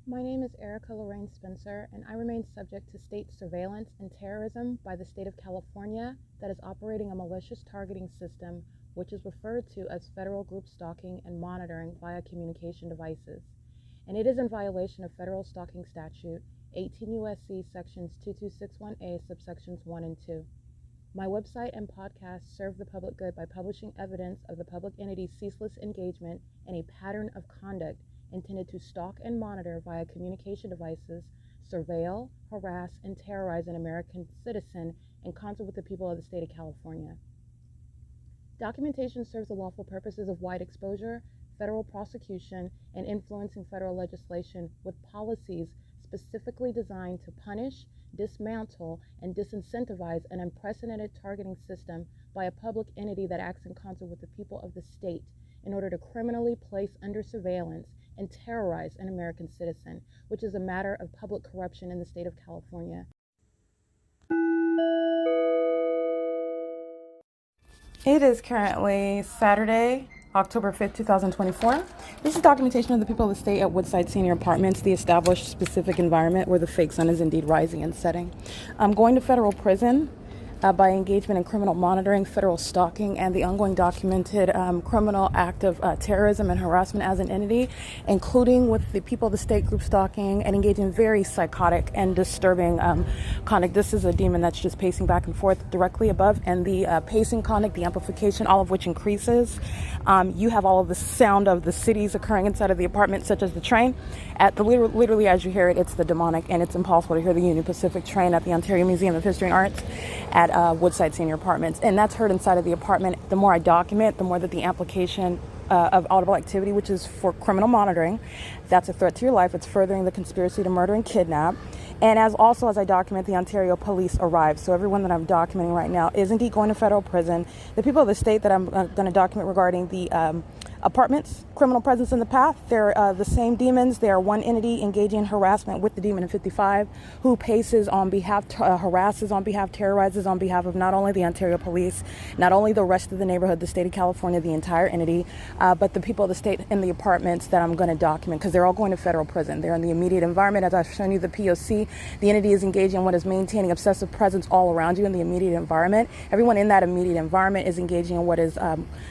My name is Erica Lorraine Spencer, and I remain subject to state surveillance and terrorism by the state of California that is operating a malicious targeting system, which is referred to as federal group stalking and monitoring via communication devices. And it is in violation of federal stalking statute 18 U.S.C. sections 2261A subsections 1 and 2. My website and podcast serve the public good by publishing evidence of the public entity's ceaseless engagement in a pattern of conduct intended to stalk and monitor via communication devices, surveil, harass, and terrorize an American citizen in concert with the people of the state of California. Documentation serves the lawful purposes of wide exposure, federal prosecution, and influencing federal legislation with policies specifically designed to punish, dismantle, and disincentivize an unprecedented targeting system by a public entity that acts in concert with the people of the state in order to criminally place under surveillance and terrorize an American citizen, which is a matter of public corruption in the state of California. It is currently Saturday, October 5th, 2024. This is documentation of the people of the state at Woodside Senior Apartments, the established specific environment where the fake sun is indeed rising and setting. I'm going to federal prison by engagement in criminal monitoring, federal stalking, and the ongoing documented criminal act of terrorism and harassment as an entity, including with the people of the state group stalking and engaging in very psychotic and disturbing conduct. This is a demon that's just pacing back and forth directly above, and the pacing conduct, the amplification, all of which increases. You have all of the sound of the cities occurring inside of the apartment, such as the train. Literally as you hear it, it's the demonic, and it's impossible to hear the Union Pacific train at the Ontario Museum of History and Arts at Woodside Senior Apartments, and that's heard inside of the apartment. The more I document, the more that the amplification of audible activity, which is for criminal monitoring, that's a threat to your life. It's furthering the conspiracy to murder and kidnap. And as I document, the Ontario police arrive. So everyone that I'm documenting right now is indeed going to federal prison. The people of the state that I'm going to document regarding the apartments, criminal presence in the path, they're the same demons. They are one entity engaging in harassment with the demon in 55, who paces on behalf, harasses on behalf, terrorizes on behalf of not only the Ontario police, not only the rest of the neighborhood, the state of California, the entire entity, but the people of the state in the apartments that I'm going to document, because they're all going to federal prison. They're in the immediate environment. As I've shown you, the P.O.C, the entity is engaging in what is maintaining obsessive presence all around you in the immediate environment. Everyone in that immediate environment is engaging in what is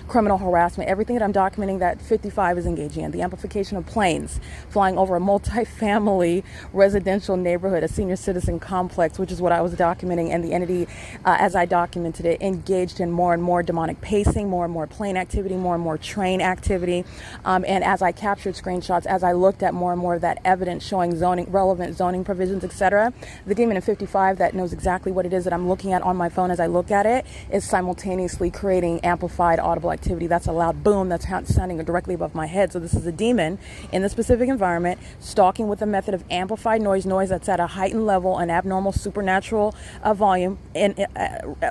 criminal harassment. Everything that I'm documenting that 55 is engaging in, the amplification of planes flying over a multi-family residential neighborhood, a senior citizen complex, which is what I was documenting, and the entity, as I documented it, engaged in more and more demonic pacing, more and more plane activity, more and more train activity, and as I captured screenshots, as I looked at more and more of that evidence showing zoning, relevant zoning provisions, etc., the demon in 55 that knows exactly what it is that I'm looking at on my phone as I look at it is simultaneously creating amplified audible activity. That's a loud boom that's sounding directly above my head. So this is a demon in the specific environment, stalking with a method of amplified noise that's at a heightened level, an abnormal supernatural volume, and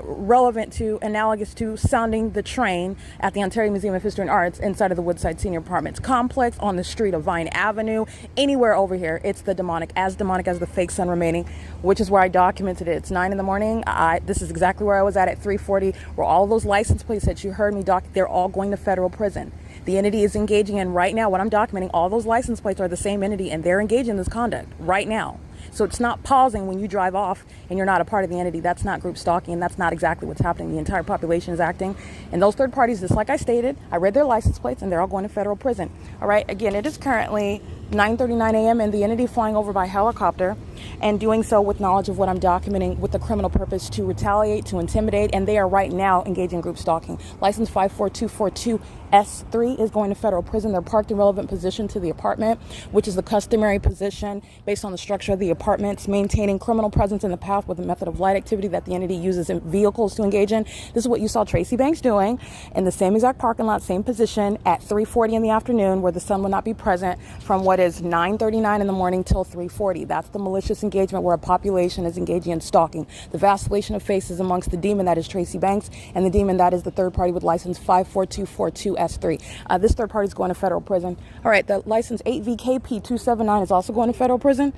relevant to, analogous to sounding the train at the Ontario Museum of History and Arts inside of the Woodside Senior Apartments complex on the street of Vine Avenue. Anywhere over here, it's the demonic as the fake sun remaining, which is where I documented it. It's 9 in the morning. This is exactly where I was at 3:40, where all those license plates that you heard me they're all going to federal prison. The entity is engaging in right now, what I'm documenting, all those license plates are the same entity, and they're engaging in this conduct right now. So it's not pausing when you drive off and you're not a part of the entity. That's not group stalking, and that's not exactly what's happening. The entire population is acting. And those third parties, just like I stated, I read their license plates, and they're all going to federal prison. All right, again, it is currently 9:39 a.m. and the entity flying over by helicopter and doing so with knowledge of what I'm documenting with the criminal purpose to retaliate, to intimidate, and they are right now engaging in group stalking. License 54242S3 is going to federal prison. They're parked in relevant position to the apartment, which is the customary position based on the structure of the apartments, maintaining criminal presence in the path with a method of light activity that the entity uses in vehicles to engage in. This is what you saw Tracy Banks doing in the same exact parking lot, same position at 3:40 in the afternoon, where the sun will not be present from what is 9:39 in the morning till 3:40. That's the malicious engagement where a population is engaging in stalking. The vacillation of faces amongst the demon that is Tracy Banks and the demon that is the third party with license 54242S3. This third party is going to federal prison. All right, the license 8VKP279 is also going to federal prison.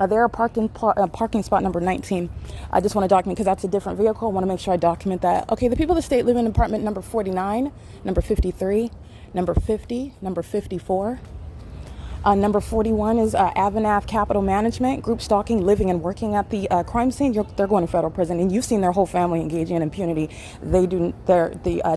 They're parked in parking spot number 19. I just want to document because that's a different vehicle. I want to make sure I document that. Okay, the people of the state live in apartment number 49, number 53, number 50, number 54. Number 41 is AVANATH Capital Management, group stalking, living and working at the crime scene. They're going to federal prison, and you've seen their whole family engaging in impunity. The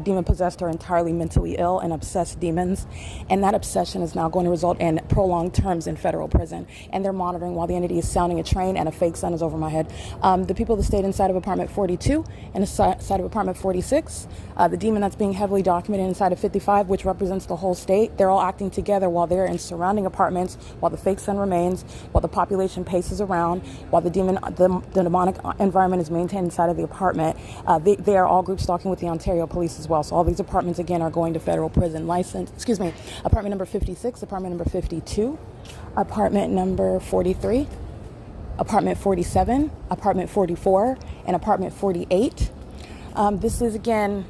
demon possessed are entirely mentally ill and obsessed demons, and that obsession is now going to result in prolonged terms in federal prison. And they're monitoring while the entity is sounding a train and a fake sun is over my head. The people that stayed inside of apartment 42 and inside of apartment 46, the demon that's being heavily documented inside of 55, which represents the whole state, they're all acting together while they're in surrounding apartments, while the fake sun remains, while the population paces around, while the demonic environment is maintained inside of the apartment. They are all group stalking with the Ontario police as well. So all these apartments again are going to federal prison. Apartment number 56, apartment number 52, apartment number 43, apartment 47, apartment 44, and apartment 48. This is again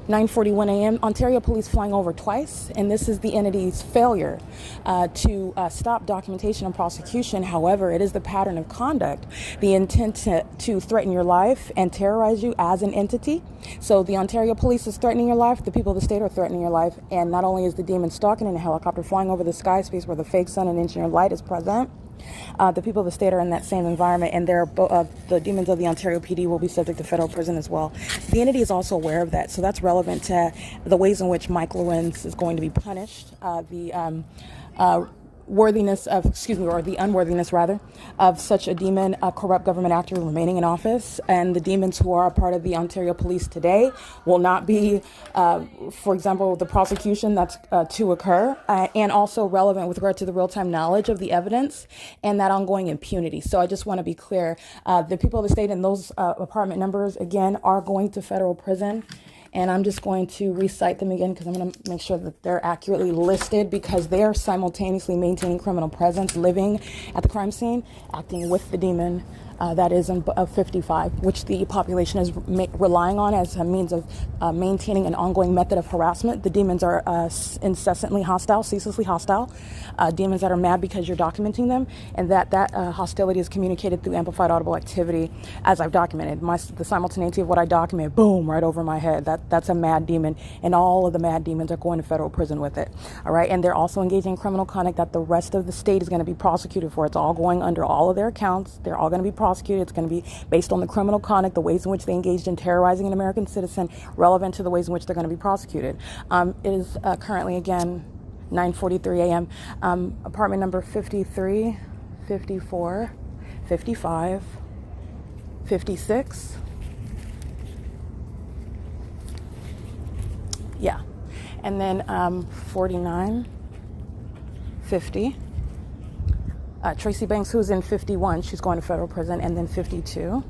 9:41 a.m. Ontario police flying over twice, and this is the entity's failure to stop documentation and prosecution. However, it is the pattern of conduct, the intent to threaten your life and terrorize you as an entity. So the Ontario police is threatening your life, the people of the state are threatening your life, and not only is the demon stalking in a helicopter flying over the sky space where the fake sun and engineered light is present, the people of the state are in that same environment, and the demons of the Ontario PD will be subject to federal prison as well. The entity is also aware of that, so that's relevant to the ways in which Mike LORENZ is going to be punished. The unworthiness of such a demon, a corrupt government actor remaining in office, and the demons who are a part of the Ontario police today will not be, for example, the prosecution that's to occur, and also relevant with regard to the real-time knowledge of the evidence and that ongoing impunity. So I just want to be clear, the people of the state and those apartment numbers, again, are going to federal prison. And I'm just going to recite them again because I'm going to make sure that they're accurately listed, because they are simultaneously maintaining criminal presence, living at the crime scene, acting with the demon that is of 55, which the population is relying on as a means of maintaining an ongoing method of harassment. The demons are incessantly hostile, ceaselessly hostile. Demons that are mad because you're documenting them, and that hostility is communicated through amplified audible activity, as I've documented. The simultaneity of what I document, boom, right over my head. That's a mad demon, and all of the mad demons are going to federal prison with it. All right, and they're also engaging in criminal conduct that the rest of the state is going to be prosecuted for. It's all going under all of their accounts. They're all going to be prosecuted. It's going to be based on the criminal conduct, the ways in which they engaged in terrorizing an American citizen, relevant to the ways in which they're going to be prosecuted. It is currently, again, 9:43 a.m. Apartment number 53, 54, 55, 56. Yeah. And then 49, 50. Tracy Banks, who's in 51, she's going to federal prison, and then 52.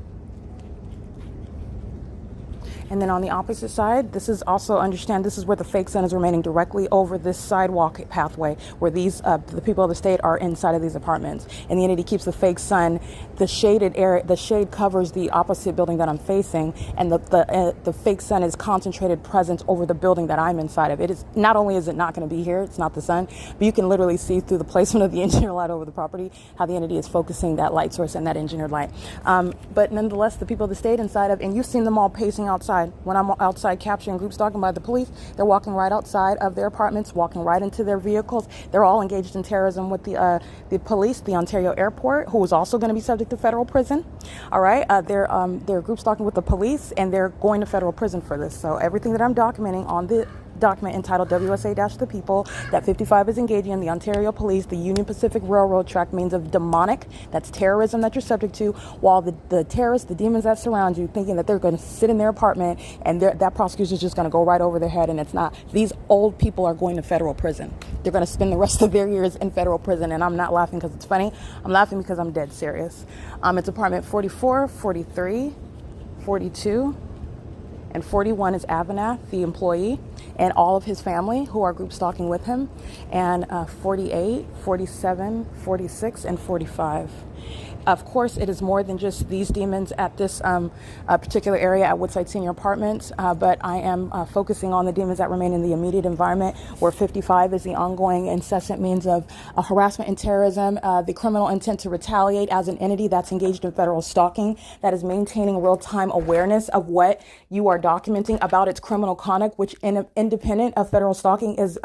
And then on the opposite side, this is also, understand, this is where the fake sun is remaining directly over this sidewalk pathway where these, the people of the state are inside of these apartments. And the entity keeps the fake sun, the shaded area, the shade covers the opposite building that I'm facing, and the fake sun is concentrated presence over the building that I'm inside of. It is, not only is it not going to be here, it's not the sun, but you can literally see through the placement of the engineered light over the property how the entity is focusing that light source and that engineered light. But nonetheless, the people of the state inside of, and you've seen them all pacing outside. When I'm outside capturing group stalking by the police, they're walking right outside of their apartments, walking right into their vehicles. They're all engaged in terrorism with the police, the Ontario airport, who is also going to be subject to federal prison. All right, they're group stalking with the police, and they're going to federal prison for this. So everything that I'm documenting on the document entitled WSA-The People that 55 is engaging in, the Ontario Police, the Union Pacific Railroad track, means of demonic, that's terrorism that you're subject to, while the terrorists, the demons that surround you, thinking that they're going to sit in their apartment and that prosecution is just going to go right over their head, and it's not. These old people are going to federal prison. They're going to spend the rest of their years in federal prison, and I'm not laughing because it's funny. I'm laughing because I'm dead serious. It's apartment 44, 43, 42, and 41 is AVANATH, the employee, and all of his family who are group stalking with him, and 48, 47, 46, and 45. Of course, it is more than just these demons at this particular area at Woodside Senior Apartments, but I am focusing on the demons that remain in the immediate environment, where 55 is the ongoing incessant means of harassment and terrorism, the criminal intent to retaliate as an entity that's engaged in federal stalking, that is maintaining real-time awareness of what you are documenting about its criminal conduct, which independent of federal stalking is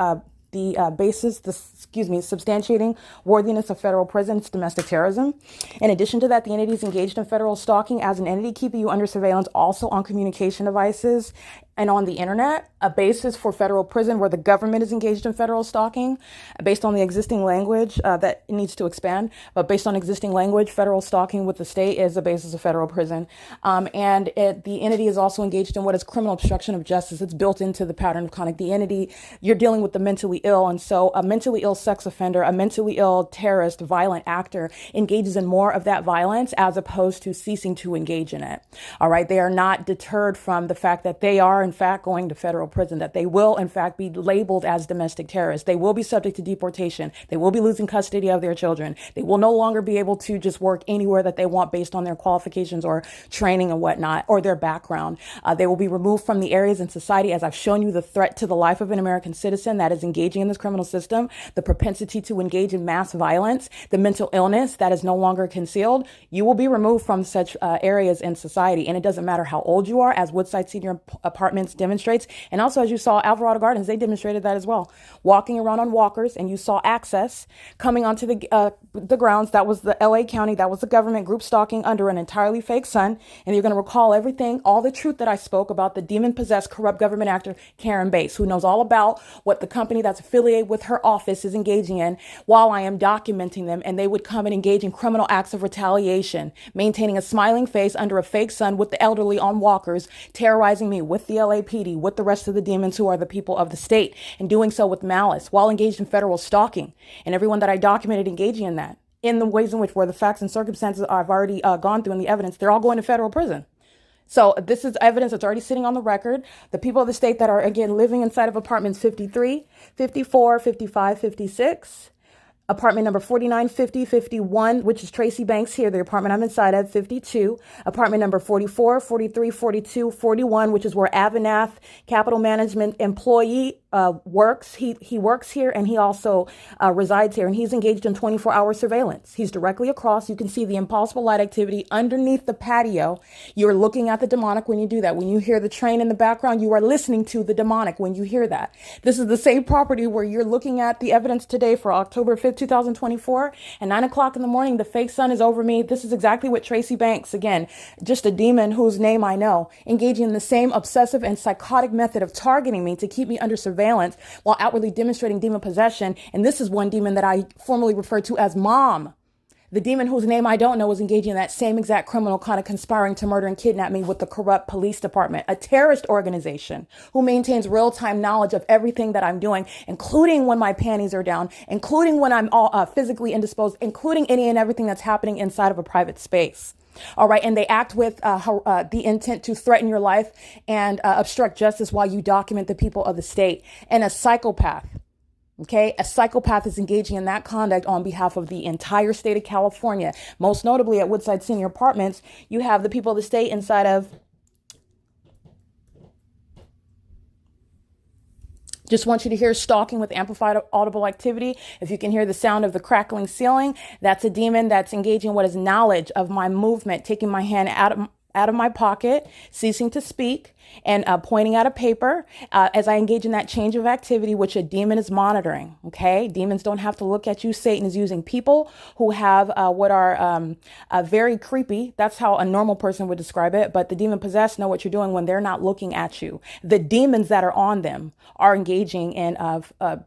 substantiating worthiness of federal prison, it's domestic terrorism. In addition to that, the entity is engaged in federal stalking as an entity, keeping you under surveillance also on communication devices and on the internet, a basis for federal prison where the government is engaged in federal stalking based on the existing language that needs to expand. But based on existing language, federal stalking with the state is the basis of federal prison. The entity is also engaged in what is criminal obstruction of justice. It's built into the pattern of conduct. The entity, you're dealing with the mentally ill. And so a mentally ill sex offender, a mentally ill terrorist, violent actor engages in more of that violence as opposed to ceasing to engage in it. All right. They are not deterred from the fact that they are in fact going to federal prison, that they will in fact be labeled as domestic terrorists. They will be subject to deportation. They will be losing custody of their children. They will no longer be able to just work anywhere that they want based on their qualifications or training and whatnot, or their background. They will be removed from the areas in society, as I've shown you, the threat to the life of an American citizen that is engaging in this criminal system, the propensity to engage in mass violence, the mental illness that is no longer concealed. You will be removed from such areas in society. And it doesn't matter how old you are, as Woodside Senior Apartments demonstrates. And also, as you saw, Alvarado Gardens, they demonstrated that as well. Walking around on walkers, and you saw access coming onto the grounds. That was the LA County. That was the government group stalking under an entirely fake sun. And you're going to recall everything, all the truth that I spoke about the demon-possessed corrupt government actor, Karen Bates, who knows all about what the company that's affiliated with her office is engaging in while I am documenting them. And they would come and engage in criminal acts of retaliation, maintaining a smiling face under a fake sun with the elderly on walkers, terrorizing me with the LAPD, with the rest of the demons who are the people of the state, and doing so with malice while engaged in federal stalking. And everyone that I documented engaging in that, in the ways in which where the facts and circumstances I've already gone through in the evidence, they're all going to federal prison. So this is evidence that's already sitting on the record. The people of the state that are, again, living inside of apartments 53, 54, 55, 56, apartment number 49, 50, 51, which is Tracy Banks here, the apartment I'm inside of, 52, apartment number 44, 43, 42, 41, which is where AVANATH capital management employee works. He works here, and he also resides here, and he's engaged in 24-hour surveillance. He's directly across. You can see the impossible light activity underneath the patio. You're looking at the demonic when you do that. When you hear the train in the background, you are listening to the demonic when you hear that. This is the same property where you're looking at the evidence today for October 5th, 2024, and 9 o'clock in the morning, the fake sun is over me. This is exactly what Tracy Banks, again, just a demon whose name I know, engaging in the same obsessive and psychotic method of targeting me to keep me under surveillance while outwardly demonstrating demon possession. And this is one demon that I formerly referred to as Mom. The demon whose name I don't know is engaging in that same exact criminal kind of conspiring to murder and kidnap me with the corrupt police department, a terrorist organization who maintains real-time knowledge of everything that I'm doing, including when my panties are down, including when I'm all physically indisposed, including any and everything that's happening inside of a private space. All right. And they act with the intent to threaten your life and obstruct justice while you document the people of the state. And a psychopath. OK, a psychopath is engaging in that conduct on behalf of the entire state of California. Most notably at Woodside Senior Apartments, you have the people of the state inside of. Just want you to hear stalking with amplified audible activity. If you can hear the sound of the crackling ceiling, that's a demon that's engaging in what is knowledge of my movement, taking my hand out of my pocket, ceasing to speak, and pointing at a paper as I engage in that change of activity, which a demon is monitoring. Okay, demons don't have to look at you. Satan is using people who have what are very creepy. That's how a normal person would describe it. But the demon possessed know what you're doing when they're not looking at you. The demons that are on them are engaging in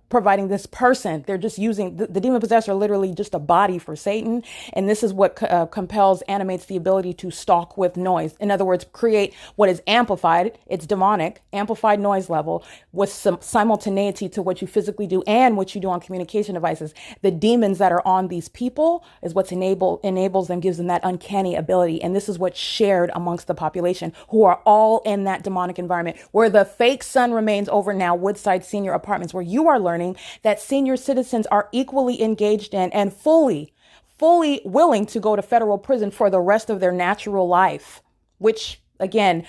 providing this person. They're just using the demon possessed are literally just a body for Satan. And this is what compels, animates the ability to stalk with noise. In other words, create what is amplified. It's demonic, amplified noise level with some simultaneity to what you physically do and what you do on communication devices. The demons that are on these people is what's enables them, gives them that uncanny ability. And this is what's shared amongst the population who are all in that demonic environment where the fake sun remains over now, Woodside Senior Apartments, where you are learning that senior citizens are equally engaged in and fully willing to go to federal prison for the rest of their natural life, which Again,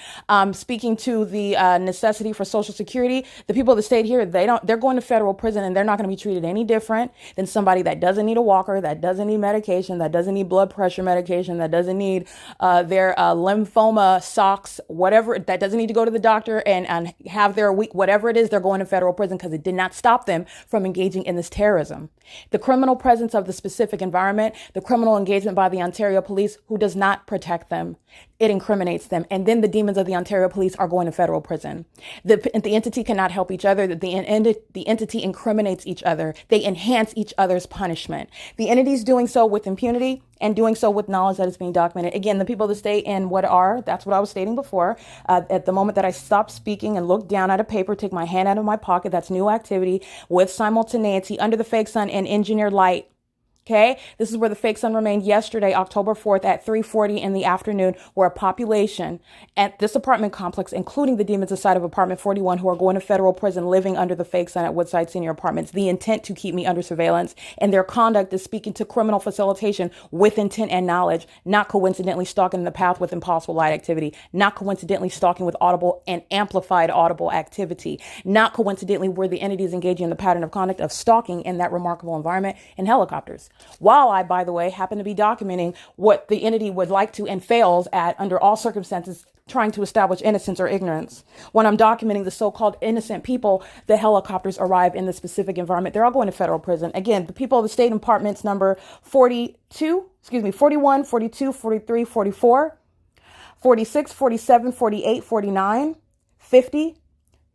speaking to the necessity for Social Security, the people of the state here, they're going to federal prison, and they're not going to be treated any different than somebody that doesn't need a walker, that doesn't need medication, that doesn't need blood pressure medication, that doesn't need their lymphoma socks, whatever, that doesn't need to go to the doctor and have their week, whatever it is, they're going to federal prison because it did not stop them from engaging in this terrorism. The criminal presence of the specific environment, the criminal engagement by the Ontario police, who does not protect them. It incriminates them. And then the demons of the Ontario police are going to federal prison. The entity cannot help each other. The entity incriminates each other. They enhance each other's punishment. The entity's doing so with impunity and doing so with knowledge that is being documented. Again, the people of the state and that's what I was stating before. At the moment that I stop speaking and look down at a paper, take my hand out of my pocket, that's new activity with simultaneity under the fake sun and engineered light. Okay, this is where the fake sun remained yesterday, October 4th at 3:40 in the afternoon, where a population at this apartment complex, including the demons inside of apartment 41 who are going to federal prison, living under the fake sun at Woodside Senior Apartments, the intent to keep me under surveillance, and their conduct is speaking to criminal facilitation with intent and knowledge, not coincidentally stalking the path with impossible light activity, not coincidentally stalking with audible and amplified audible activity, not coincidentally where the entity is engaging in the pattern of conduct of stalking in that remarkable environment in helicopters. While I, by the way, happen to be documenting what the entity would like to and fails at under all circumstances, trying to establish innocence or ignorance. When I'm documenting the so-called innocent people, the helicopters arrive in the specific environment. They're all going to federal prison. Again, the people of the state apartments number 41, 42, 43, 44, 46, 47, 48, 49, 50,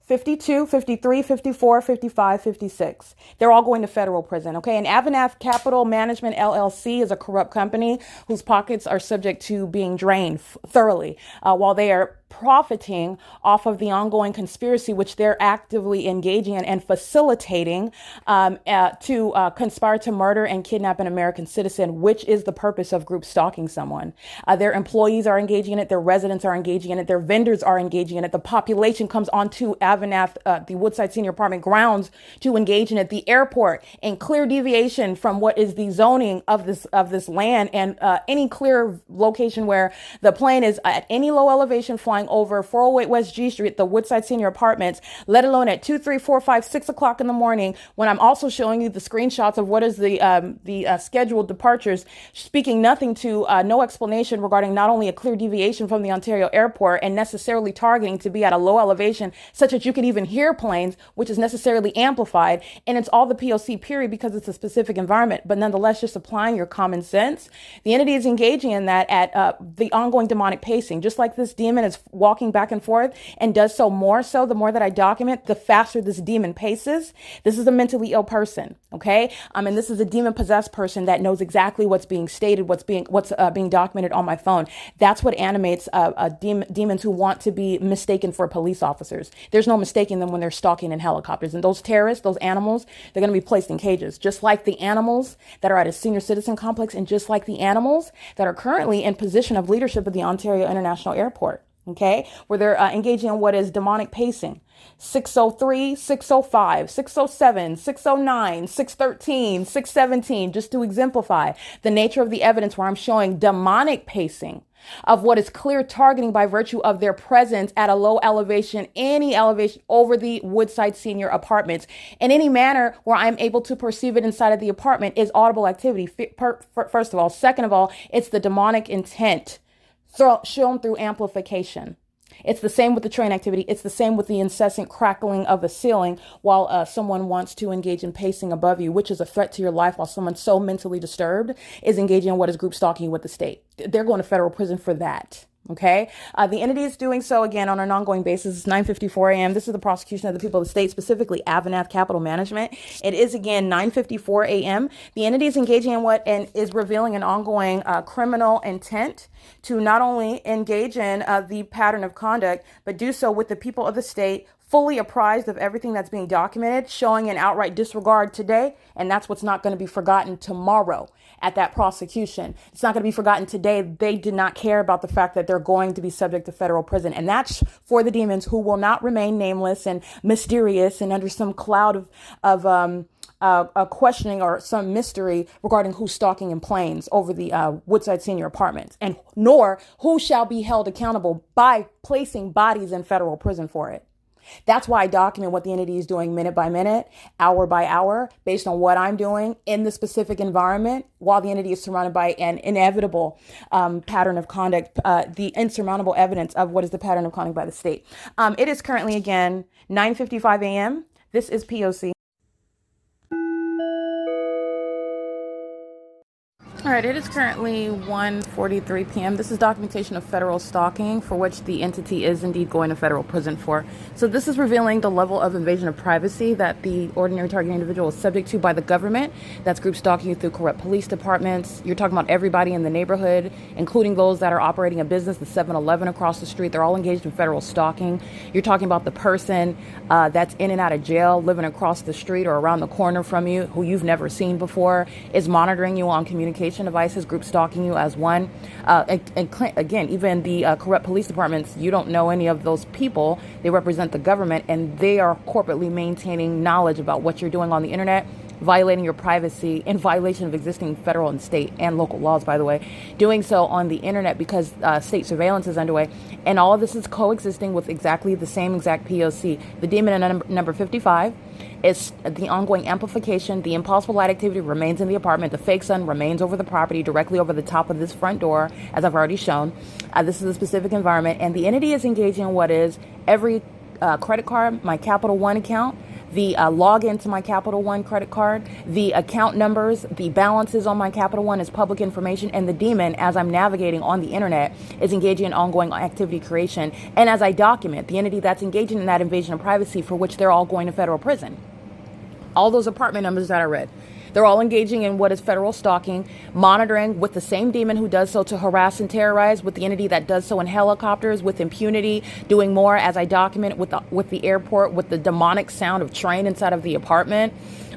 52, 53, 54, 55, 56. They're all going to federal prison, okay? And AVANATH Capital Management LLC is a corrupt company whose pockets are subject to being drained thoroughly while they are profiting off of the ongoing conspiracy, which they're actively engaging in and facilitating to conspire to murder and kidnap an American citizen, which is the purpose of group stalking someone. Their employees are engaging in it. Their residents are engaging in it. Their vendors are engaging in it. The population comes onto AVANATH, the Woodside Senior Apartment grounds to engage in it. The airport, in clear deviation from what is the zoning of this land, and any clear location where the plane is at any low elevation flying over 408 West G Street, the Woodside Senior Apartments, let alone at 2, 3, 4, 5, 6 o'clock in the morning, when I'm also showing you the screenshots of what is the scheduled departures, speaking nothing to no explanation regarding not only a clear deviation from the Ontario airport and necessarily targeting to be at a low elevation such that you could even hear planes, which is necessarily amplified. And it's all the P.O.C. period because it's a specific environment, but nonetheless, just applying your common sense. The entity is engaging in that at the ongoing demonic pacing, just like this demon is walking back and forth and does so more so the more that I document, the faster this demon paces. This is a mentally ill person. Okay. And this is a demon possessed person that knows exactly what's being stated, what's being documented on my phone. That's what animates demons who want to be mistaken for police officers. There's no mistaking them when they're stalking in helicopters. And those terrorists, those animals, they're going to be placed in cages, just like the animals that are at a senior citizen complex, and just like the animals that are currently in position of leadership at the Ontario International Airport. Okay, where they're engaging in what is demonic pacing. 603, 605, 607, 609, 613, 617, just to exemplify the nature of the evidence where I'm showing demonic pacing of what is clear targeting by virtue of their presence at a low elevation, any elevation over the Woodside Senior Apartments, in any manner where I'm able to perceive it inside of the apartment is audible activity. First of all. Second of all, it's the demonic intent shown through amplification. It's the same with the train activity. It's the same with the incessant crackling of the ceiling while someone wants to engage in pacing above you, which is a threat to your life, while someone so mentally disturbed is engaging in what is group stalking with the state. They're going to federal prison for that. Okay. The entity is doing so again on an ongoing basis. It's 9:54 a.m. This is the prosecution of the people of the state, specifically AVANATH Capital Management. It is again 9:54 a.m. The entity is engaging in what and is revealing an ongoing criminal intent to not only engage in the pattern of conduct, but do so with the people of the state fully apprised of everything that's being documented, showing an outright disregard today. And that's what's not going to be forgotten tomorrow at that prosecution. It's not going to be forgotten today. They did not care about the fact that they're going to be subject to federal prison. And that's for the demons who will not remain nameless and mysterious and under some cloud of a questioning or some mystery regarding who's stalking in planes over the Woodside Senior Apartments, and nor who shall be held accountable by placing bodies in federal prison for it. That's why I document what the entity is doing minute by minute, hour by hour, based on what I'm doing in the specific environment, while the entity is surrounded by an inevitable pattern of conduct, the insurmountable evidence of what is the pattern of conduct by the state. It is currently, again, 9:55 a.m. This is P.O.C. All right, it is currently 1:43 p.m. This is documentation of federal stalking for which the entity is indeed going to federal prison for. So this is revealing the level of invasion of privacy that the ordinary target individual is subject to by the government. That's group stalking you through corrupt police departments. You're talking about everybody in the neighborhood, including those that are operating a business, the 7-Eleven across the street. They're all engaged in federal stalking. You're talking about the person that's in and out of jail, living across the street or around the corner from you, who you've never seen before, is monitoring you on communication devices, group stalking you as one. And again, even the corrupt police departments, you don't know any of those people. They represent the government, and they are corporately maintaining knowledge about what you're doing on the internet, violating your privacy in violation of existing federal and state and local laws, by the way, doing so on the internet because state surveillance is underway. And all of this is coexisting with exactly the same exact P.O.C. The demon in number 55 is the ongoing amplification. The impossible light activity remains in the apartment. The fake sun remains over the property, directly over the top of this front door, as I've already shown. This is a specific environment, and the entity is engaging in what is every credit card, my Capital One account, the login to my Capital One credit card, the account numbers, the balances on my Capital One is public information, and the demon, as I'm navigating on the internet, is engaging in ongoing activity creation. And as I document, the entity that's engaging in that invasion of privacy for which they're all going to federal prison. All those apartment numbers that I read, they're all engaging in what is federal stalking, monitoring with the same demon who does so to harass and terrorize, with the entity that does so in helicopters with impunity, doing more as I document with the airport, with the demonic sound of train inside of the apartment.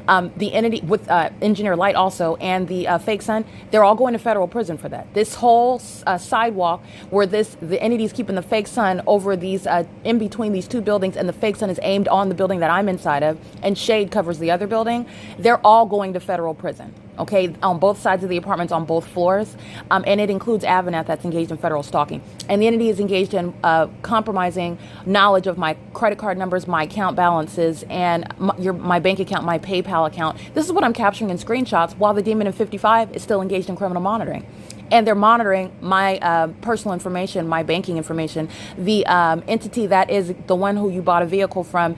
The entity with Engineer Light also, and the fake sun, they're all going to federal prison for that. This whole sidewalk where the entity is keeping the fake sun over these in between these two buildings, and the fake sun is aimed on the building that I'm inside of, and shade covers the other building. They're all going to federal prison. Okay, on both sides of the apartments, on both floors, and it includes AVANATH that's engaged in federal stalking. And the entity is engaged in compromising knowledge of my credit card numbers, my account balances, and my bank account, my PayPal account. This is what I'm capturing in screenshots, while the demon in 55 is still engaged in criminal monitoring. And they're monitoring my personal information, my banking information. The entity that is the one who you bought a vehicle from,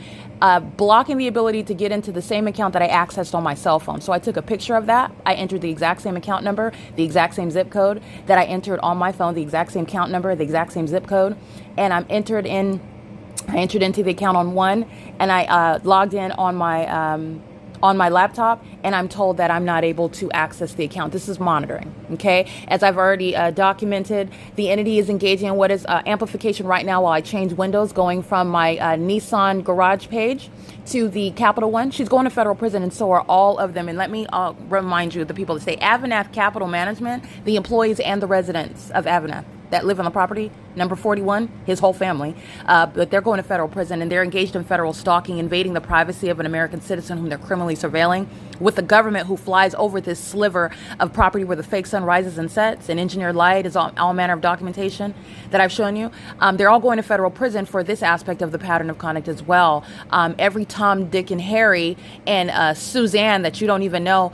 blocking the ability to get into the same account that I accessed on my cell phone. So I took a picture of that. I entered the exact same account number, the exact same zip code that I entered on my phone, the exact same account number, the exact same zip code. And I entered into the account on one, and I logged in on my laptop, and I'm told that I'm not able to access the account. This is monitoring, okay? As I've already documented, the entity is engaging in what is amplification right now while I change windows, going from my Nissan garage page to the Capital One. She's going to federal prison, and so are all of them. And let me remind you, the people that say AVANATH Capital Management, the employees and the residents of AVANATH that live on the property, number 41, his whole family, but they're going to federal prison, and they're engaged in federal stalking, invading the privacy of an American citizen whom they're criminally surveilling, with the government who flies over this sliver of property where the fake sun rises and sets, and Engineer Light is all manner of documentation that I've shown you. They're all going to federal prison for this aspect of the pattern of conduct as well. Every Tom, Dick, and Harry, and Suzanne that you don't even know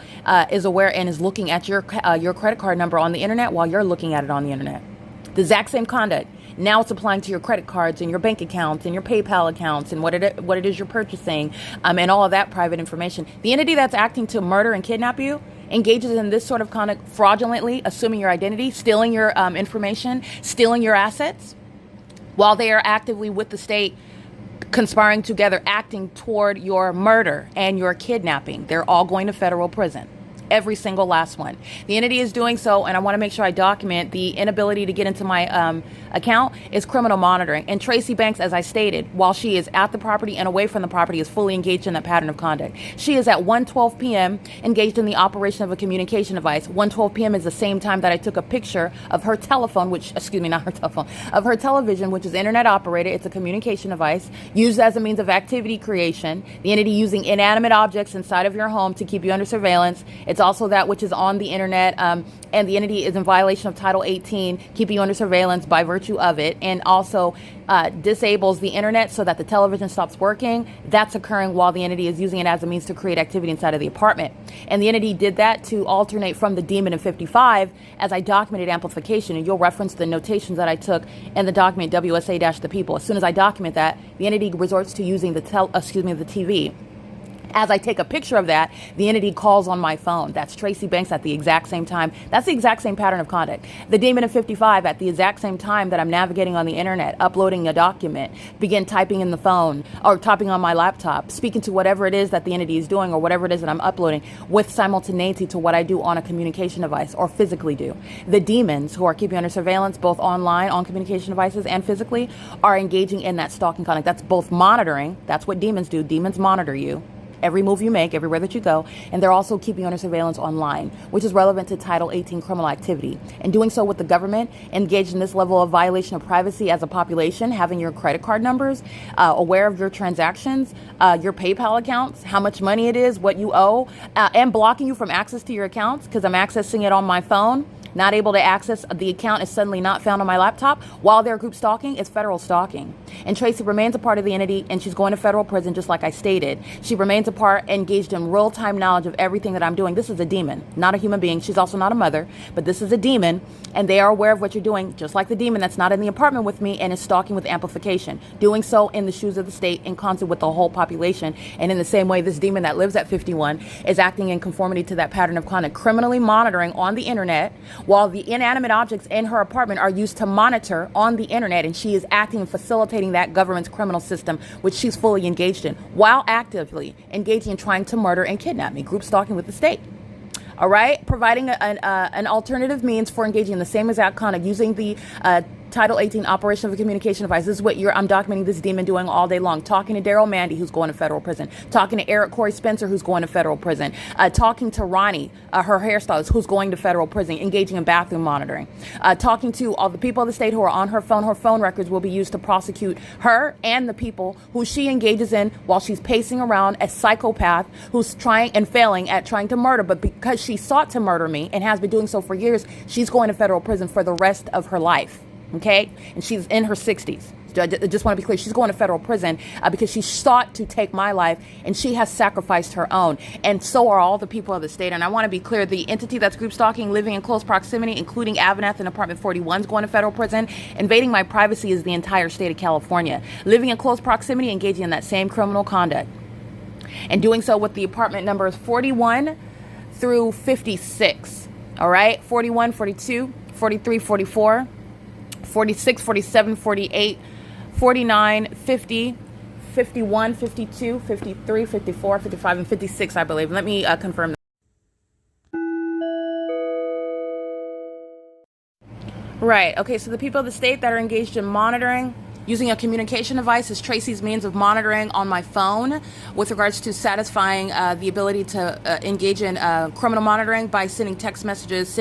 is aware and is looking at your credit card number on the internet while you're looking at it on the internet. The exact same conduct. Now it's applying to your credit cards and your bank accounts and your PayPal accounts and what it is you're purchasing, and all of that private information. The entity that's acting to murder and kidnap you engages in this sort of conduct fraudulently, assuming your identity, stealing your information, stealing your assets, while they are actively with the state, conspiring together, acting toward your murder and your kidnapping. They're all going to federal prison. Every single last one. The entity is doing so, and I want to make sure I document the inability to get into my account is criminal monitoring. And Tracy Banks, as I stated, while she is at the property and away from the property, is fully engaged in that pattern of conduct. She is at 1:12 p.m. engaged in the operation of a communication device. 1:12 p.m. is the same time that I took a picture of her telephone, of her television, which is internet operated. It's a communication device used as a means of activity creation. The entity using inanimate objects inside of your home to keep you under surveillance. It's also that which is on the internet, and the entity is in violation of Title 18, keeping you under surveillance by virtue of it, and also disables the internet so that the television stops working. That's occurring while the entity is using it as a means to create activity inside of the apartment. And the entity did that to alternate from the demon in 55 as I documented amplification, and you'll reference the notations that I took in the document WSA-the people. As soon as I document that, the entity resorts to using the TV. As I take a picture of that, the entity calls on my phone. That's Tracy Banks at the exact same time. That's the exact same pattern of conduct. The demon of 55 at the exact same time that I'm navigating on the internet, uploading a document, begin typing in the phone or typing on my laptop, speaking to whatever it is that the entity is doing or whatever it is that I'm uploading with simultaneity to what I do on a communication device or physically do. The demons who are keeping under surveillance, both online, on communication devices and physically, are engaging in that stalking conduct. That's both monitoring. That's what demons do. Demons monitor you. Every move you make, everywhere that you go, and they're also keeping you under surveillance online, which is relevant to Title 18 criminal activity. And doing so with the government, engaged in this level of violation of privacy as a population, having your credit card numbers, aware of your transactions, your PayPal accounts, how much money it is, what you owe, and blocking you from access to your accounts because I'm accessing it on my phone. Not able to access the account is suddenly not found on my laptop while they're group stalking is federal stalking. And Tracy remains a part of the entity, and she's going to federal prison just like I stated. She remains a part, engaged in real-time knowledge of everything that I'm doing. This is a demon, not a human being. She's also not a mother, but this is a demon, and they are aware of what you're doing, just like the demon that's not in the apartment with me and is stalking with amplification. Doing so in the shoes of the state in concert with the whole population. And in the same way, this demon that lives at 51 is acting in conformity to that pattern of conduct, criminally monitoring on the internet, while the inanimate objects in her apartment are used to monitor on the internet, and she is acting and facilitating that government's criminal system, which she's fully engaged in, while actively engaging in trying to murder and kidnap me, group stalking with the state. All right, providing an alternative means for engaging in the same exact conduct using the Title 18 operation of a communication device. This is what I'm documenting this demon doing all day long. Talking to Daryl Mandy, who's going to federal prison. Talking to Eric Corey Spencer, who's going to federal prison. Talking to Ronnie, her hairstylist, who's going to federal prison, engaging in bathroom monitoring. Talking to all the people of the state who are on her phone. Her phone records will be used to prosecute her and the people who she engages in while she's pacing around, a psychopath who's trying and failing at trying to murder. But because she sought to murder me and has been doing so for years, she's going to federal prison for the rest of her life. Okay? And she's in her 60s. I just want to be clear. She's going to federal prison because she sought to take my life, and she has sacrificed her own. And so are all the people of the state. And I want to be clear. The entity that's group stalking, living in close proximity, including AVANATH and Apartment 41, is going to federal prison. Invading my privacy is the entire state of California. Living in close proximity, engaging in that same criminal conduct. And doing so with the apartment numbers 41 through 56. All right? 41, 42, 43, 44. 46, 47, 48, 49, 50, 51, 52, 53, 54, 55, and 56, I believe. Let me confirm that. Right. Okay, so the people of the state that are engaged in monitoring using a communication device is Tracy's means of monitoring on my phone with regards to satisfying the ability to engage in criminal monitoring by sending text messages,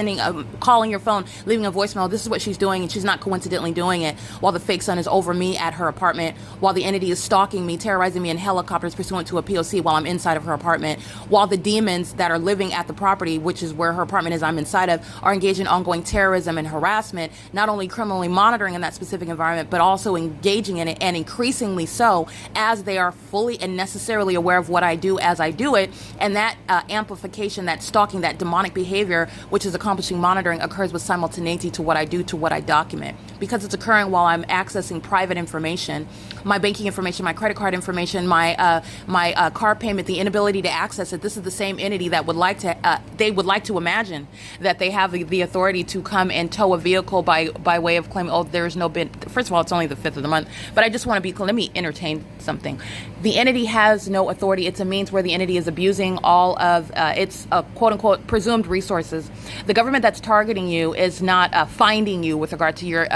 calling your phone, leaving a voicemail. This is what she's doing, and she's not coincidentally doing it while the fake son is over me at her apartment, while the entity is stalking me, terrorizing me in helicopters pursuant to a P.O.C. while I'm inside of her apartment, while the demons that are living at the property, which is where her apartment is I'm inside of, are engaged in ongoing terrorism and harassment, not only criminally monitoring in that specific environment, but also engaging in it, and increasingly so as they are fully and necessarily aware of what I do as I do it. And that amplification, that stalking, that demonic behavior, which is accomplishing monitoring, occurs with simultaneity to what I do, to what I document, because it's occurring while I'm accessing private information, my banking information, my credit card information, my car payment, the inability to access it. This is the same entity that would like to, they would like to imagine that they have the authority to come and tow a vehicle by way of claiming, oh, there's no bin. First of all, it's only the 5th of the month, but I just want to be clear. Let me entertain something. The entity has no authority. It's a means where the entity is abusing all of its quote unquote presumed resources. The government that's targeting you is not finding you with regard to your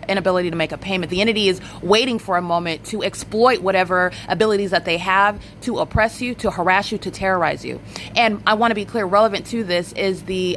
inability to make a payment. The entity is waiting for a moment to exploit whatever abilities that they have to oppress you, to harass you, to terrorize you. And I want to be clear, relevant to this is the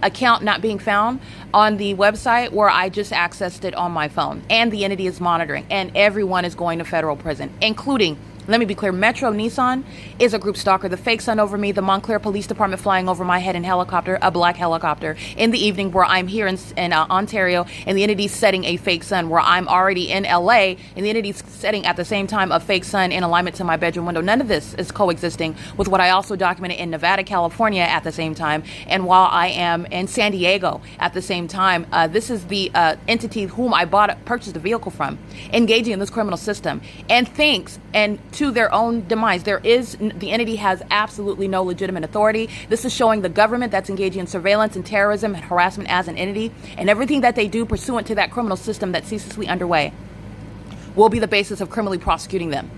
account not being found on the website where I just accessed it on my phone. And the entity is monitoring, and everyone is going to federal prison, including, let me be clear, Metro Nissan is a group stalker. The fake sun over me, the Montclair Police Department flying over my head in helicopter, a black helicopter, in the evening where I'm here in Ontario, and the entity's setting a fake sun where I'm already in LA, and the entity's setting at the same time a fake sun in alignment to my bedroom window. None of this is coexisting with what I also documented in Nevada, California at the same time, and while I am in San Diego at the same time. This is the entity whom I purchased a vehicle from, engaging in this criminal system, and thinks, and to their own demise. The entity has absolutely no legitimate authority. This is showing the government that's engaging in surveillance and terrorism and harassment as an entity, and everything that they do pursuant to that criminal system that's ceaselessly underway will be the basis of criminally prosecuting them.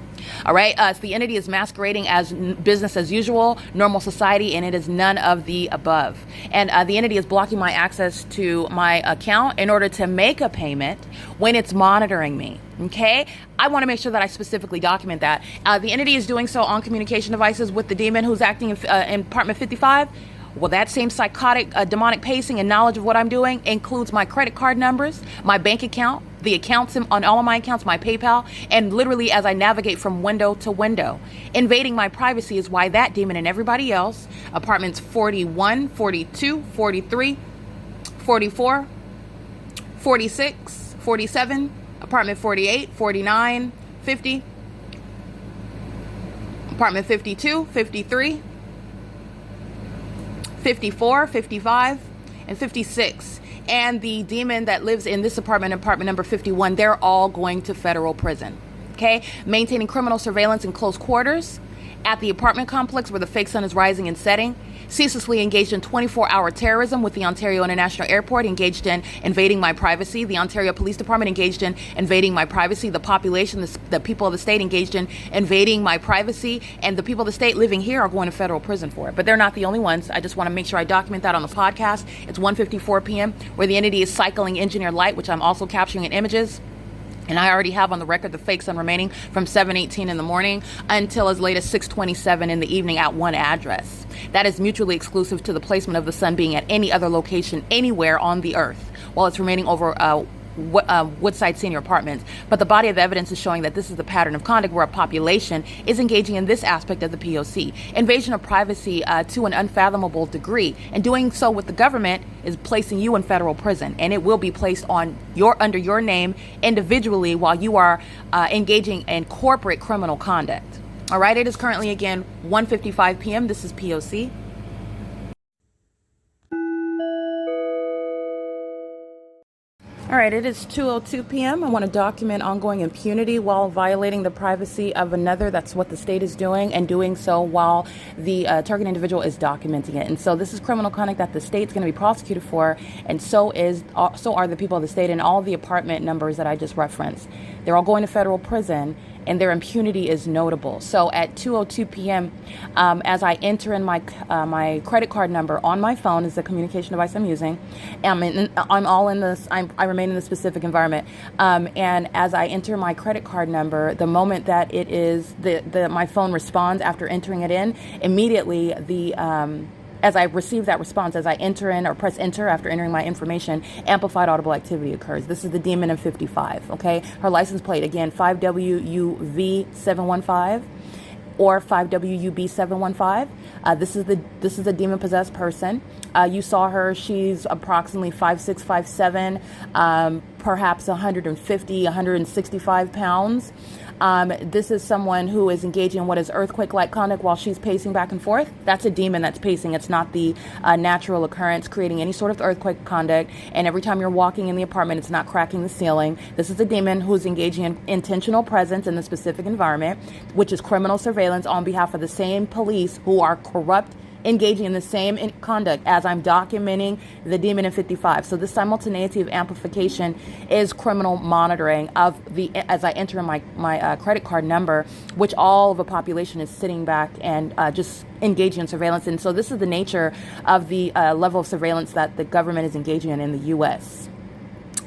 All right. So the entity is masquerading as business as usual, normal society, and it is none of the above. And the entity is blocking my access to my account in order to make a payment when it's monitoring me. Okay. I want to make sure that I specifically document that. The entity is doing so on communication devices with the demon who's acting in apartment 55. Well, that same psychotic, demonic pacing and knowledge of what I'm doing includes my credit card numbers, my bank account, the accounts on all of my accounts, my PayPal, and literally as I navigate from window to window. Invading my privacy is why that demon and everybody else, apartments 41, 42, 43, 44, 46, 47, apartment 48, 49, 50, apartment 52, 53, 54, 55, and 56. And the demon that lives in this apartment number 51, they're all going to federal prison. Okay? Maintaining criminal surveillance in close quarters at the apartment complex where the fake sun is rising and setting. Ceaselessly engaged in 24-hour terrorism with the Ontario International Airport, engaged in invading my privacy. The Ontario Police Department engaged in invading my privacy. The population, the people of the state engaged in invading my privacy. And the people of the state living here are going to federal prison for it. But they're not the only ones. I just want to make sure I document that on the podcast. It's 1:54 p.m. where the entity is cycling engineered light, which I'm also capturing in images. And I already have on the record the fake sun remaining from 7:18 in the morning until as late as 6:27 in the evening at one address. That is mutually exclusive to the placement of the sun being at any other location anywhere on the earth while it's remaining over Woodside Senior Apartments. But the body of evidence is showing that this is the pattern of conduct where a population is engaging in this aspect of the P.O.C. Invasion of privacy to an unfathomable degree. And doing so with the government is placing you in federal prison. And it will be placed on under your name individually while you are engaging in corporate criminal conduct. All right, it is currently, again, 1:55 p.m. This is P.O.C. All right, it is 2:02 p.m. I want to document ongoing impunity while violating the privacy of another. That's what the state is doing, and doing so while the target individual is documenting it. And so this is criminal conduct that the state's going to be prosecuted for, and so are the people of the state and all the apartment numbers that I just referenced. They're all going to federal prison, and their impunity is notable. So at 2:02 p.m., as I enter in my credit card number on my phone, is the communication device I'm using. I remain in the specific environment, and as I enter my credit card number, the moment that it is my phone responds after entering it in, immediately as I receive that response, as I enter in or press enter after entering my information, amplified audible activity occurs. This is the demon in 55, okay? Her license plate, again, 5WUV715 or 5WUB715. This is a demon-possessed person. You saw her. She's approximately 5'6", 5'7", perhaps 150, 165 pounds. This is someone who is engaging in what is earthquake-like conduct while she's pacing back and forth. That's a demon that's pacing. It's not the natural occurrence creating any sort of earthquake conduct. And every time you're walking in the apartment, it's not cracking the ceiling. This is a demon who's engaging in intentional presence in the specific environment, which is criminal surveillance on behalf of the same police who are corrupt engaging in the same conduct as I'm documenting the demon in 55. So this simultaneity of amplification is criminal monitoring of as I enter my credit card number, which all of the population is sitting back and just engaging in surveillance. And so this is the nature of the level of surveillance that the government is engaging in the U.S.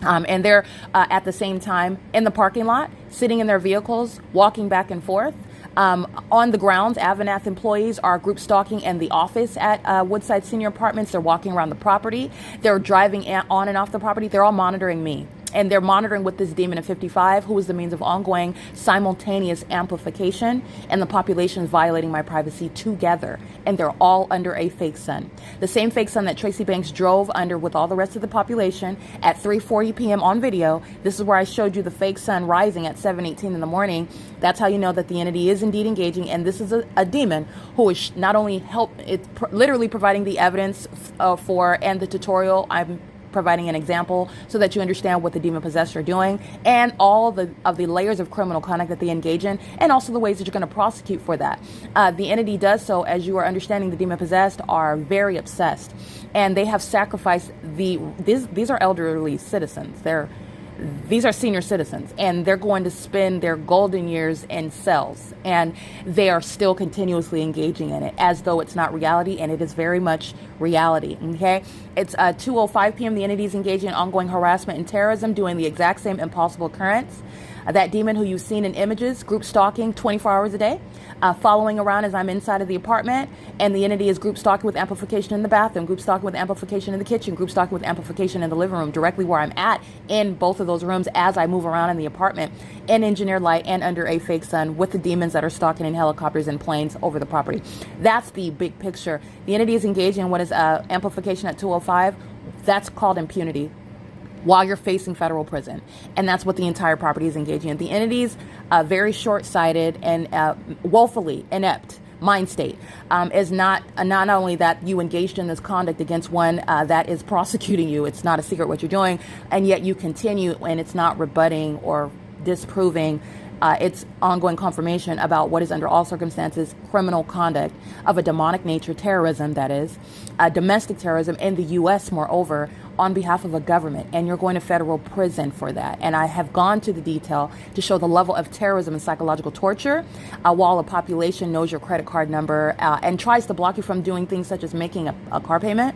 And they're at the same time in the parking lot, sitting in their vehicles, walking back and forth. On the grounds, AVANATH employees are group stalking in the office at Woodside Senior Apartments. They're walking around the property. They're driving on and off the property. They're all monitoring me. And they're monitoring with this demon of 55, who is the means of ongoing simultaneous amplification, and the population is violating my privacy together. And they're all under a fake sun. The same fake sun that Tracy Banks drove under with all the rest of the population at 3:40 p.m. on video. This is where I showed you the fake sun rising at 7:18 in the morning. That's how you know that the entity is indeed engaging. And this is a demon who is not only literally providing the evidence for and the tutorial. I'm providing an example so that you understand what the demon possessed are doing, and all of the layers of criminal conduct that they engage in, and also the ways that you're going to prosecute for that. The entity does so, as you are understanding, the demon possessed are very obsessed, and they have sacrificed these are elderly citizens. These are senior citizens, and they're going to spend their golden years in cells, and they are still continuously engaging in it as though it's not reality, and it is very much reality. Okay, it's 2:05 p.m. The entity is engaging in ongoing harassment and terrorism, doing the exact same impossible occurrence. That demon who you've seen in images, group stalking 24 hours a day, following around as I'm inside of the apartment, and the entity is group stalking with amplification in the bathroom, group stalking with amplification in the kitchen, group stalking with amplification in the living room, directly where I'm at in both of those rooms as I move around in the apartment, in engineered light and under a fake sun, with the demons that are stalking in helicopters and planes over the property. That's the big picture. The entity is engaging in what is amplification at 2:05. That's called impunity, while you're facing federal prison. And that's what the entire property is engaging in. The entity's very short-sighted and woefully inept mind state is not only that you engaged in this conduct against one that is prosecuting you. It's not a secret what you're doing, and yet you continue, and it's not rebutting or disproving its ongoing confirmation about what is under all circumstances criminal conduct of a demonic nature, terrorism, that is, domestic terrorism in the U.S., moreover, on behalf of a government, and you're going to federal prison for that. And I have gone to the detail to show the level of terrorism and psychological torture while a population knows your credit card number and tries to block you from doing things such as making a car payment.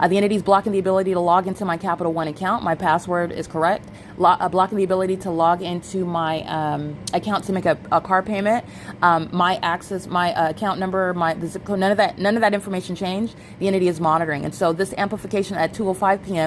The entity is blocking the ability to log into my Capital One account. My password is correct. Blocking the ability to log into my account to make a car payment. My access, my account number, the zip code, none of that information changed. The entity is monitoring. And so this amplification at 2:05 p.m.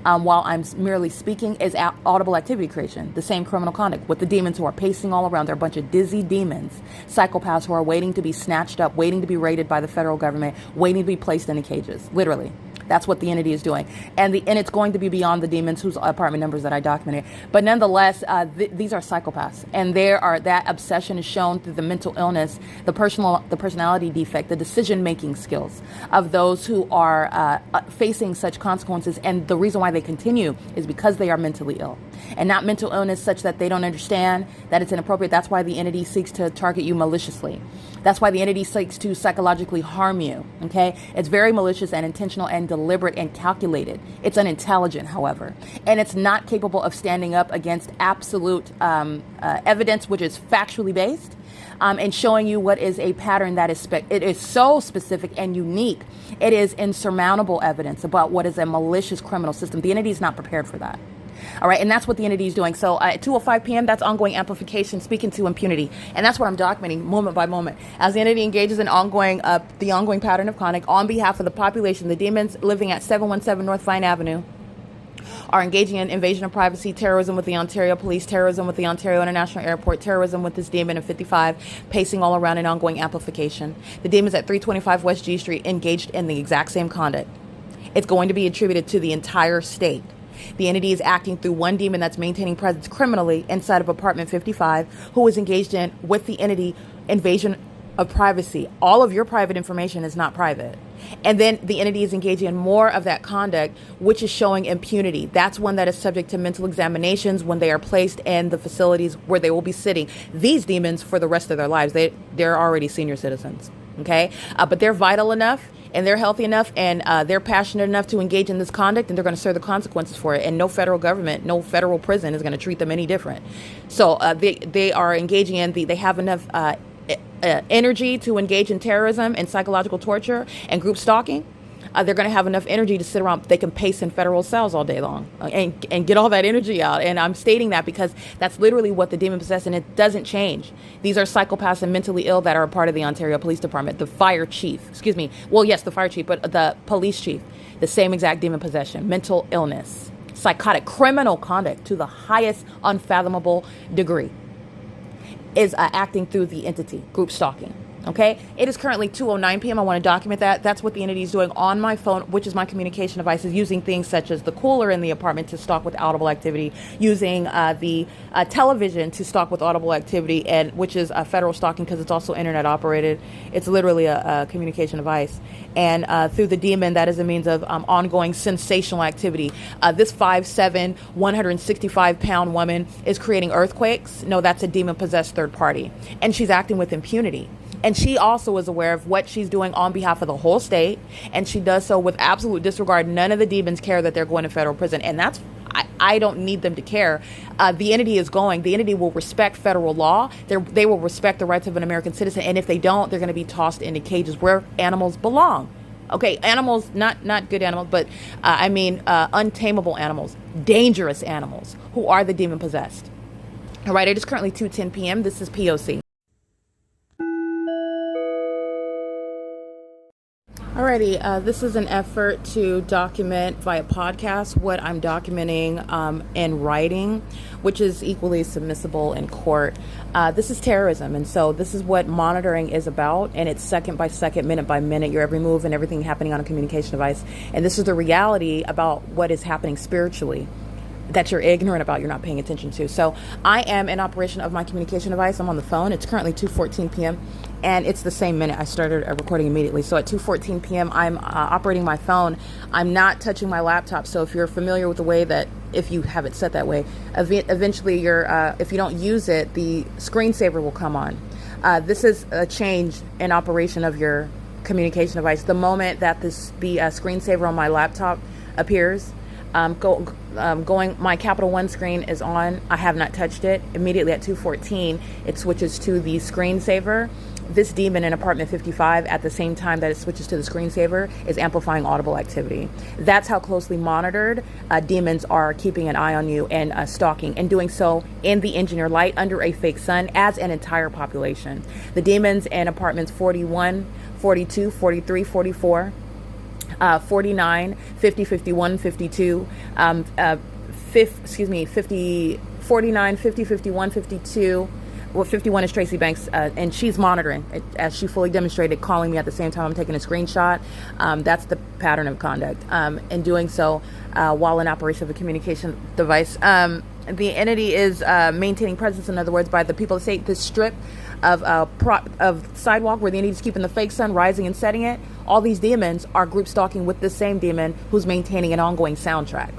While I'm merely speaking is audible activity creation, the same criminal conduct with the demons who are pacing all around. They're a bunch of dizzy demons, psychopaths who are waiting to be snatched up, waiting to be raided by the federal government, waiting to be placed into cages, literally. That's what the entity is doing. And it's going to be beyond the demons whose apartment numbers that I documented. But nonetheless, these are psychopaths. And that obsession is shown through the mental illness, the personality defect, the decision-making skills of those who are facing such consequences. And the reason why they continue is because they are mentally ill. And not mental illness such that they don't understand that it's inappropriate. That's why the entity seeks to target you maliciously. That's why the entity seeks to psychologically harm you, okay? It's very malicious and intentional and deliberate and calculated. It's unintelligent, however. And it's not capable of standing up against absolute evidence, which is factually based, and showing you what is a pattern that is it is so specific and unique. It is insurmountable evidence about what is a malicious criminal system. The entity is not prepared for that. All right, and that's what the entity is doing. So at 2:05 p.m., that's ongoing amplification, speaking to impunity. And that's what I'm documenting moment by moment. As the entity engages in the ongoing pattern of conduct on behalf of the population, the demons living at 717 North Vine Avenue are engaging in invasion of privacy, terrorism with the Ontario Police, terrorism with the Ontario International Airport, terrorism with this demon of 55, pacing all around in ongoing amplification. The demons at 325 West G Street engaged in the exact same conduct. It's going to be attributed to the entire state. The entity is acting through one demon that's maintaining presence criminally inside of apartment 55, who is engaged in, with the entity, invasion of privacy. All of your private information is not private. And then the entity is engaging in more of that conduct, which is showing impunity. That's one that is subject to mental examinations when they are placed in the facilities where they will be sitting. These demons for the rest of their lives, they're already senior citizens. Okay, but they're vital enough and they're healthy enough and they're passionate enough to engage in this conduct, and they're going to serve the consequences for it. And no federal government, no federal prison is going to treat them any different. So they are engaging in they have enough energy to engage in terrorism and psychological torture and group stalking. They're going to have enough energy to sit around. They can pace in federal cells all day long and get all that energy out. And I'm stating that because that's literally what the demon possessed, and it doesn't change. These are psychopaths and mentally ill that are a part of the Ontario Police Department. The fire chief, excuse me. Well, yes, the fire chief, but the police chief, the same exact demon possession, mental illness, psychotic, criminal conduct to the highest unfathomable degree is acting through the entity, group stalking. Okay, it is currently 2:09 p.m. I want to document that. That's what the entity is doing on my phone, which is my communication device, is using things such as the cooler in the apartment to stalk with audible activity, using the television to stalk with audible activity, and which is federal stalking because it's also internet operated. It's literally a communication device. And through the demon, that is a means of ongoing sensational activity. This 5'7", 165-pound woman is creating earthquakes. No, that's a demon-possessed third party. And she's acting with impunity. And she also is aware of what she's doing on behalf of the whole state, and she does so with absolute disregard. None of the demons care that they're going to federal prison, and that's I don't need them to care. The entity is going. The entity will respect federal law. They will respect the rights of an American citizen, and if they don't, they're going to be tossed into cages where animals belong. Okay, animals, not good animals, but I mean untamable animals, dangerous animals who are the demon possessed. All right, it is currently 2:10 p.m. This is P.O.C. Alrighty, this is an effort to document via podcast what I'm documenting in writing, which is equally submissible in court. This is terrorism, and so this is what monitoring is about, and it's second by second, minute by minute, your every move and everything happening on a communication device. And this is the reality about what is happening spiritually that you're ignorant about, you're not paying attention to. So I am in operation of my communication device. I'm on the phone. It's currently 2:14 p.m. and it's the same minute. I started recording immediately. So at 2:14 p.m. I'm operating my phone. I'm not touching my laptop. So if you're familiar with the way that, if you have it set that way, eventually if you don't use it, the screensaver will come on. This is a change in operation of your communication device. The moment that the screensaver on my laptop appears, my Capital One screen is on. I have not touched it. Immediately at 2:14, it switches to the screensaver. This demon in apartment 55, at the same time that it switches to the screensaver, is amplifying audible activity. That's how closely monitored demons are keeping an eye on you and stalking, and doing so in the engineer light under a fake sun as an entire population. The demons in apartments 41, 42, 43, 44, 49, 50, 51, 52, 49, 50, 51, 52. Well, 51 is Tracy Banks, and she's monitoring, as she fully demonstrated, calling me at the same time I'm taking a screenshot. That's the pattern of conduct. And doing so while in operation of a communication device. The entity is maintaining presence, in other words, by the people that say this strip of sidewalk where the entity is keeping the fake sun rising and setting it. All these demons are group stalking with this same demon who's maintaining an ongoing soundtrack.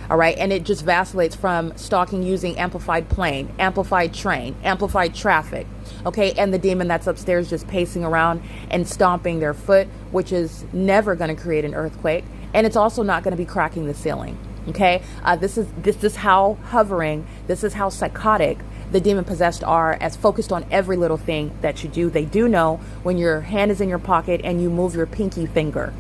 All right, and it just vacillates from stalking using amplified plane, amplified train, amplified traffic, okay, and the demon that's upstairs just pacing around and stomping their foot, which is never going to create an earthquake, and it's also not going to be cracking the ceiling, okay? This is how hovering, this is how psychotic the demon possessed are, as focused on every little thing that you do. They do know when your hand is in your pocket and you move your pinky finger.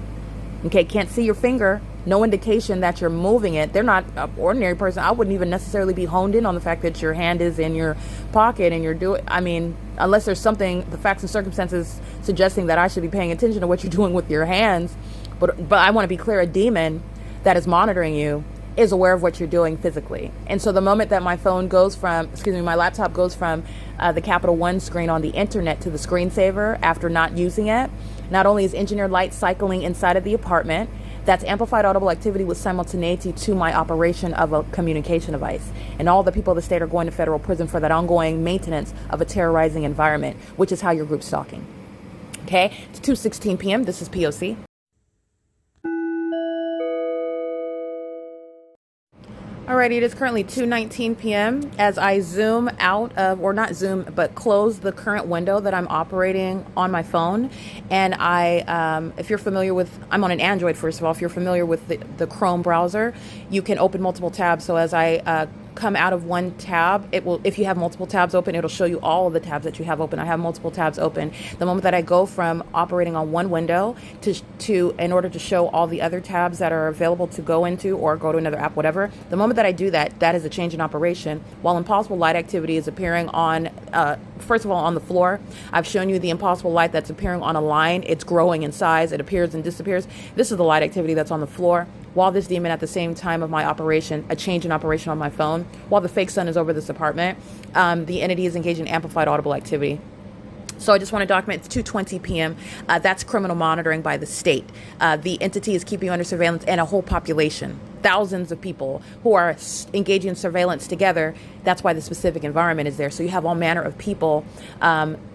Okay, can't see your finger, no indication that you're moving it. They're not an ordinary person. I wouldn't even necessarily be honed in on the fact that your hand is in your pocket and you're doing, I mean, unless there's something, the facts and circumstances suggesting that I should be paying attention to what you're doing with your hands. But I want to be clear, a demon that is monitoring you is aware of what you're doing physically. And so the moment that my laptop goes from the Capital One screen on the internet to the screensaver after not using it, not only is engineered light cycling inside of the apartment, that's amplified audible activity with simultaneity to my operation of a communication device. And all the people of the state are going to federal prison for that ongoing maintenance of a terrorizing environment, which is how your group's stalking. Okay, it's 2:16 p.m. This is P.O.C. Alrighty, it is currently 2:19 p.m. as I zoom out of, or not zoom, but close the current window that I'm operating on my phone. And if you're familiar with, I'm on an Android first of all, if you're familiar with the Chrome browser, you can open multiple tabs. So as I come out of one tab, it will, if you have multiple tabs open, it'll show you all of the tabs that you have open. I have multiple tabs open. The moment that I go from operating on one window to in order to show all the other tabs that are available to go into or go to another app, whatever, the moment that I do that, that is a change in operation. While impossible light activity is appearing on, first of all, on the floor, I've shown you the impossible light that's appearing on a line. It's growing in size. It appears and disappears. This is the light activity that's on the floor. While this demon, at the same time of my operation, a change in operation on my phone, while the fake sun is over this apartment, the entity is engaged in amplified audible activity. So I just want to document, it's 2:20 p.m. That's criminal monitoring by the state. The entity is keeping you under surveillance, and a whole population, thousands of people who are engaging in surveillance together. That's why the specific environment is there. So you have all manner of people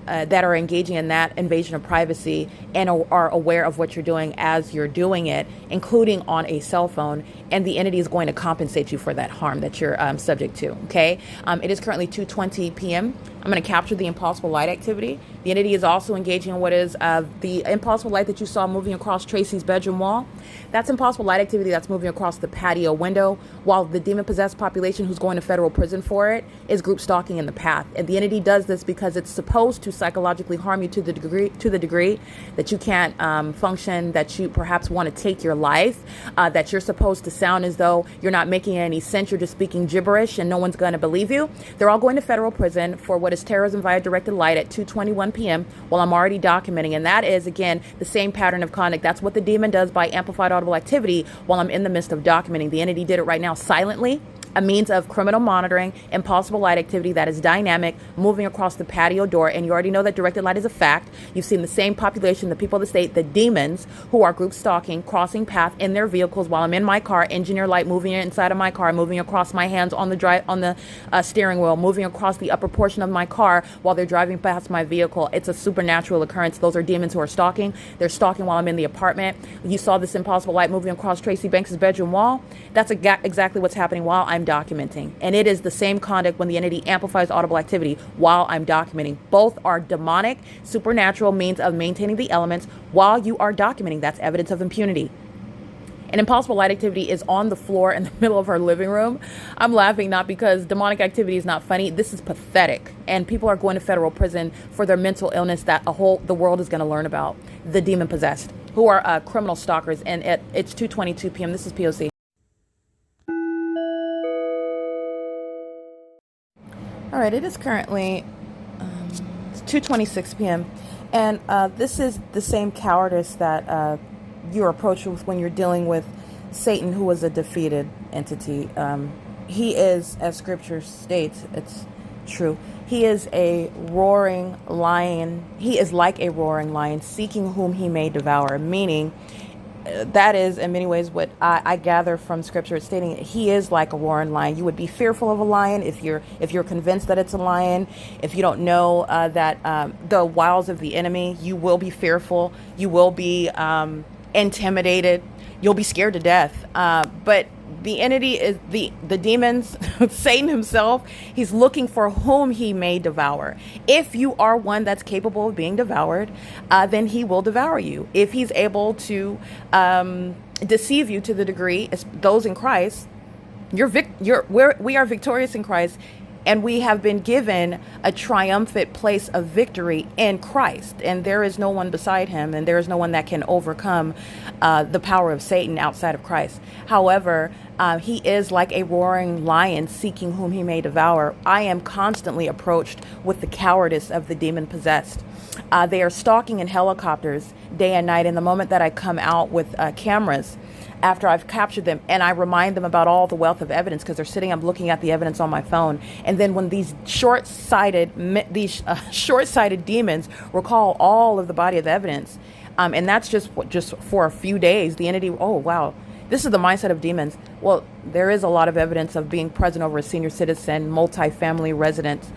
that are engaging in that invasion of privacy and are aware of what you're doing as you're doing it, including on a cell phone. And the entity is going to compensate you for that harm that you're subject to. Okay. It is currently 2:20 p.m. I'm going to capture the impossible light activity. The entity is also engaging in what is the impossible light that you saw moving across Tracy's bedroom wall. That's impossible light activity that's moving across the patio window, while the demon-possessed population who's going to federal prison for it is group stalking in the path. And the entity does this because it's supposed to psychologically harm you to the degree that you can't function, that you perhaps want to take your life, that you're supposed to sound as though you're not making any sense, you're just speaking gibberish and no one's going to believe you. They're all going to federal prison for what is terrorism via directed light at 2:21 p.m. while I'm already documenting. And that is, again, the same pattern of conduct. That's what the demon does by amplified audible activity while I'm in the midst of documenting. The entity did it right now silently, a means of criminal monitoring, impossible light activity that is dynamic, moving across the patio door. And you already know that directed light is a fact. You've seen the same population, the people of the state, the demons who are group stalking, crossing path in their vehicles while I'm in my car, engineer light moving inside of my car, moving across my hands on the steering wheel, moving across the upper portion of my car while they're driving past my vehicle. It's a supernatural occurrence. Those are demons who are stalking. They're stalking while I'm in the apartment. You saw this impossible light moving across Tracy Banks' bedroom wall. That's exactly what's happening while I'm documenting. And it is the same conduct when the entity amplifies audible activity while I'm documenting. Both are demonic, supernatural means of maintaining the elements while you are documenting. That's evidence of impunity. And impossible light activity is on the floor in the middle of her living room. I'm laughing not because demonic activity is not funny. This is pathetic. And people are going to federal prison for their mental illness that the world is going to learn about. The demon possessed, who are criminal stalkers. And it's 2:22 p.m. This is P.O.C. All right, it is currently 2:26 p.m. And this is the same cowardice that you're approached with when you're dealing with Satan, who is a defeated entity. He is, as scripture states, it's true, he is a roaring lion. He is like a roaring lion, seeking whom he may devour, meaning that is in many ways what I gather from scripture. It's stating he is like a roaring lion. You would be fearful of a lion if you're convinced that it's a lion. If you don't know that the wiles of the enemy, you will be fearful. You will be intimidated. You'll be scared to death. But the entity is the demons, Satan himself. He's looking for whom he may devour. If you are one that's capable of being devoured, then he will devour you. If he's able to deceive you to the degree, as those in Christ, we are victorious in Christ. And we have been given a triumphant place of victory in Christ. And there is no one beside him. And there is no one that can overcome the power of Satan outside of Christ. However, he is like a roaring lion seeking whom he may devour. I am constantly approached with the cowardice of the demon possessed. They are stalking in helicopters day and night. And the moment that I come out with cameras, after I've captured them, and I remind them about all the wealth of evidence, because they're sitting, I'm looking at the evidence on my phone. And then when these short-sighted demons recall all of the body of evidence, and that's just for a few days, the entity, oh, wow, this is the mindset of demons. Well, there is a lot of evidence of being present over a senior citizen, multi-family residence.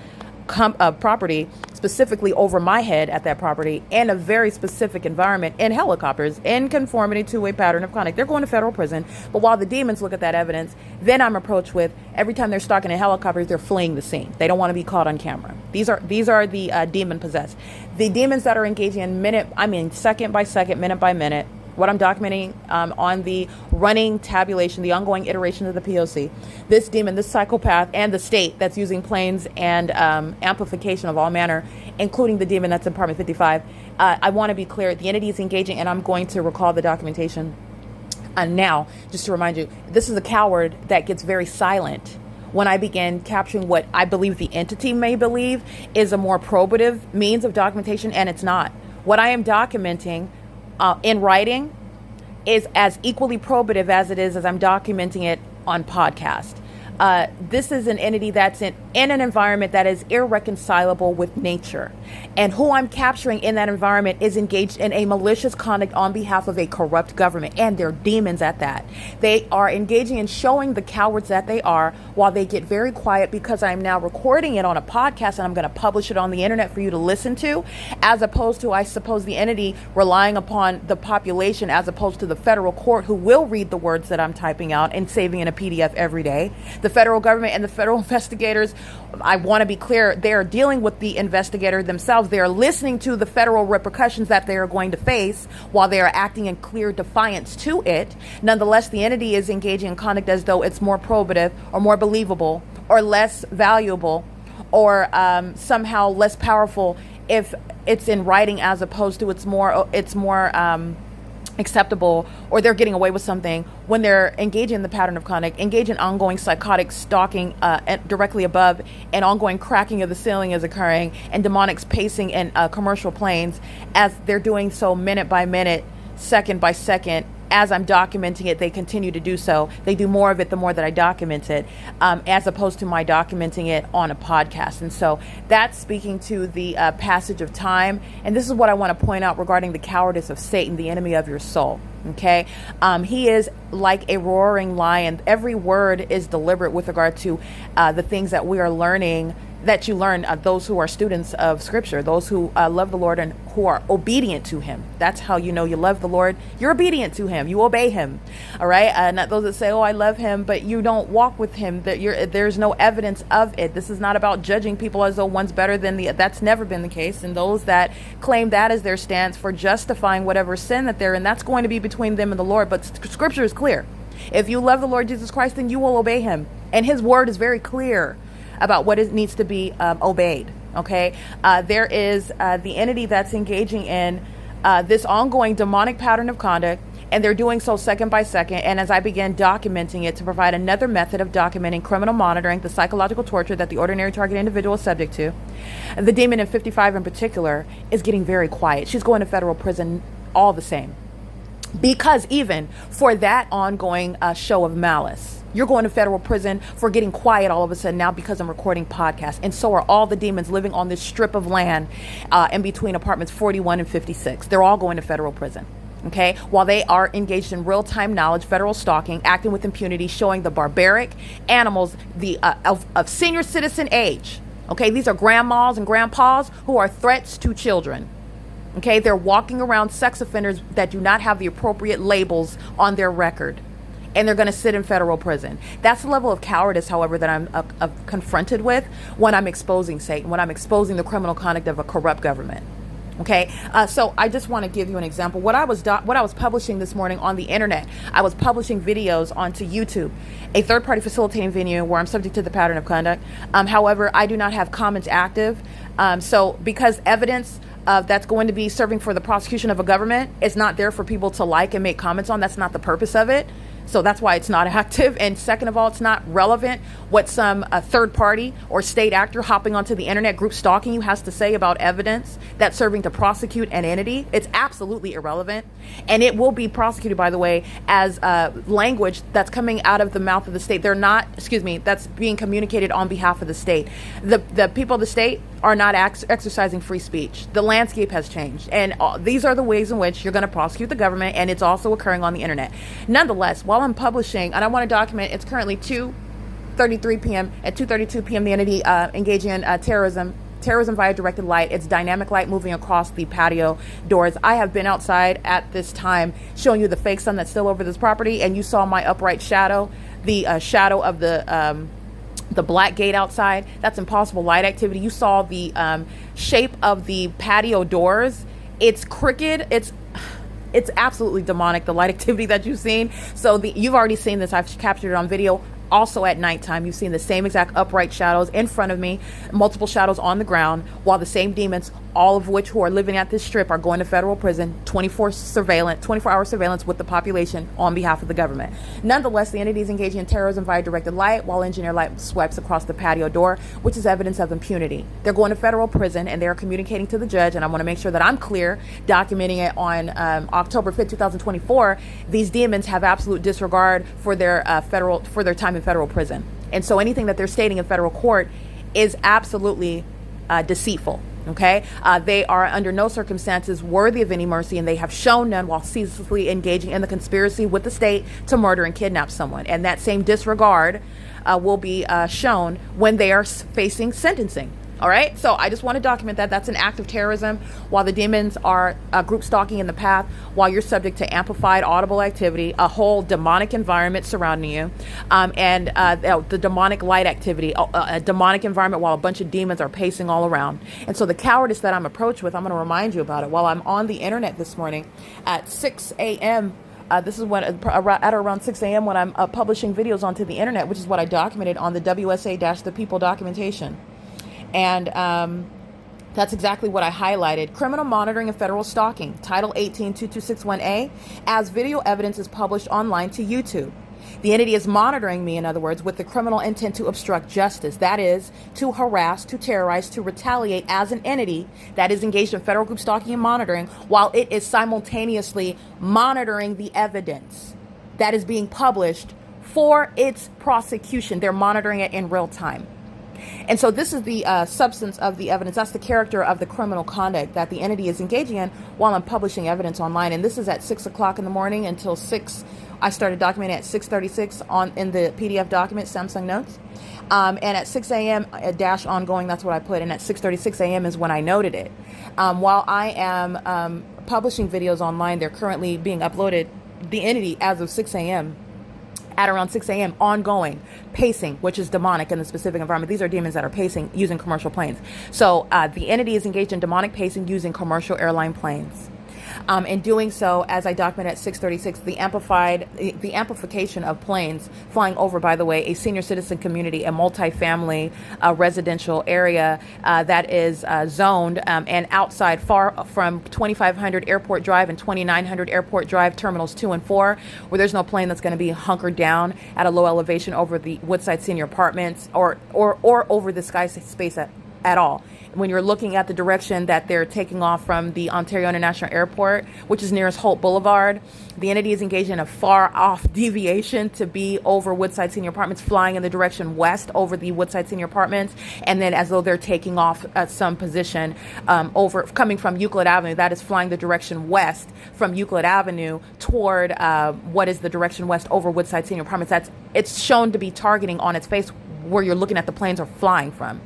property, specifically over my head at that property, in a very specific environment, in helicopters, in conformity to a pattern of conduct. They're going to federal prison. But while the demons look at that evidence, then I'm approached with, every time they're stalking in helicopters, they're fleeing the scene. They don't want to be caught on camera. These are the demon possessed. The demons that are engaging in second by second, minute by minute, what I'm documenting on the running tabulation, the ongoing iteration of the P.O.C. This demon, this psychopath, and the state that's using planes and amplification of all manner, including the demon that's in Apartment 55. I want to be clear, the entity is engaging, and I'm going to recall the documentation now, just to remind you, this is a coward that gets very silent when I begin capturing what I believe the entity may believe is a more probative means of documentation, and it's not. What I am documenting in writing is as equally probative as it is as I'm documenting it on podcast. This is an entity that's in an environment that is irreconcilable with nature. And who I'm capturing in that environment is engaged in a malicious conduct on behalf of a corrupt government. And they're demons at that. They are engaging in showing the cowards that they are, while they get very quiet, because I'm now recording it on a podcast and I'm going to publish it on the internet for you to listen to, as opposed to, I suppose, the entity relying upon the population, as opposed to the federal court, who will read the words that I'm typing out and saving in a PDF every day. The federal government and the federal investigators, I want to be clear, they are dealing with the investigator themselves. They are listening to the federal repercussions that they are going to face while they are acting in clear defiance to it. Nonetheless, the entity is engaging in conduct as though it's more probative or more believable or less valuable or somehow less powerful if it's in writing, as opposed to it's more acceptable, or they're getting away with something when they're engaging in the pattern of conduct, engage in ongoing psychotic stalking directly above, and ongoing cracking of the ceiling is occurring, and demonics pacing in commercial planes as they're doing so minute by minute, second by second. As I'm documenting it, they continue to do so. They do more of it the more that I document it, as opposed to my documenting it on a podcast. And so that's speaking to the passage of time. And this is what I want to point out regarding the cowardice of Satan, the enemy of your soul. Okay. He is like a roaring lion. Every word is deliberate with regard to the things that we are learning, that you learn, those who are students of Scripture, those who love the Lord and who are obedient to Him. That's how you know you love the Lord. You're obedient to Him. You obey Him. All right. Not those that say, "Oh, I love Him," but you don't walk with Him. There's no evidence of it. This is not about judging people as though one's better than the. That's never been the case. And those that claim that as their stance for justifying whatever sin that they're in, that's going to be between them and the Lord. But Scripture is clear. If you love the Lord Jesus Christ, then you will obey Him, and His word is very clear about what it needs to be obeyed. Okay, there is the entity that's engaging in this ongoing demonic pattern of conduct, and they're doing so second by second. And as I began documenting it to provide another method of documenting criminal monitoring, the psychological torture that the ordinary target individual is subject to, the demon in 55 in particular is getting very quiet. She's going to federal prison all the same, because even for that ongoing show of malice, you're going to federal prison for getting quiet all of a sudden now because I'm recording podcasts. And so are all the demons living on this strip of land in between apartments 41 and 56. They're all going to federal prison. Okay, while they are engaged in real-time knowledge, federal stalking, acting with impunity, showing the barbaric animals of senior citizen age. Okay, these are grandmas and grandpas who are threats to children. Okay, they're walking around sex offenders that do not have the appropriate labels on their record, and they're going to sit in federal prison. That's the level of cowardice, however, that I'm confronted with when I'm exposing Satan, when I'm exposing the criminal conduct of a corrupt government. Okay, so I just want to give you an example. What I was publishing this morning on the internet, I was publishing videos onto YouTube, a third-party facilitating venue where I'm subject to the pattern of conduct. However, I do not have comments active. So because evidence that's going to be serving for the prosecution of a government is not there for people to like and make comments on, that's not the purpose of it. So that's why it's not active. And second of all, it's not relevant what some third party or state actor hopping onto the internet group stalking you has to say about evidence that's serving to prosecute an entity. It's absolutely irrelevant. And it will be prosecuted, by the way, as language that's coming out of the mouth of the state. That's being communicated on behalf of the state. The people of the state are not exercising free speech. The landscape has changed. And these are the ways in which you're going to prosecute the government, and it's also occurring on the internet. Nonetheless, while I'm publishing, and I want to document, it's currently 2 2:33 p.m. At 2:32 p.m., the entity engaging in terrorism via directed light. It's dynamic light moving across the patio doors. I have been outside at this time showing you the fake sun that's still over this property, and you saw my upright shadow, the shadow of the black gate outside. That's impossible light activity. You saw the shape of the patio doors. It's crooked. It's absolutely demonic, the light activity that you've seen. So you've already seen this. I've captured it on video. Also at nighttime, you've seen the same exact upright shadows in front of me, multiple shadows on the ground, while the same demons, all of which who are living at this strip, are going to federal prison, 24-hour surveillance with the population on behalf of the government. Nonetheless, the entity is engaging in terrorism via directed light while engineer light swipes across the patio door, which is evidence of impunity. They're going to federal prison, and they're communicating to the judge, and I want to make sure that I'm clear, documenting it on October 5th, 2024. These demons have absolute disregard for their time in federal prison. And so anything that they're stating in federal court is absolutely deceitful. Okay, they are under no circumstances worthy of any mercy, and they have shown none while ceaselessly engaging in the conspiracy with the state to murder and kidnap someone. And that same disregard will be shown when they are facing sentencing. All right, so I just want to document that that's an act of terrorism while the demons are group stalking in the path, while you're subject to amplified audible activity, a whole demonic environment surrounding you, and the demonic light activity, a demonic environment while a bunch of demons are pacing all around. And so the cowardice that I'm approached with, I'm going to remind you about it while I'm on the internet this morning at 6 a.m. This is when at around 6 a.m. when I'm publishing videos onto the internet, which is what I documented on the WSA-the People documentation. And that's exactly what I highlighted. Criminal monitoring and federal stalking, Title 18-2261A, as video evidence is published online to YouTube. The entity is monitoring me, in other words, with the criminal intent to obstruct justice. That is, to harass, to terrorize, to retaliate as an entity that is engaged in federal group stalking and monitoring, while it is simultaneously monitoring the evidence that is being published for its prosecution. They're monitoring it in real time. And so this is the substance of the evidence. That's the character of the criminal conduct that the entity is engaging in while I'm publishing evidence online. And this is at 6 o'clock in the morning until 6. I started documenting at 6:36 in the PDF document, Samsung Notes. And at 6 a.m. dash ongoing, that's what I put. And at 6:36 a.m. is when I noted it. While I am publishing videos online, they're currently being uploaded. The entity, as of 6 a.m., at around 6 a.m. ongoing, pacing, which is demonic in the specific environment. These are demons that are pacing using commercial planes. So the entity is engaged in demonic pacing using commercial airline planes. In doing so, as I documented at 6:36, the amplification of planes flying over, by the way, a senior citizen community, a multifamily residential area that is zoned and outside far from 2500 Airport Drive and 2900 Airport Drive, terminals 2 and 4, where there's no plane that's going to be hunkered down at a low elevation over the Woodside Senior Apartments or over the sky space at all. When you're looking at the direction that they're taking off from the Ontario International Airport, which is nearest Holt Boulevard, the entity is engaged in a far off deviation to be over Woodside Senior Apartments, flying in the direction west over the Woodside Senior Apartments, and then as though they're taking off at some position coming from Euclid Avenue, that is flying the direction west from Euclid Avenue toward what is the direction west over Woodside Senior Apartments. It's shown to be targeting on its face where you're looking at the planes are flying from.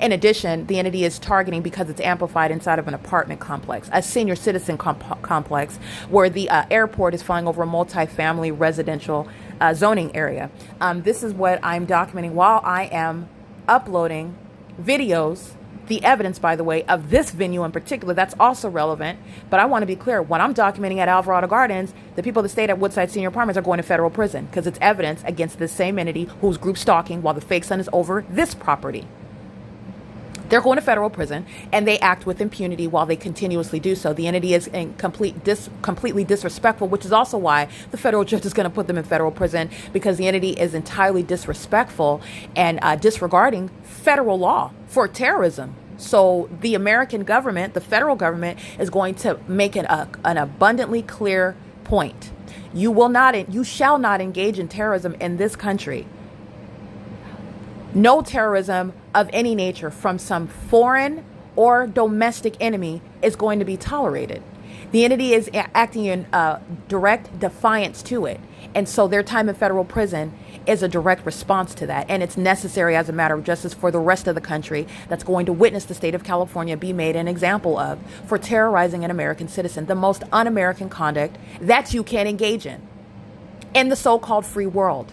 In addition, the entity is targeting because it's amplified inside of an apartment complex, a senior citizen complex, where the airport is flying over a multifamily residential zoning area. This is what I'm documenting while I am uploading videos, the evidence, by the way, of this venue in particular. That's also relevant. But I want to be clear, when I'm documenting at Alvarado Gardens, the people that stayed at Woodside Senior Apartments are going to federal prison because it's evidence against this same entity who's group stalking while the fake sun is over this property. They're going to federal prison, and they act with impunity while they continuously do so. The entity is in completely disrespectful, which is also why the federal judge is going to put them in federal prison, because the entity is entirely disrespectful and disregarding federal law for terrorism. So the American government, the federal government, is going to make an abundantly clear point. You shall not engage in terrorism in this country. No terrorism of any nature from some foreign or domestic enemy is going to be tolerated. The entity is acting in direct defiance to it. And so their time in federal prison is a direct response to that. And it's necessary as a matter of justice for the rest of the country that's going to witness the state of California be made an example of for terrorizing an American citizen, the most un-American conduct that you can engage in the so-called free world.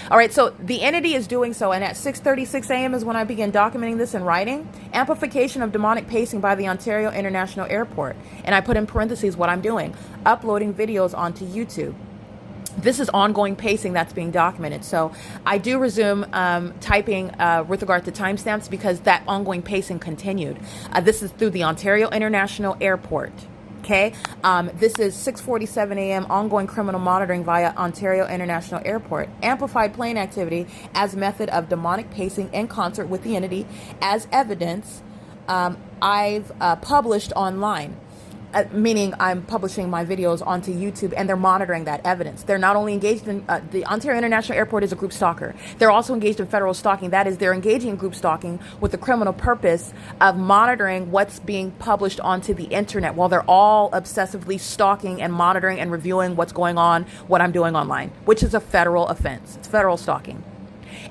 All right, so the entity is doing so, and at 6:36 a.m. is when I began documenting this in writing. Amplification of demonic pacing by the Ontario International Airport. And I put in parentheses what I'm doing, uploading videos onto YouTube. This is ongoing pacing that's being documented. So I do resume typing with regard to timestamps because that ongoing pacing continued. This is through the Ontario International Airport. Okay, this is 6:47 a.m. ongoing criminal monitoring via Ontario International Airport. Amplified plane activity as method of demonic pacing in concert with the entity as evidence I've published online. Meaning I'm publishing my videos onto YouTube and they're monitoring that evidence. They're not only engaged in, the Ontario International Airport is a group stalker. They're also engaged in federal stalking. That is, they're engaging in group stalking with the criminal purpose of monitoring what's being published onto the internet while they're all obsessively stalking and monitoring and reviewing what's going on, what I'm doing online, which is a federal offense. It's federal stalking.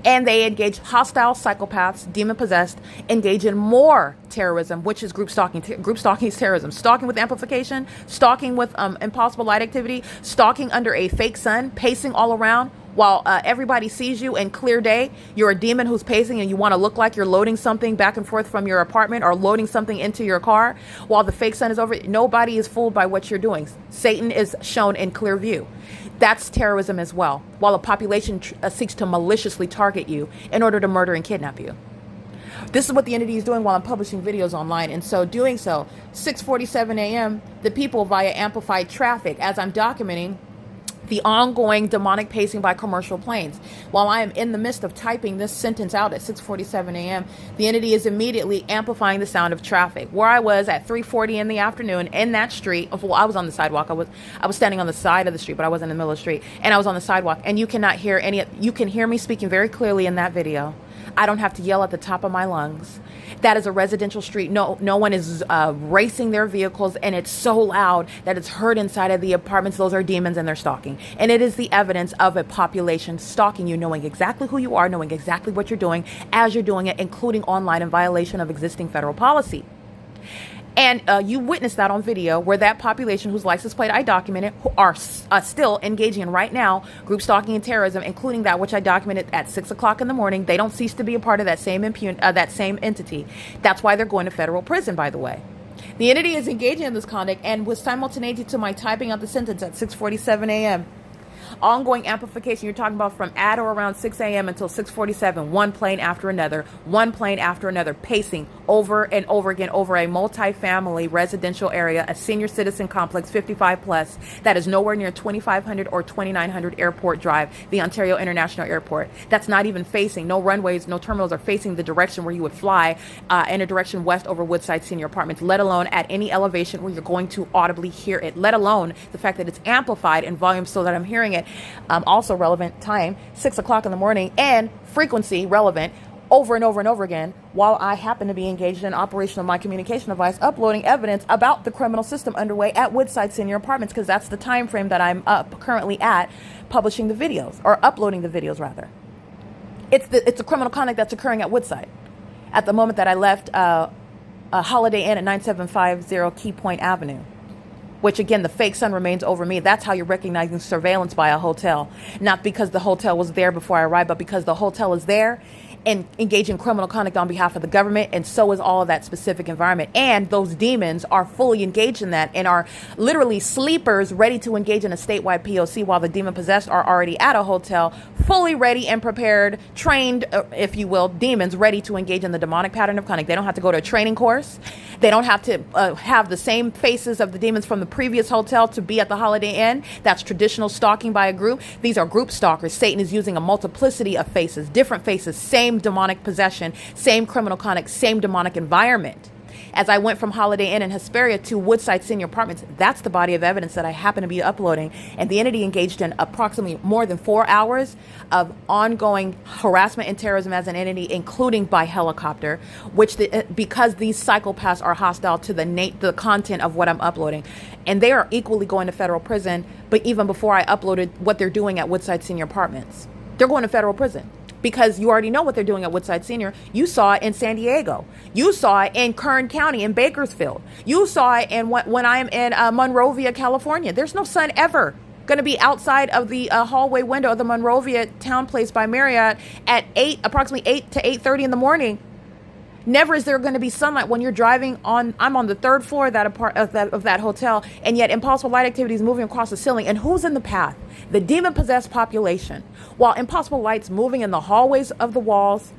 And they engage hostile psychopaths, demon-possessed, engage in more terrorism, which is group stalking. Group stalking is terrorism. Stalking with amplification, stalking with impossible light activity, stalking under a fake sun, pacing all around while everybody sees you in clear day. You're a demon who's pacing and you want to look like you're loading something back and forth from your apartment or loading something into your car while the fake sun is over. Nobody is fooled by what you're doing. Satan is shown in clear view. That's terrorism as well, while a population seeks to maliciously target you in order to murder and kidnap you. This is what the entity is doing while I'm publishing videos online. And so doing so, 6:47 a.m., the people via amplified traffic, as I'm documenting the ongoing demonic pacing by commercial planes. While I am in the midst of typing this sentence out at 6:47 a.m., the entity is immediately amplifying the sound of traffic. Where I was at 3:40 in the afternoon in that street, well, I was on the sidewalk. I was standing on the side of the street, but I wasn't in the middle of the street. And I was on the sidewalk, and you cannot hear you can hear me speaking very clearly in that video. I don't have to yell at the top of my lungs. That is a residential street. No one is racing their vehicles, and it's so loud that it's heard inside of the apartments. Those are demons, and they're stalking. And it is the evidence of a population stalking you, knowing exactly who you are, knowing exactly what you're doing as you're doing it, including online in violation of existing federal policy. And you witnessed that on video where that population whose license plate I documented who are still engaging in right now group stalking and terrorism, including that which I documented at 6 o'clock in the morning. They don't cease to be a part of that same entity. That's why they're going to federal prison, by the way. The entity is engaging in this conduct and was simultaneous to my typing out the sentence at 6:47 a.m. Ongoing amplification, you're talking about from at or around 6 a.m. until 6:47, one plane after another, pacing over and over again over a multi-family residential area, a senior citizen complex, 55 plus, that is nowhere near 2500 or 2900 Airport Drive, the Ontario International Airport. That's not even facing, no runways, no terminals are facing the direction where you would fly in a direction west over Woodside Senior Apartments, let alone at any elevation where you're going to audibly hear it, let alone the fact that it's amplified in volume so that I'm hearing it. Also relevant time, 6 o'clock in the morning, and frequency relevant over and over and over again while I happen to be engaged in operation of my communication device, uploading evidence about the criminal system underway at Woodside Senior Apartments, because that's the time frame that I'm currently at publishing the videos, or uploading the videos rather. It's a criminal conduct that's occurring at Woodside at the moment that I left Holiday Inn at 9750 Key Point Avenue, which again, the fake sun remains over me. That's how you're recognizing surveillance by a hotel. Not because the hotel was there before I arrived, but because the hotel is there and engaging criminal conduct on behalf of the government, and so is all of that specific environment. And those demons are fully engaged in that and are literally sleepers ready to engage in a statewide P.O.C. while the demon-possessed are already at a hotel, fully ready and prepared, trained, if you will, demons ready to engage in the demonic pattern of conduct. They don't have to go to a training course. They don't have to have the same faces of the demons from the previous hotel to be at the Holiday Inn. That's traditional stalking by a group. These are group stalkers. Satan is using a multiplicity of faces, different faces, same demonic possession, same criminal conduct, same demonic environment. As I went from Holiday Inn and Hesperia to Woodside Senior Apartments, that's the body of evidence that I happen to be uploading. And the entity engaged in approximately more than 4 hours of ongoing harassment and terrorism as an entity, including by helicopter, which because these psychopaths are hostile to the content of what I'm uploading. And they are equally going to federal prison, but even before I uploaded what they're doing at Woodside Senior Apartments. They're going to federal prison because you already know what they're doing at Woodside Senior. You saw it in San Diego. You saw it in Kern County in Bakersfield. You saw it in when I'm in Monrovia, California. There's no sun ever going to be outside of the hallway window of the Monrovia Town Place by Marriott at approximately 8 to 8:30 in the morning. Never is there going to be sunlight when you're driving on. I'm on the third floor of that hotel, and yet impossible light activity is moving across the ceiling. And who's in the path? The demon-possessed population. While impossible light's moving in the hallways of the walls,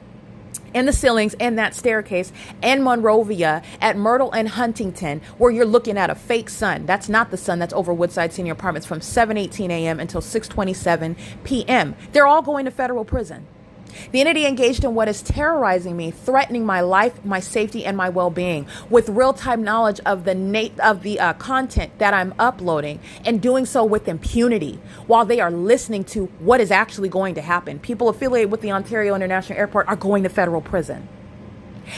in the ceilings, and that staircase, and Monrovia, at Myrtle and Huntington, where you're looking at a fake sun. That's not the sun that's over Woodside Senior Apartments from 7:18 a.m. until 6:27 p.m. They're all going to federal prison. The entity engaged in what is terrorizing me, threatening my life, my safety, and my well-being, with real-time knowledge of the content that I'm uploading, and doing so with impunity, while they are listening to what is actually going to happen. People affiliated with the Ontario International Airport are going to federal prison.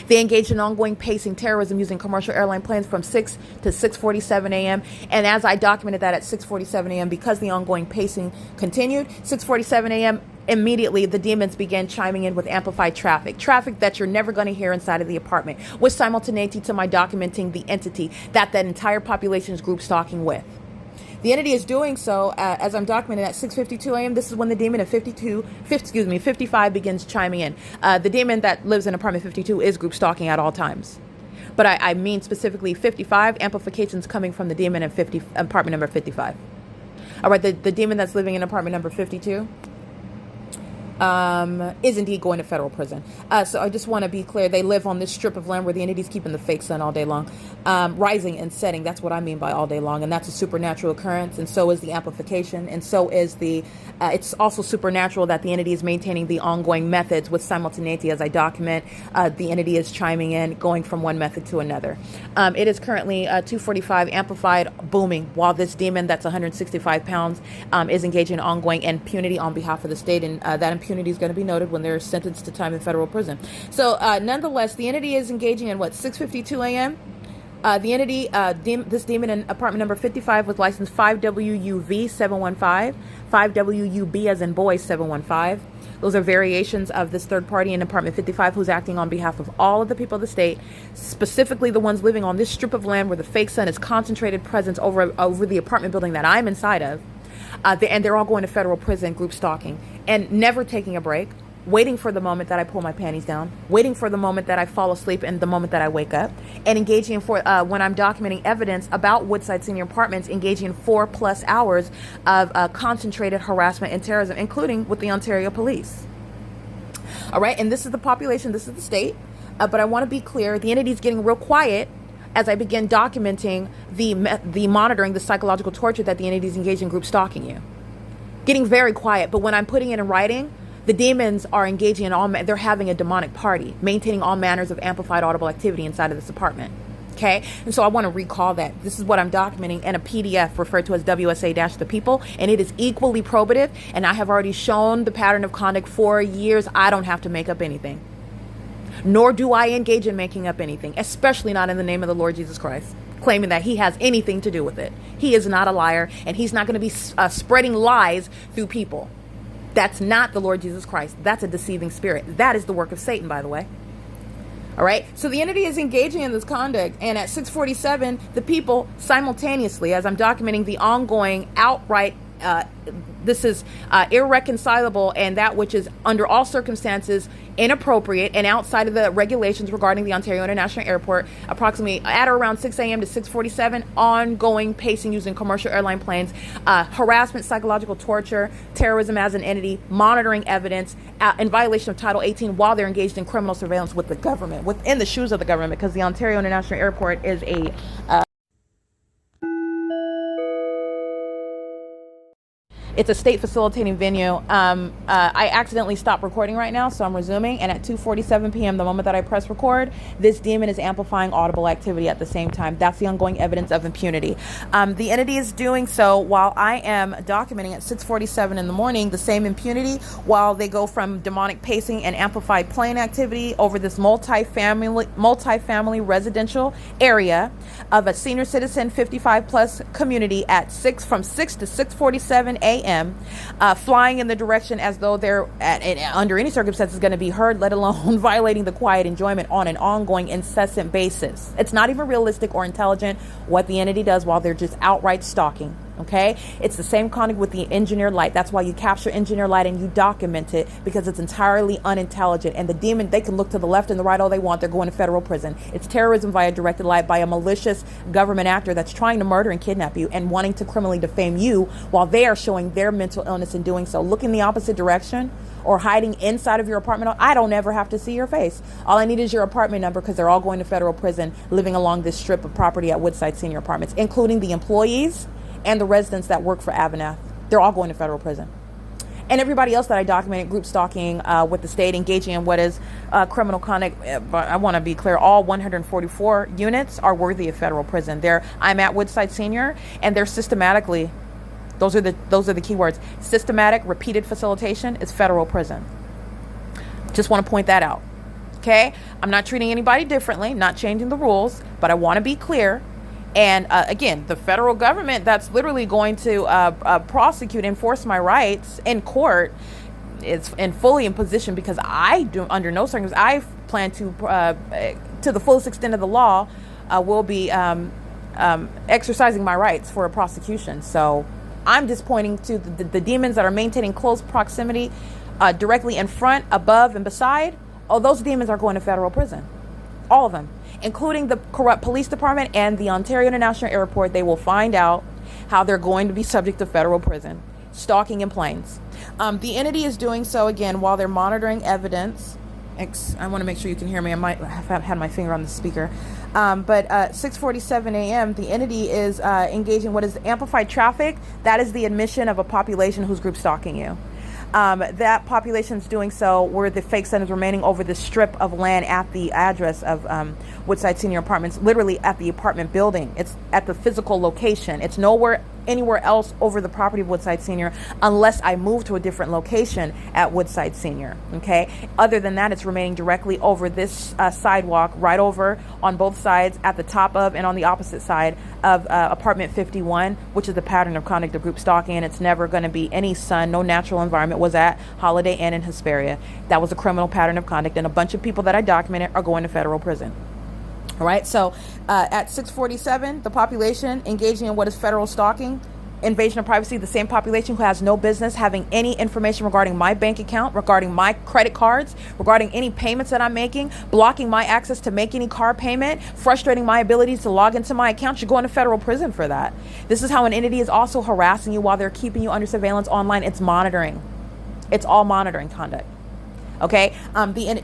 They engaged in ongoing pacing terrorism using commercial airline planes from 6 to 6:47 a.m. And as I documented that at 6:47 a.m., because the ongoing pacing continued, 6:47 a.m., immediately the demons began chiming in with amplified traffic that you're never going to hear inside of the apartment, with simultaneity to my documenting the entity that entire population is group stalking with. The entity is doing so, as I'm documenting, at 6:52 a.m. This is when the demon at 55 begins chiming in. The demon that lives in apartment 52 is group stalking at all times. But I mean specifically 55, amplifications coming from the demon at apartment number 55. All right, the demon that's living in apartment number 52 is indeed going to federal prison. So I just want to be clear. They live on this strip of land where the entity's keeping the fake sun all day long. Rising and setting, that's what I mean by all day long. And that's a supernatural occurrence. And so is the amplification. And so is it's also supernatural that the entity is maintaining the ongoing methods with simultaneity. As I document, the entity is chiming in, going from one method to another. It is currently 2:45, amplified, booming, while this demon that's 165 pounds is engaging in ongoing impunity on behalf of the state. And that impunity is going to be noted when they're sentenced to time in federal prison. So nonetheless, the entity is engaging in 6:52 a.m. The entity, this demon in apartment number 55 was licensed 5WUV 715, 5WUB as in boy 715. Those are variations of this third party in apartment 55 who's acting on behalf of all of the people of the state, specifically the ones living on this strip of land where the fake sun is concentrated presence over the apartment building that I'm inside of. And they're all going to federal prison, group stalking, and never taking a break, waiting for the moment that I pull my panties down, waiting for the moment that I fall asleep and the moment that I wake up, and engaging when I'm documenting evidence about Woodside Senior Apartments, engaging in 4+ hours of concentrated harassment and terrorism, including with the Ontario Police. All right, and this is the population, this is the state, but I want to be clear, the entity is getting real quiet as I begin documenting the monitoring, the psychological torture that the entity is engaged in group stalking you. Getting very quiet, but when I'm putting it in writing, the demons are engaging in they're having a demonic party, maintaining all manners of amplified audible activity inside of this apartment. Okay? And so I want to recall that. This is what I'm documenting in a PDF referred to as WSA-The People, and it is equally probative, and I have already shown the pattern of conduct for years. I don't have to make up anything. Nor do I engage in making up anything, especially not in the name of the Lord Jesus Christ, claiming that he has anything to do with it. He is not a liar, and he's not going to be spreading lies through people. That's not the Lord Jesus Christ. That's a deceiving spirit. That is the work of Satan, by the way. All right. So the entity is engaging in this conduct. And at 6:47, the people simultaneously, as I'm documenting the ongoing outright, this is irreconcilable, and that which is under all circumstances inappropriate and outside of the regulations regarding the Ontario International Airport, approximately at or around 6 a.m. to 6:47, ongoing pacing using commercial airline planes, harassment, psychological torture, terrorism as an entity, monitoring evidence, in violation of Title 18 while they're engaged in criminal surveillance with the government, within the shoes of the government, because the Ontario International Airport is it's a state facilitating venue. I accidentally stopped recording right now, so I'm resuming. And at 2:47 p.m., the moment that I press record, this demon is amplifying audible activity at the same time. That's the ongoing evidence of impunity. The entity is doing so while I am documenting at 6:47 in the morning the same impunity, while they go from demonic pacing and amplified plane activity over this multi-family residential area of a senior citizen 55+ community at from 6 to 6:47 a.m. a.m., flying in the direction as though they're under any circumstances going to be heard, let alone violating the quiet enjoyment on an ongoing, incessant basis. It's not even realistic or intelligent what the entity does while they're just outright stalking. Okay, it's the same conduct with the engineered light. That's why you capture engineered light and you document it, because it's entirely unintelligent. And the demon, they can look to the left and the right all they want. They're going to federal prison. It's terrorism via directed light by a malicious government actor that's trying to murder and kidnap you and wanting to criminally defame you while they are showing their mental illness in doing so. Look in the opposite direction or hiding inside of your apartment. I don't ever have to see your face. All I need is your apartment number, because they're all going to federal prison living along this strip of property at Woodside Senior Apartments, including the employees and the residents that work for AVANATH. They're all going to federal prison. And everybody else that I documented, group stalking with the state, engaging in what is criminal conduct. But I want to be clear, all 144 units are worthy of federal prison. I'm at Woodside Senior, and they're systematically, those are the key words, systematic, repeated facilitation is federal prison. Just want to point that out. Okay? I'm not treating anybody differently, not changing the rules, but I want to be clear. And again, the federal government that's literally going to prosecute, enforce my rights in court is fully in position, because I do, under no circumstances, I plan to the fullest extent of the law, will be exercising my rights for a prosecution. So I'm just pointing to the demons that are maintaining close proximity directly in front, above, and beside. Oh, those demons are going to federal prison. All of them, including the corrupt police department and the Ontario International Airport. They will find out how they're going to be subject to federal prison, stalking in planes. The entity is doing so, again, while they're monitoring evidence. I want to make sure you can hear me. I might have had my finger on the speaker. But 6:47 a.m., the entity is engaging what is amplified traffic. That is the admission of a population who's group stalking you. That population is doing so where the fake sun is remaining over the strip of land at the address of Woodside Senior Apartments, literally at the apartment building. It's at the physical location. It's anywhere else over the property of Woodside Senior unless I move to a different location at Woodside Senior. Okay. Other than that, it's remaining directly over this sidewalk, right over on both sides, at the top of and on the opposite side of apartment 51, which is the pattern of conduct of group stalking. And it's never going to be any sun. No natural environment was at Holiday Inn in Hesperia. That was a criminal pattern of conduct, and a bunch of people that I documented are going to federal prison. All right, so at 6:47, the population engaging in what is federal stalking, invasion of privacy, the same population who has no business having any information regarding my bank account, regarding my credit cards, regarding any payments that I'm making, blocking my access to make any car payment, frustrating my ability to log into my account. You're going to federal prison for that. This is how an entity is also harassing you while they're keeping you under surveillance online. It's monitoring. It's all monitoring conduct. Okay,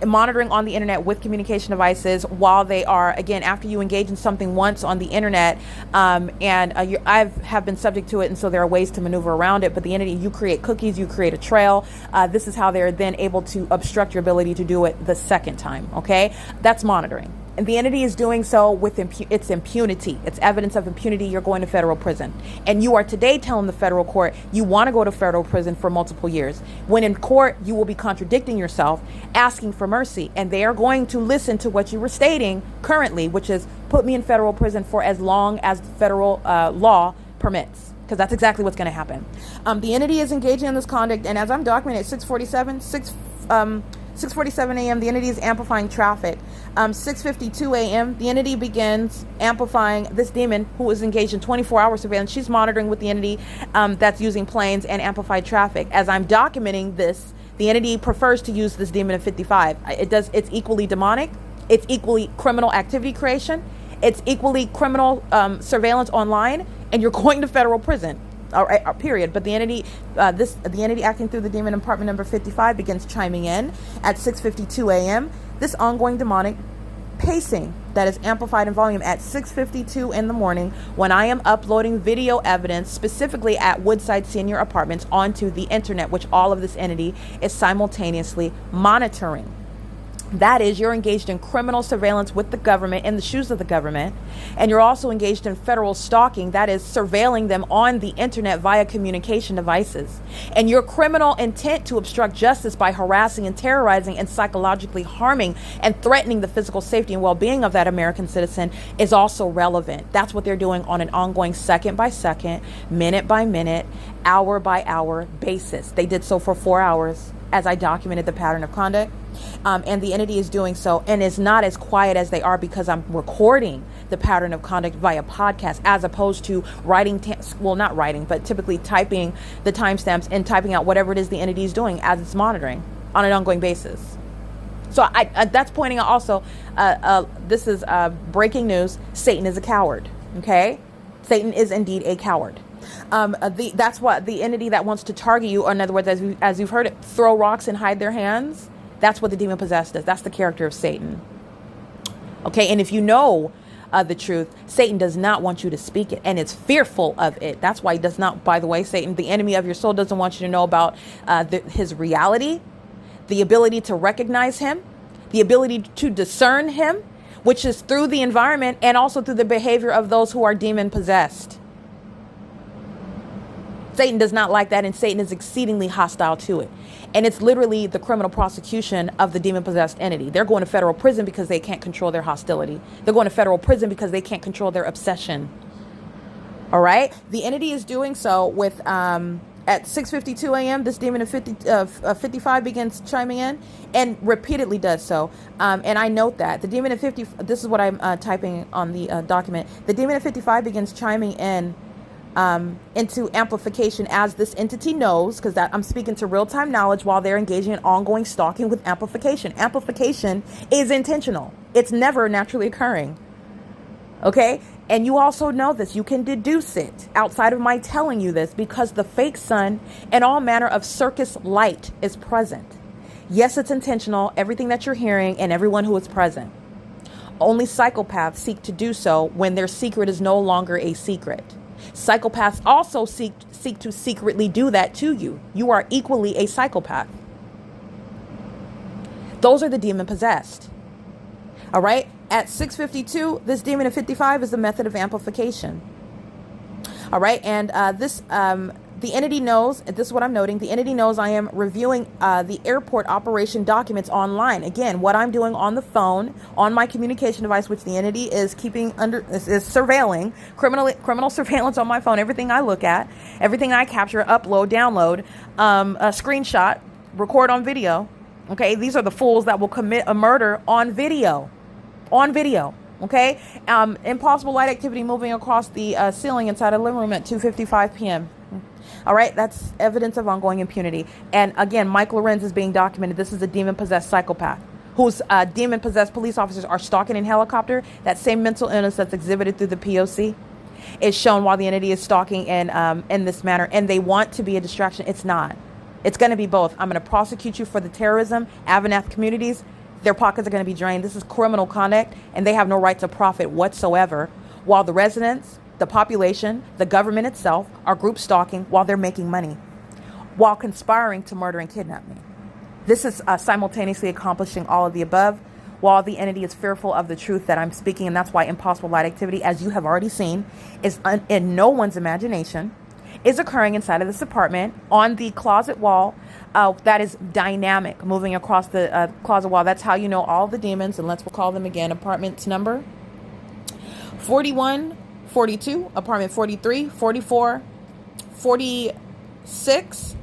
monitoring on the internet with communication devices while they are, again, after you engage in something once on the internet, I have been subject to it, and so there are ways to maneuver around it. But the entity, you create cookies, you create a trail. This is how they're then able to obstruct your ability to do it the second time. Okay, that's monitoring. And the entity is doing so with its impunity. It's evidence of impunity. You're going to federal prison. And you are today telling the federal court you want to go to federal prison for multiple years. When in court, you will be contradicting yourself, asking for mercy. And they are going to listen to what you were stating currently, which is put me in federal prison for as long as federal law permits. Because that's exactly what's going to happen. The entity is engaging in this conduct. And as I'm documenting at 6:47 a.m., the entity is amplifying traffic. 6:52 a.m., the entity begins amplifying this demon who is engaged in 24-hour surveillance. She's monitoring with the entity that's using planes and amplified traffic. As I'm documenting this, the entity prefers to use this demon of 55. It's equally demonic. It's equally criminal activity creation. It's equally criminal surveillance online, and you're going to federal prison. Period. But the entity acting through the demon apartment number 55 begins chiming in at 6:52 a.m. This ongoing demonic pacing that is amplified in volume at 6:52 in the morning when I am uploading video evidence specifically at Woodside Senior Apartments onto the internet, which all of this entity is simultaneously monitoring. That is, you're engaged in criminal surveillance with the government, in the shoes of the government, and you're also engaged in federal stalking, that is, surveilling them on the internet via communication devices. And your criminal intent to obstruct justice by harassing and terrorizing and psychologically harming and threatening the physical safety and well-being of that American citizen is also relevant. That's what they're doing on an ongoing second by second, minute by minute, hour by hour basis. They did so for 4 hours as I documented the pattern of conduct. And the entity is doing so, and is not as quiet as they are because I'm recording the pattern of conduct via podcast, as opposed to writing, not writing, but typically typing the timestamps and typing out whatever it is the entity is doing as it's monitoring on an ongoing basis. So that's pointing out also, this is breaking news. Satan is a coward. Okay. Satan is indeed a coward. That's what the entity that wants to target you, or in other words, as you've heard it, throw rocks and hide their hands. That's what the demon possessed does. That's the character of Satan. Okay, and if you know the truth, Satan does not want you to speak it, and it's fearful of it. That's why he does not, by the way, Satan, the enemy of your soul, doesn't want you to know about his reality, the ability to recognize him, the ability to discern him, which is through the environment and also through the behavior of those who are demon possessed. Satan does not like that, and Satan is exceedingly hostile to it. And it's literally the criminal prosecution of the demon-possessed entity. They're going to federal prison because they can't control their hostility. They're going to federal prison because they can't control their obsession. All right? The entity is doing so with, at 6:52 a.m., this demon of 55 begins chiming in and repeatedly does so. And I note that. The demon of 50, this is what I'm typing on the document. The demon of 55 begins chiming in into amplification as this entity knows, because that I'm speaking to real-time knowledge while they're engaging in ongoing stalking with amplification. Amplification is intentional. It's never naturally occurring. Okay? And you also know this. You can deduce it outside of my telling you this, because the fake sun and all manner of circus light is present. Yes, it's intentional, everything that you're hearing and everyone who is present. Only psychopaths seek to do so when their secret is no longer a secret. Psychopaths also seek to secretly do that to you. You are equally a psychopath. Those are the demon possessed. All right. At 6:52, this demon of 55 is the method of amplification. All right. And the entity knows, this is what I'm noting, the entity knows I am reviewing the airport operation documents online. Again, what I'm doing on the phone, on my communication device, which the entity is keeping under, is surveilling, criminal surveillance on my phone, everything I look at, everything I capture, upload, download, a screenshot, record on video. Okay, these are the fools that will commit a murder on video. On video. Okay, impossible light activity moving across the ceiling inside a living room at 2:55 p.m. All right, that's evidence of ongoing impunity. And again, Mike LORENZ is being documented. This is a demon-possessed psychopath whose demon-possessed police officers are stalking in helicopter. That same mental illness that's exhibited through the P.O.C. is shown while the entity is stalking in this manner. And they want to be a distraction. It's not. It's going to be both. I'm going to prosecute you for the terrorism. AVANATH communities, their pockets are going to be drained. This is criminal conduct, and they have no right to profit whatsoever, while the residents, the population, the government itself are group stalking while they're making money, while conspiring to murder and kidnap me. This is simultaneously accomplishing all of the above while the entity is fearful of the truth that I'm speaking. And that's why impossible light activity, as you have already seen, is in no one's imagination, is occurring inside of this apartment on the closet wall that is dynamic, moving across the closet wall. That's how you know all the demons. And we'll call them again. Apartment number 41, 42, apartment 43, 44, 46,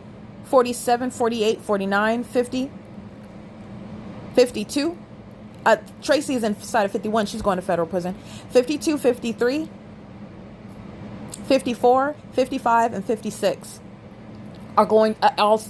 47, 48, 49, 50, 52. Tracy is inside of 51. She's going to federal prison. 52, 53, 54, 55, and 56 are going,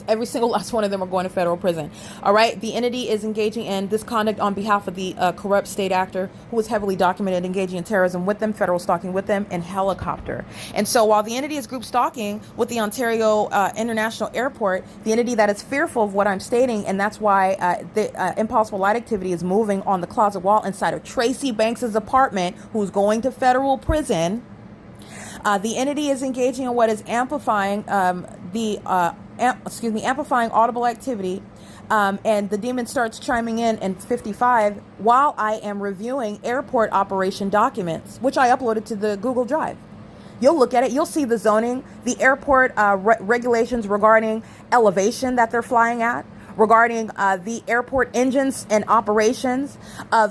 every single last one of them are going to federal prison. All right. The entity is engaging in this conduct on behalf of the corrupt state actor who was heavily documented engaging in terrorism with them, federal stalking with them, and helicopter. And so while the entity is group stalking with the Ontario International Airport, the entity that is fearful of what I'm stating, and that's why the impossible light activity is moving on the closet wall inside of Tracy Banks's apartment, who's going to federal prison. The entity is engaging in what is amplifying amplifying audible activity And the demon starts chiming in 55 while I am reviewing airport operation documents, which I uploaded to the Google Drive. You'll look at it. You'll see the zoning, the airport regulations regarding elevation that they're flying at, regarding the airport engines and operations,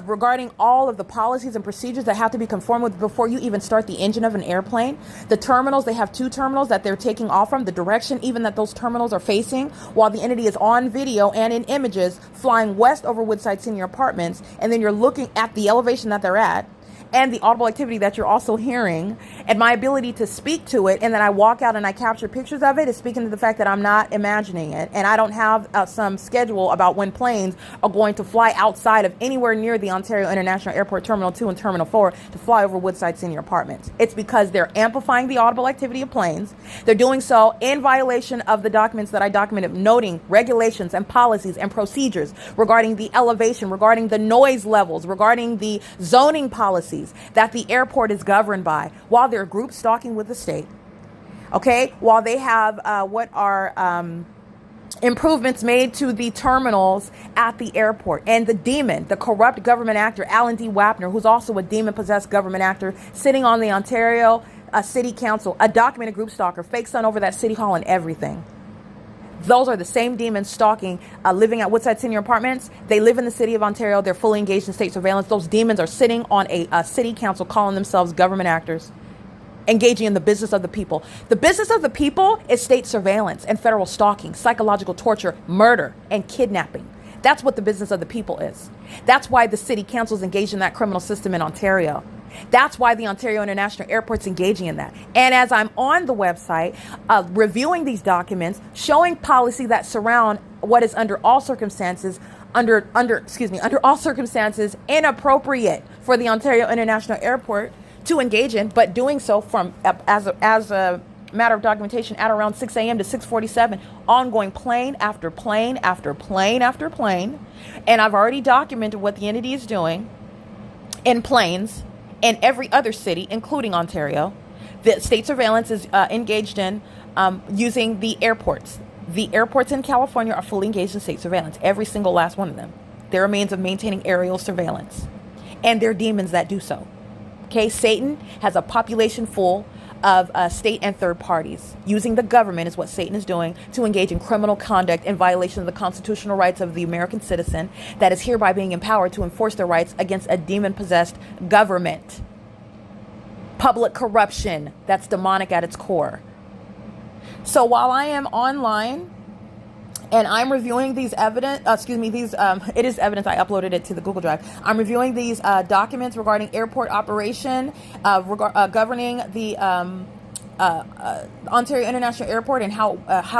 regarding all of the policies and procedures that have to be conformed with before you even start the engine of an airplane. The terminals, they have 2 terminals that they're taking off from, the direction even that those terminals are facing, while the entity is on video and in images flying west over Woodside Senior Apartments. And then you're looking at the elevation that they're at, and the audible activity that you're also hearing, and my ability to speak to it, and then I walk out and I capture pictures of it, is speaking to the fact that I'm not imagining it, and I don't have some schedule about when planes are going to fly outside of anywhere near the Ontario International Airport Terminal 2 and Terminal 4 to fly over Woodside Senior Apartments. It's because they're amplifying the audible activity of planes. They're doing so in violation of the documents that I documented, noting regulations and policies and procedures regarding the elevation, regarding the noise levels, regarding the zoning policies that the airport is governed by, while they're group stalking with the state. Okay, while they have what are improvements made to the terminals at the airport, and the demon, the corrupt government actor Alan D. Wapner, who's also a demon-possessed government actor, sitting on the Ontario City Council, a documented group stalker, fake son over that city hall and everything. Those are the same demons stalking, living at Woodside Senior Apartments. They live in the city of Ontario. They're fully engaged in state surveillance. Those demons are sitting on a city council calling themselves government actors, engaging in the business of the people. The business of the people is state surveillance and federal stalking, psychological torture, murder, and kidnapping. That's what the business of the people is. That's why the city council is engaged in that criminal system in Ontario. That's why the Ontario International Airport's engaging in that. And as I'm on the website, reviewing these documents, showing policy that surround what is under all circumstances, under all circumstances inappropriate for the Ontario International Airport to engage in, but doing so from as a matter of documentation at around 6 a.m. to 6:47, ongoing plane after plane after plane after plane. And I've already documented what the entity is doing in planes in every other city, including Ontario. The state surveillance is engaged in using the airports. The airports in California are fully engaged in state surveillance, every single last one of them. They're a means of maintaining aerial surveillance, and they're demons that do so. Okay, Satan has a population full of state and third parties. Using the government is what Satan is doing to engage in criminal conduct in violation of the constitutional rights of the American citizen that is hereby being empowered to enforce their rights against a demon-possessed government. Public corruption that's demonic at its core. So while I am online and I'm reviewing these it is evidence, I uploaded it to the Google Drive. I'm reviewing these documents regarding airport operation, governing the Ontario International Airport and how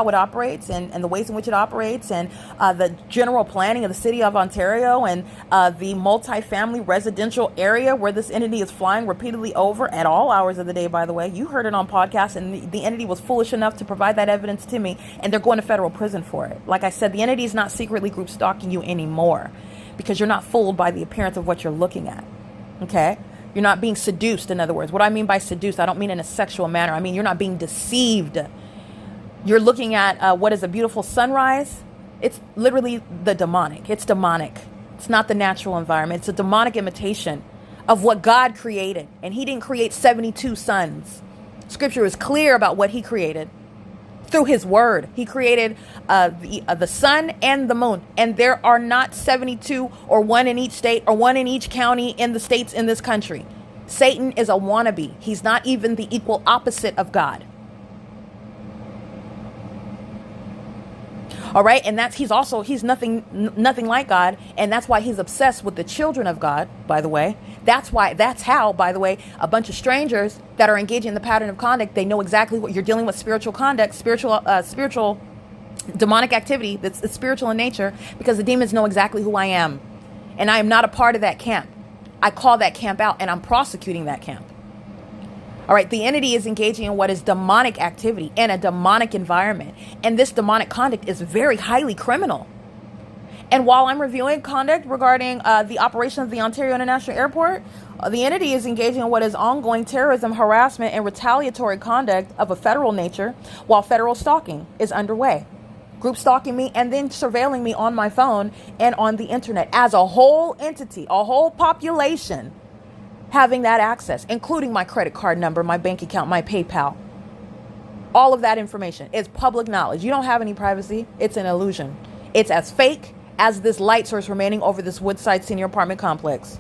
it operates and the ways in which it operates, and the general planning of the city of Ontario, and the multi-family residential area where this entity is flying repeatedly over at all hours of the day, by the way. You heard it on podcast, and the entity was foolish enough to provide that evidence to me, and they're going to federal prison for it. Like I said, the entity is not secretly group stalking you anymore, because you're not fooled by the appearance of what you're looking at. Okay? You're not being seduced, in other words. What I mean by seduced, I don't mean in a sexual manner. I mean you're not being deceived. You're looking at what is a beautiful sunrise. It's literally the demonic. It's demonic. It's not the natural environment. It's a demonic imitation of what God created. And he didn't create 72 suns. Scripture is clear about what he created. Through his word, he created the sun and the moon. And there are not 72 or one in each state or one in each county in the states in this country. Satan is a wannabe. He's not even the equal opposite of God. All right. And he's nothing like God. And that's why he's obsessed with the children of God, by the way. That's how, by the way, a bunch of strangers that are engaging in the pattern of conduct, they know exactly what you're dealing with, spiritual conduct, spiritual demonic activity that's spiritual in nature, because the demons know exactly who I am. And I am not a part of that camp. I call that camp out, and I'm prosecuting that camp. All right, the entity is engaging in what is demonic activity in a demonic environment. And this demonic conduct is very highly criminal. And while I'm reviewing conduct regarding the operation of the Ontario International Airport, the entity is engaging in what is ongoing terrorism, harassment, and retaliatory conduct of a federal nature, while federal stalking is underway. group stalking me, and then surveilling me on my phone and on the internet as a whole entity, a whole population having that access, including my credit card number, my bank account, my PayPal. All of that information is public knowledge. You don't have any privacy. It's an illusion. It's as fake as this light source remaining over this Woodside senior apartment complex.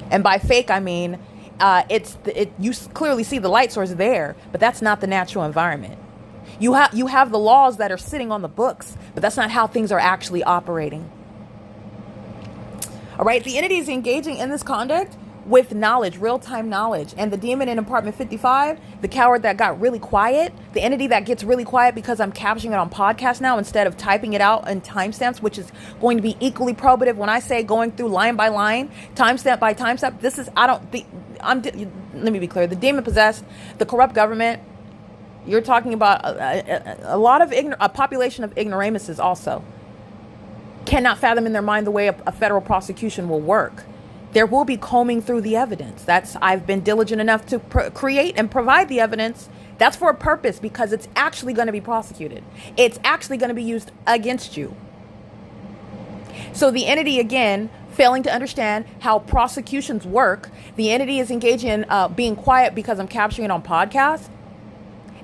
And by fake, I mean, you clearly see the light source there, but that's not the natural environment. You have the laws that are sitting on the books, but that's not how things are actually operating. All right, the entity is engaging in this conduct with knowledge, real-time knowledge. And the demon in apartment 55, the coward that got really quiet, the entity that gets really quiet because I'm capturing it on podcast now instead of typing it out in timestamps, which is going to be equally probative. When I say going through line by line, timestamp by timestamp, let me be clear, the demon possessed, the corrupt government, you're talking about a population of ignoramuses also cannot fathom in their mind the way a federal prosecution will work. There will be combing through the evidence. I've been diligent enough to create and provide the evidence. That's for a purpose, because it's actually going to be prosecuted. It's actually going to be used against you. So the entity, again, failing to understand how prosecutions work, the entity is engaging in being quiet because I'm capturing it on podcast,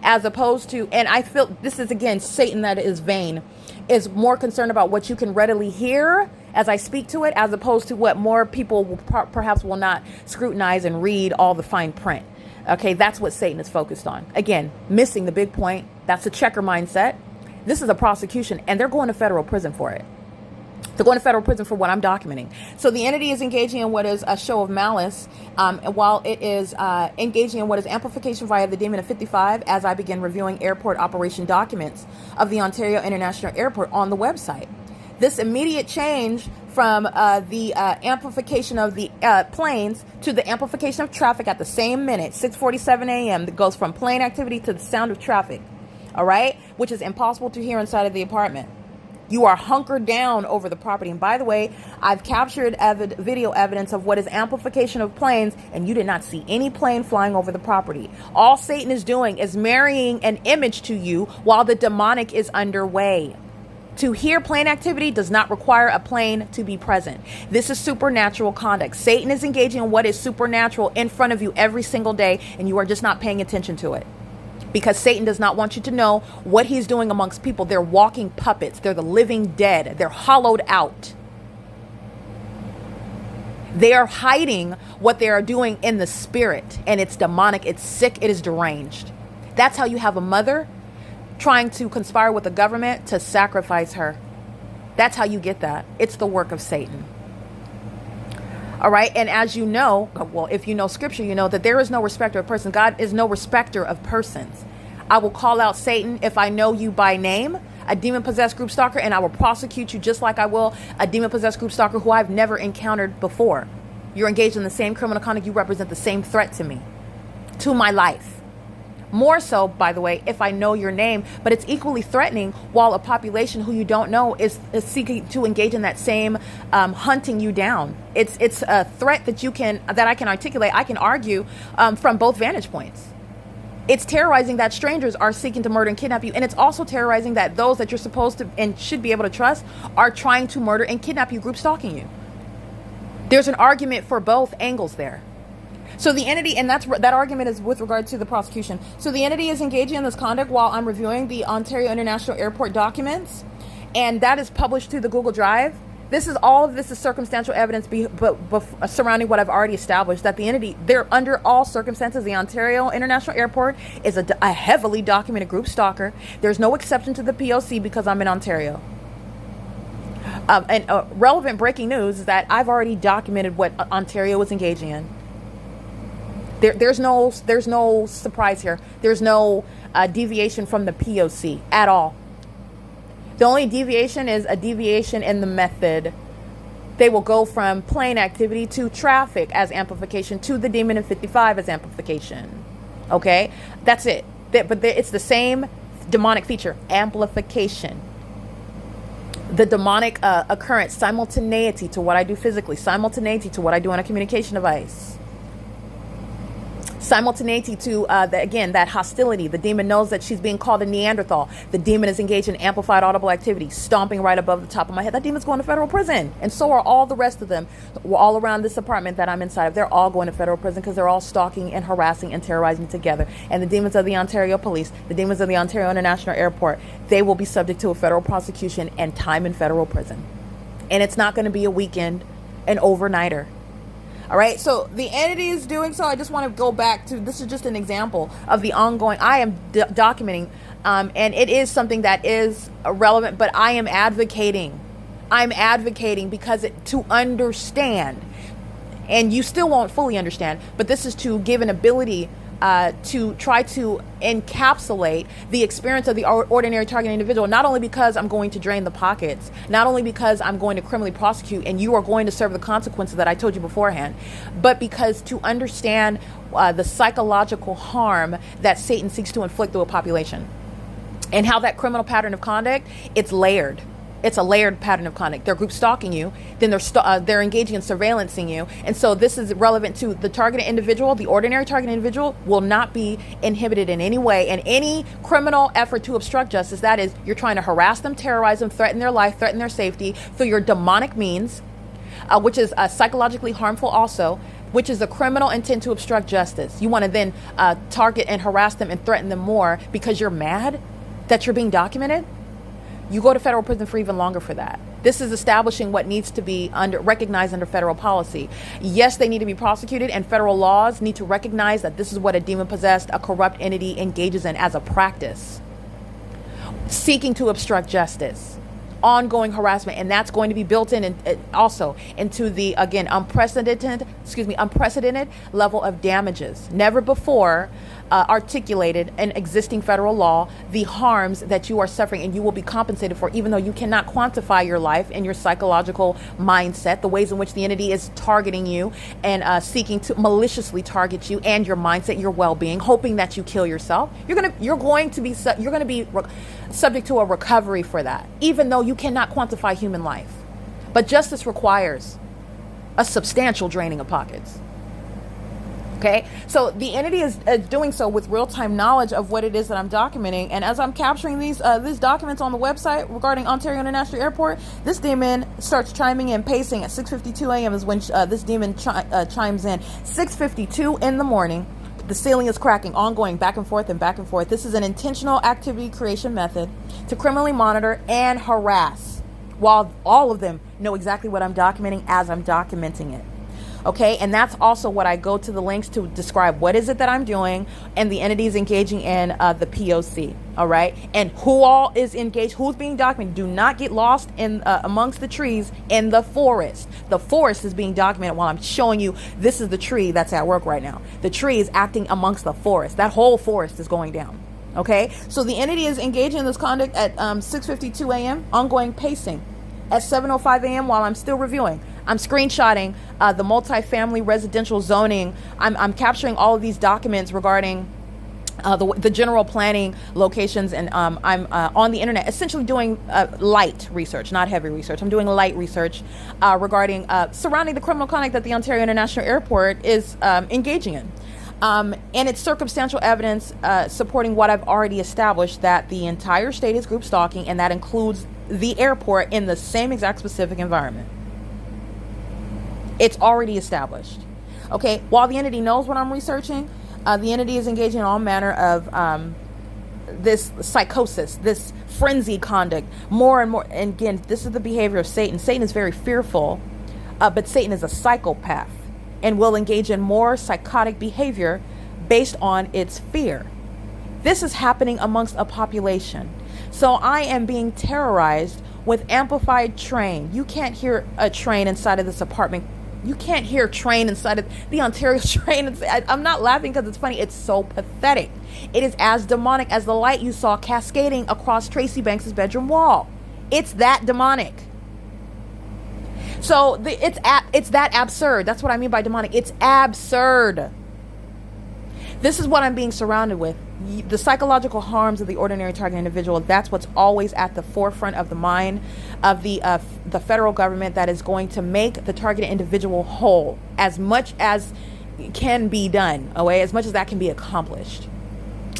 as opposed to, and I feel this is, again, Satan that is vain, is more concerned about what you can readily hear as I speak to it, as opposed to what more people will perhaps will not scrutinize and read all the fine print. Okay, that's what Satan is focused on. Again, missing the big point. That's a checker mindset. This is a prosecution, and they're going to federal prison for it. They're going to federal prison for what I'm documenting. So the entity is engaging in what is a show of malice, while it is engaging in what is amplification via the demon of 55, as I begin reviewing airport operation documents of the Ontario International Airport on the website. This immediate change from the amplification of the planes to the amplification of traffic at the same minute, 6:47 a.m., that goes from plane activity to the sound of traffic, all right, which is impossible to hear inside of the apartment. You are hunkered down over the property. And by the way, I've captured video evidence of what is amplification of planes, and you did not see any plane flying over the property. All Satan is doing is marrying an image to you while the demonic is underway. To hear plane activity does not require a plane to be present. This is supernatural conduct. Satan is engaging in what is supernatural in front of you every single day, and you are just not paying attention to it. Because Satan does not want you to know what he's doing amongst people. They're walking puppets. They're the living dead. They're hollowed out. They are hiding what they are doing in the spirit, and it's demonic. It's sick. It is deranged. That's how you have a mother trying to conspire with the government to sacrifice her. That's how you get that. It's the work of Satan. All right. And as you know, well, if you know scripture, you know that there is no respecter of persons. God is no respecter of persons. I will call out Satan if I know you by name, a demon-possessed group stalker, and I will prosecute you just like I will a demon-possessed group stalker who I've never encountered before. You're engaged in the same criminal conduct. You represent the same threat to me, to my life. More so, by the way, if I know your name, but it's equally threatening while a population who you don't know is seeking to engage in that same hunting you down. It's a threat that I can articulate. I can argue from both vantage points. It's terrorizing that strangers are seeking to murder and kidnap you, and it's also terrorizing that those that you're supposed to and should be able to trust are trying to murder and kidnap you, group stalking you. There's an argument for both angles there. So the entity, and that argument is with regard to the prosecution. So the entity is engaging in this conduct while I'm reviewing the Ontario International Airport documents, and that is published through the Google Drive. All of this is circumstantial evidence surrounding what I've already established, that the entity, they're under all circumstances, the Ontario International Airport is a heavily documented group stalker. There's no exception to the P.O.C. because I'm in Ontario. And relevant breaking news is that I've already documented what Ontario was engaging in. There's no surprise here. There's no deviation from the P.O.C. at all. The only deviation is a deviation in the method. They will go from plane activity to traffic as amplification to the demon in 55 as amplification. Okay? That's it. But it's the same demonic feature, amplification. The demonic occurrence, simultaneity to what I do physically, simultaneity to what I do on a communication device. Simultaneity to, that hostility. The demon knows that she's being called a Neanderthal. The demon is engaged in amplified audible activity, stomping right above the top of my head. That demon's going to federal prison. And so are all the rest of them. We're all around this apartment that I'm inside of. They're all going to federal prison because they're all stalking and harassing and terrorizing together. And the demons of the Ontario Police, the demons of the Ontario International Airport, they will be subject to a federal prosecution and time in federal prison. And it's not going to be a weekend, an overnighter. All right, so the entity is doing so. I just want to go back to, this is just an example of the ongoing, I am documenting, and it is something that is relevant, but I am advocating. I'm advocating because to understand, and you still won't fully understand, but this is to give an ability to try to encapsulate the experience of the ordinary target individual, not only because I'm going to drain the pockets, not only because I'm going to criminally prosecute and you are going to serve the consequences that I told you beforehand, but because to understand the psychological harm that Satan seeks to inflict through a population and how that criminal pattern of conduct, it's layered. It's a layered pattern of conduct. They're group stalking you, then they're engaging in surveillancing you. And so this is relevant to the targeted individual. The ordinary targeted individual will not be inhibited in any way. And any criminal effort to obstruct justice, that is, you're trying to harass them, terrorize them, threaten their life, threaten their safety through your demonic means, which is psychologically harmful also, which is a criminal intent to obstruct justice. You want to then target and harass them and threaten them more because you're mad that you're being documented. You go to federal prison for even longer for that. This is establishing what needs to be recognized under federal policy. Yes, they need to be prosecuted, and federal laws need to recognize that this is what a demon-possessed, a corrupt entity engages in as a practice. Seeking to obstruct justice, ongoing harassment, and that's going to be built in and also into the, again, unprecedented level of damages. Never before articulated in existing federal law the harms that you are suffering, and you will be compensated for, even though you cannot quantify your life and your psychological mindset, the ways in which the entity is targeting you and seeking to maliciously target you and your mindset, your well-being, hoping that you kill yourself. You're going to be subject to a recovery for that, even though you cannot quantify human life. But justice requires a substantial draining of pockets. Okay, so the entity is doing so with real-time knowledge of what it is that I'm documenting. And as I'm capturing these documents on the website regarding Ontario International Airport, this demon starts chiming in, pacing at 6:52 a.m. is when this demon chimes in. 6:52 in the morning. The ceiling is cracking, ongoing, back and forth and back and forth. This is an intentional activity creation method to criminally monitor and harass, while all of them know exactly what I'm documenting as I'm documenting it. Okay, and that's also what I go to the links to describe what is it that I'm doing, and the entities engaging in the P.O.C. All right, and who all is engaged, who's being documented. Do not get lost in amongst the trees in the forest. The forest is being documented while I'm showing you this is the tree that's at work right now. The tree is acting amongst the forest. That whole forest is going down. Okay, so the entity is engaging in this conduct at 6:52 a.m. ongoing pacing at 7:05 a.m. while I'm still reviewing. I'm screenshotting the multifamily residential zoning. I'm capturing all of these documents regarding the general planning locations, and I'm on the internet essentially doing light research, not heavy research. I'm doing light research regarding surrounding the criminal conduct that the Ontario International Airport is engaging in. And it's circumstantial evidence supporting what I've already established, that the entire state is group stalking, and that includes the airport in the same exact specific environment. It's already established. Okay, while the entity knows what I'm researching, the entity is engaging in all manner of this psychosis, this frenzied conduct, more and more. And again, this is the behavior of Satan. Satan is very fearful, but Satan is a psychopath and will engage in more psychotic behavior based on its fear. This is happening amongst a population. So I am being terrorized with amplified train. You can't hear a train inside of this apartment. You can't hear a train inside of the Ontario train. I'm not laughing because it's funny. It's so pathetic. It is as demonic as the light you saw cascading across Tracy Banks' bedroom wall. It's that demonic. So it's that absurd. That's what I mean by demonic. It's absurd. This is what I'm being surrounded with. The psychological harms of the ordinary target individual. That's what's always at the forefront of the mind of the federal government, that is going to make the targeted individual whole as much as can be done, okay, as much as that can be accomplished,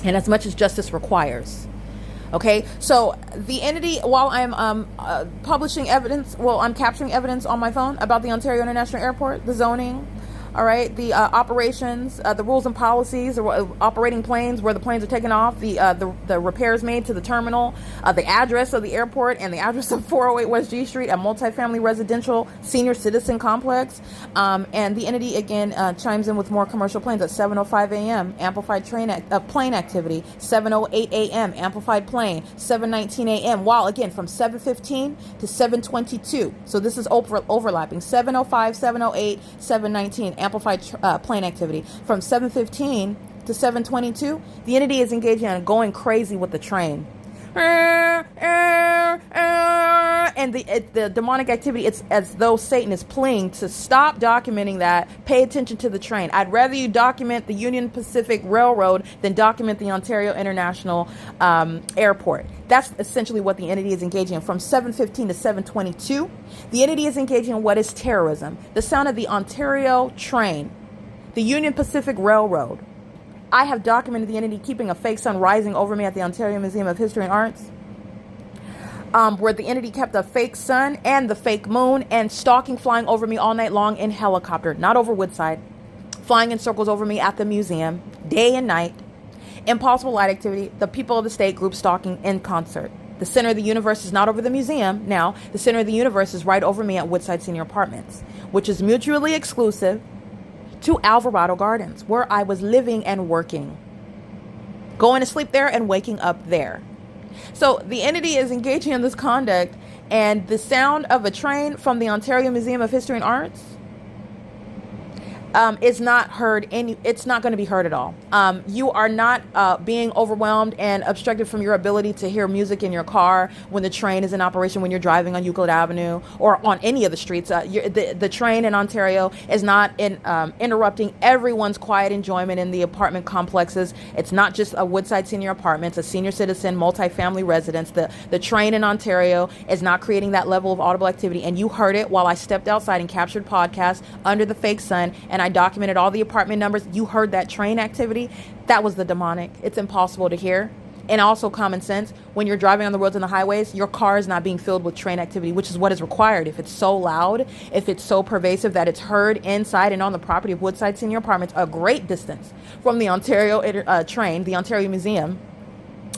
and as much as justice requires. Okay, so the entity, while I'm publishing evidence, I'm capturing evidence on my phone about the Ontario International Airport, the zoning, all right, the operations, the rules and policies, the operating planes, where the planes are taken off, the repairs made to the terminal, the address of the airport, and the address of 408 West G Street, a multifamily residential senior citizen complex. And the entity again chimes in with more commercial planes at 7:05 a.m. amplified plane activity, 7:08 a.m. amplified plane, 7:19 a.m. while again from 7:15 to 7:22. So this is overlapping. 7:05, 7:08, 7:19 amplified plane activity. From 7:15 to 7:22, the entity is engaging in going crazy with the train. And the demonic activity, it's as though Satan is pleading to stop documenting that. Pay attention to the train. I'd rather you document the Union Pacific Railroad than document the Ontario International Airport. That's essentially what the entity is engaging in. From 7:15 to 7:22, the entity is engaging in what is terrorism. The sound of the Ontario train, the Union Pacific Railroad. I have documented the entity keeping a fake sun rising over me at the Ontario Museum of History and Arts, where the entity kept a fake sun and the fake moon and stalking, flying over me all night long in helicopter, not over Woodside, flying in circles over me at the museum, day and night. Impossible light activity, the people of the state group stalking in concert. The center of the universe is not over the museum now. The center of the universe is right over me at Woodside Senior Apartments, which is mutually exclusive to Alvarado Gardens, where I was living and working, going to sleep there and waking up there. So the entity is engaging in this conduct, and the sound of a train from the Ontario Museum of History and Arts is not heard. It's not going to be heard at all. You are not being overwhelmed and obstructed from your ability to hear music in your car when the train is in operation, when you're driving on Euclid Avenue or on any of the streets. The train in Ontario is not interrupting everyone's quiet enjoyment in the apartment complexes. It's not just a Woodside Senior Apartments, a senior citizen multifamily residence. The train in Ontario is not creating that level of audible activity, and you heard it while I stepped outside and captured podcasts under the fake sun, and I documented all the apartment numbers. You heard that train activity. That was the demonic. It's impossible to hear. And also common sense. When you're driving on the roads and the highways, your car is not being filled with train activity, which is what is required. If it's so loud, if it's so pervasive that it's heard inside and on the property of Woodside Senior Apartments, a great distance from the Ontario train, the Ontario Museum,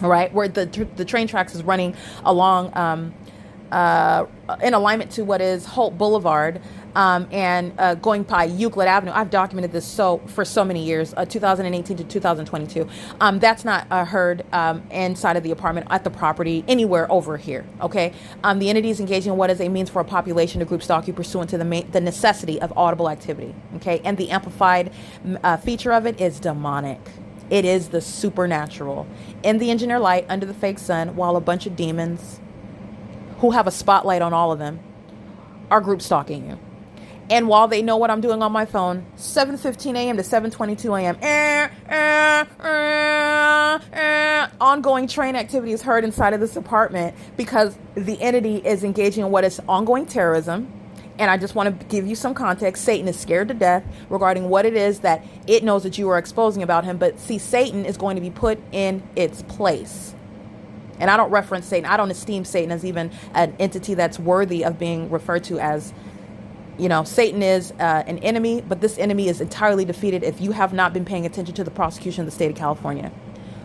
right, where the train tracks is running along in alignment to what is Holt Boulevard, and going by Euclid Avenue. I've documented this for so many years, 2018 to 2022. That's not heard inside of the apartment, at the property, anywhere over here. Okay, the entity is engaging in what is a means for a population to group stalk you pursuant to the necessity of audible activity. Okay, and the amplified feature of it is demonic. It is the supernatural in the engineer light under the fake sun, while a bunch of demons who have a spotlight on all of them are group stalking you. And while they know what I'm doing on my phone, 7:15 a.m. to 7:22 a.m., ongoing train activity is heard inside of this apartment because the entity is engaging in what is ongoing terrorism. And I just want to give you some context. Satan is scared to death regarding what it is that it knows that you are exposing about him. But see, Satan is going to be put in its place. And I don't reference Satan. I don't esteem Satan as even an entity that's worthy of being referred to as, Satan is an enemy, but this enemy is entirely defeated if you have not been paying attention to the prosecution of the state of California.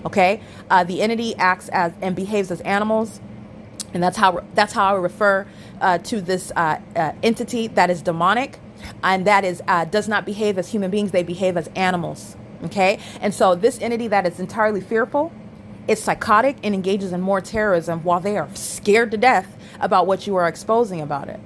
Okay? The entity acts as and behaves as animals, and that's how I refer to this entity that is demonic, and that is does not behave as human beings. They behave as animals. Okay? And so this entity that is entirely fearful, it's psychotic and engages in more terrorism while they are scared to death about what you are exposing about it.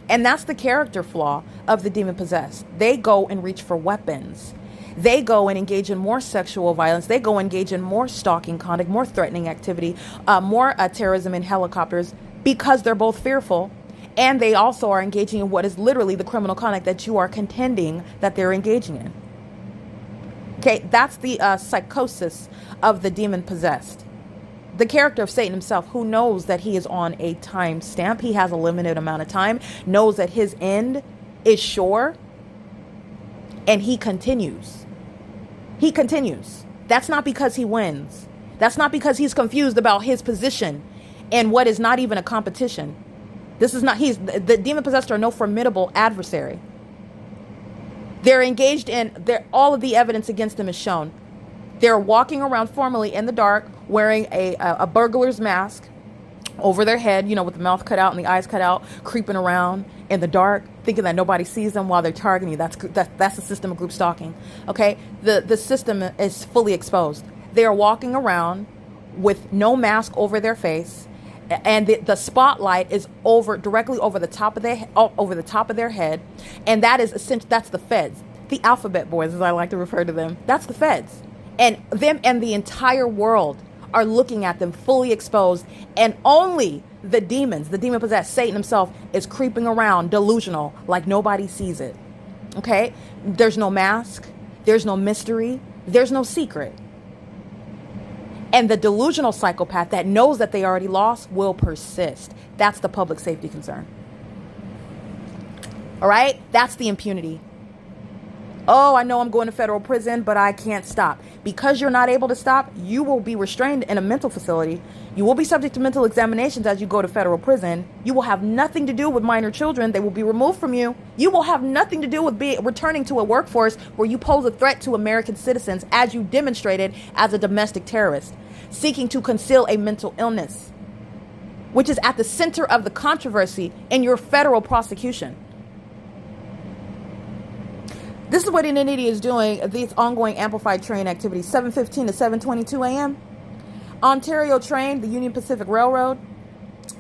And that's the character flaw of the demon possessed. They go and reach for weapons. They go and engage in more sexual violence. They go engage in more stalking conduct, more threatening activity, more terrorism in helicopters, because they're both fearful. And they also are engaging in what is literally the criminal conduct that you are contending that they're engaging in. Okay, that's the psychosis of the demon possessed. The character of Satan himself, who knows that he is on a time stamp, he has a limited amount of time, knows that his end is sure, And he continues. He continues. That's not because he wins. That's not because he's confused about his position and what is not even a competition. This is not, the demon possessed are no formidable adversary. They're engaged in, all of the evidence against them is shown. They're walking around formally in the dark, wearing a burglar's mask over their head, with the mouth cut out and the eyes cut out, creeping around in the dark, thinking that nobody sees them while they're targeting you. That's the system of group stalking. Okay, the system is fully exposed. They are walking around with no mask over their face, and the spotlight is directly over the top of their head, and that is essentially, that's the feds, the alphabet boys, as I like to refer to them. That's the feds, and them and the entire world are looking at them fully exposed, and only the demon possessed, Satan himself, is creeping around delusional like nobody sees it. Okay, there's no mask, there's no mystery, there's no secret. And the delusional psychopath that knows that they already lost will persist. That's the public safety concern. All right? That's the impunity. Oh, I know I'm going to federal prison, but I can't stop. Because you're not able to stop, you will be restrained in a mental facility. You will be subject to mental examinations as you go to federal prison. You will have nothing to do with minor children. They will be removed from you. You will have nothing to do with returning to a workforce where you pose a threat to American citizens, as you demonstrated as a domestic terrorist, seeking to conceal a mental illness, which is at the center of the controversy in your federal prosecution. This is what an entity is doing, these ongoing amplified train activities, 7:15 to 7:22 a.m. Ontario Train, the Union Pacific Railroad,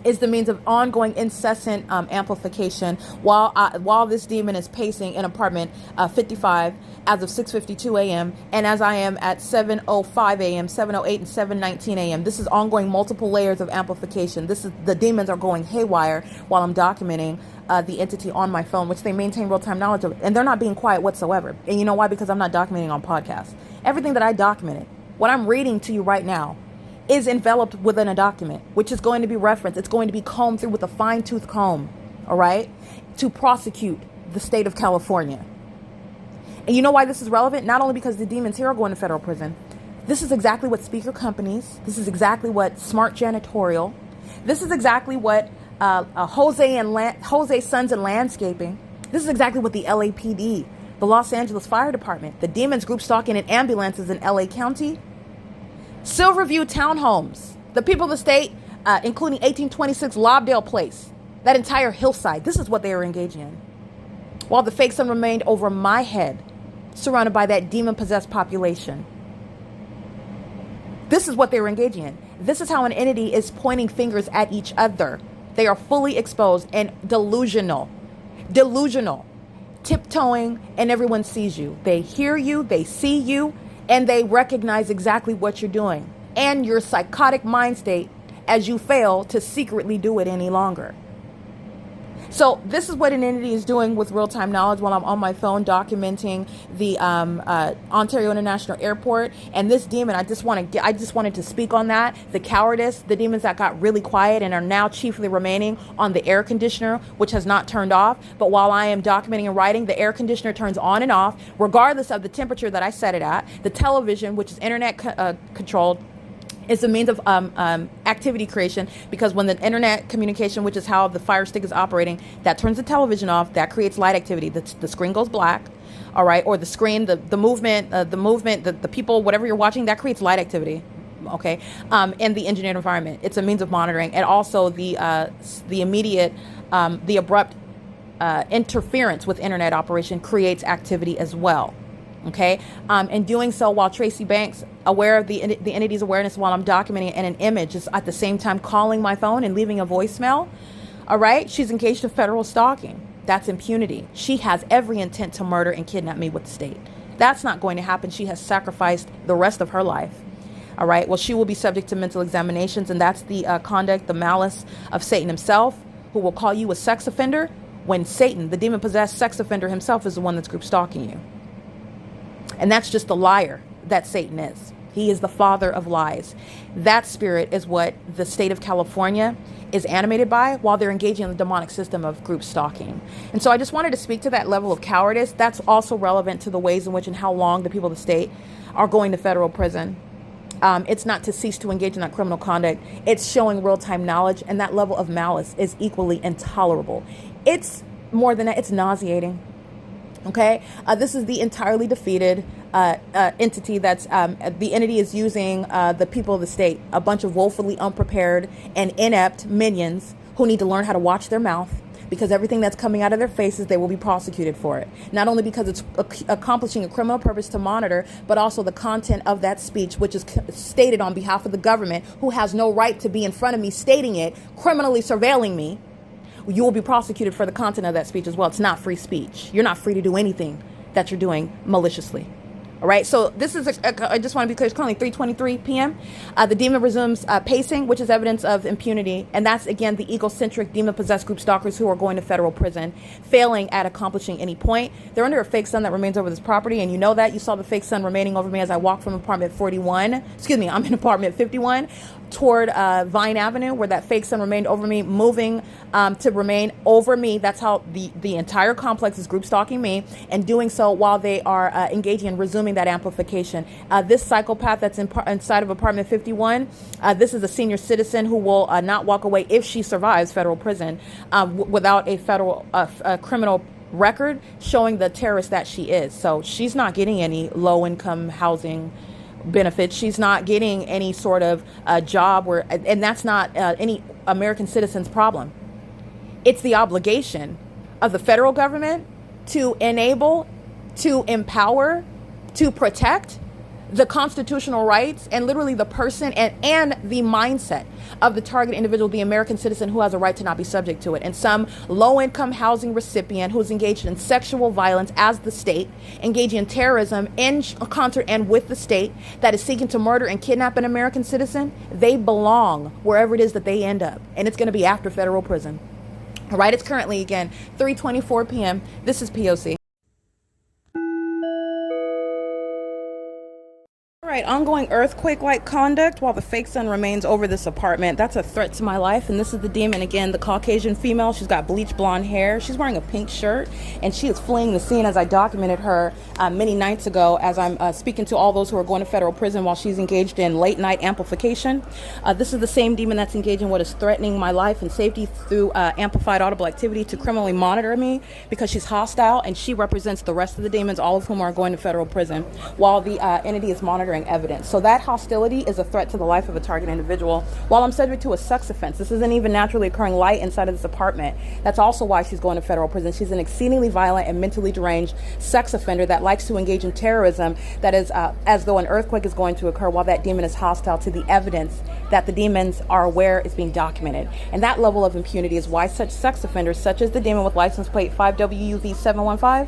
is the means of ongoing incessant amplification while this demon is pacing in apartment 55 as of 6:52 a.m. and as I am at 7:05 a.m., 7:08 and 7:19 a.m. This is ongoing, multiple layers of amplification. The demons are going haywire while I'm documenting the entity on my phone, which they maintain real-time knowledge of, and they're not being quiet whatsoever. And you know why? Because I'm not documenting on podcasts. Everything that I documented, what I'm reading to you right now, is enveloped within a document, which is going to be referenced. It's going to be combed through with a fine-tooth comb, all right, to prosecute the state of California. And you know why this is relevant? Not only because the demons here are going to federal prison. This is exactly what speaker companies, this is exactly what Smart Janitorial, this is exactly what Jose Sons and Landscaping, this is exactly what the LAPD, the Los Angeles Fire Department, the demons group stalking in ambulances in LA County, Silverview Townhomes, the people of the state, including 1826 Lobdell Place, that entire hillside. This is what they were engaging in. While the fake sun remained over my head, surrounded by that demon-possessed population. This is what they were engaging in. This is how an entity is pointing fingers at each other. They are fully exposed and delusional, tiptoeing, and everyone sees you. They hear you, they see you, and they recognize exactly what you're doing and your psychotic mind state as you fail to secretly do it any longer. So this is what an entity is doing with real-time knowledge while I'm on my phone documenting the Ontario International Airport. And this demon, I just wanted to speak on that. The cowardice, the demons that got really quiet and are now chiefly remaining on the air conditioner, which has not turned off. But while I am documenting and writing, the air conditioner turns on and off, regardless of the temperature that I set it at. The television, which is internet controlled, is a means of activity creation, because when the internet communication, which is how the Fire Stick is operating, that turns the television off, that creates light activity. The screen goes black, all right, or the screen, the movement, the people, whatever you're watching, that creates light activity, okay, in the engineered environment. It's a means of monitoring, and also the immediate, the abrupt interference with internet operation creates activity as well. Okay, and doing so while Tracy Banks, aware of the entity's awareness while I'm documenting it in an image, is at the same time calling my phone and leaving a voicemail. All right, she's engaged in federal stalking. That's impunity. She has every intent to murder and kidnap me with the state. That's not going to happen. She has sacrificed the rest of her life. All right, well, she will be subject to mental examinations, and that's the conduct, the malice of Satan himself, who will call you a sex offender when Satan, the demon-possessed sex offender himself, is the one that's group stalking you. And that's just the liar that Satan is. He is the father of lies. That spirit is what the state of California is animated by while they're engaging in the demonic system of group stalking. And so I just wanted to speak to that level of cowardice. That's also relevant to the ways in which and how long the people of the state are going to federal prison. It's not to cease to engage in that criminal conduct. It's showing real-time knowledge, and that level of malice is equally intolerable. It's more than that. It's nauseating. Okay, this is the entirely defeated entity that's the entity is using the people of the state, a bunch of woefully unprepared and inept minions who need to learn how to watch their mouth, because everything that's coming out of their faces, they will be prosecuted for it. Not only because it's accomplishing a criminal purpose to monitor, but also the content of that speech, which is stated on behalf of the government, who has no right to be in front of me stating it, criminally surveilling me. You will be prosecuted for the content of that speech as well. It's not free speech. You're not free to do anything that you're doing maliciously. All right, so this is, I just want to be clear, it's currently 3:23 p.m. The demon resumes pacing, which is evidence of impunity. And that's, again, the egocentric, demon-possessed group stalkers who are going to federal prison, failing at accomplishing any point. They're under a fake sun that remains over this property, and you know that. You saw the fake sun remaining over me as I walked from apartment 41. Excuse me, I'm in apartment 51 toward Vine Avenue, where that fake sun remained over me, moving to remain over me. That's how the entire complex is group stalking me, and doing so while they are engaging in resuming that amplification. This psychopath that's inside of apartment 51, this is a senior citizen who will not walk away if she survives federal prison without a federal criminal record showing the terrorist that she is. So she's not getting any low-income housing benefits. She's not getting any sort of job and that's not any American citizen's problem. It's the obligation of the federal government to enable, to empower, to protect the constitutional rights and literally the person and the mindset of the target individual, the American citizen who has a right to not be subject to it. And some low-income housing recipient who's engaged in sexual violence as the state, engaging in terrorism in concert and with the state that is seeking to murder and kidnap an American citizen, they belong wherever it is that they end up. And it's going to be after federal prison. All right, it's currently, again, 3:24 p.m. This is P.O.C. All right, ongoing earthquake-like conduct while the fake sun remains over this apartment. That's a threat to my life. And this is the demon, again, the Caucasian female. She's got bleach blonde hair. She's wearing a pink shirt, and she is fleeing the scene as I documented her many nights ago as I'm speaking to all those who are going to federal prison while she's engaged in late-night amplification. This is the same demon that's engaged in what is threatening my life and safety through amplified audible activity to criminally monitor me, because she's hostile, and she represents the rest of the demons, all of whom are going to federal prison, while the entity is monitoring evidence. So that hostility is a threat to the life of a target individual while I'm subject to a sex offense. This isn't even naturally occurring light inside of this apartment. That's also why she's going to federal prison. She's an exceedingly violent and mentally deranged sex offender that likes to engage in terrorism that is as though an earthquake is going to occur while that demon is hostile to the evidence that the demons are aware is being documented. And that level of impunity is why such sex offenders, such as the demon with license plate 5WUV715,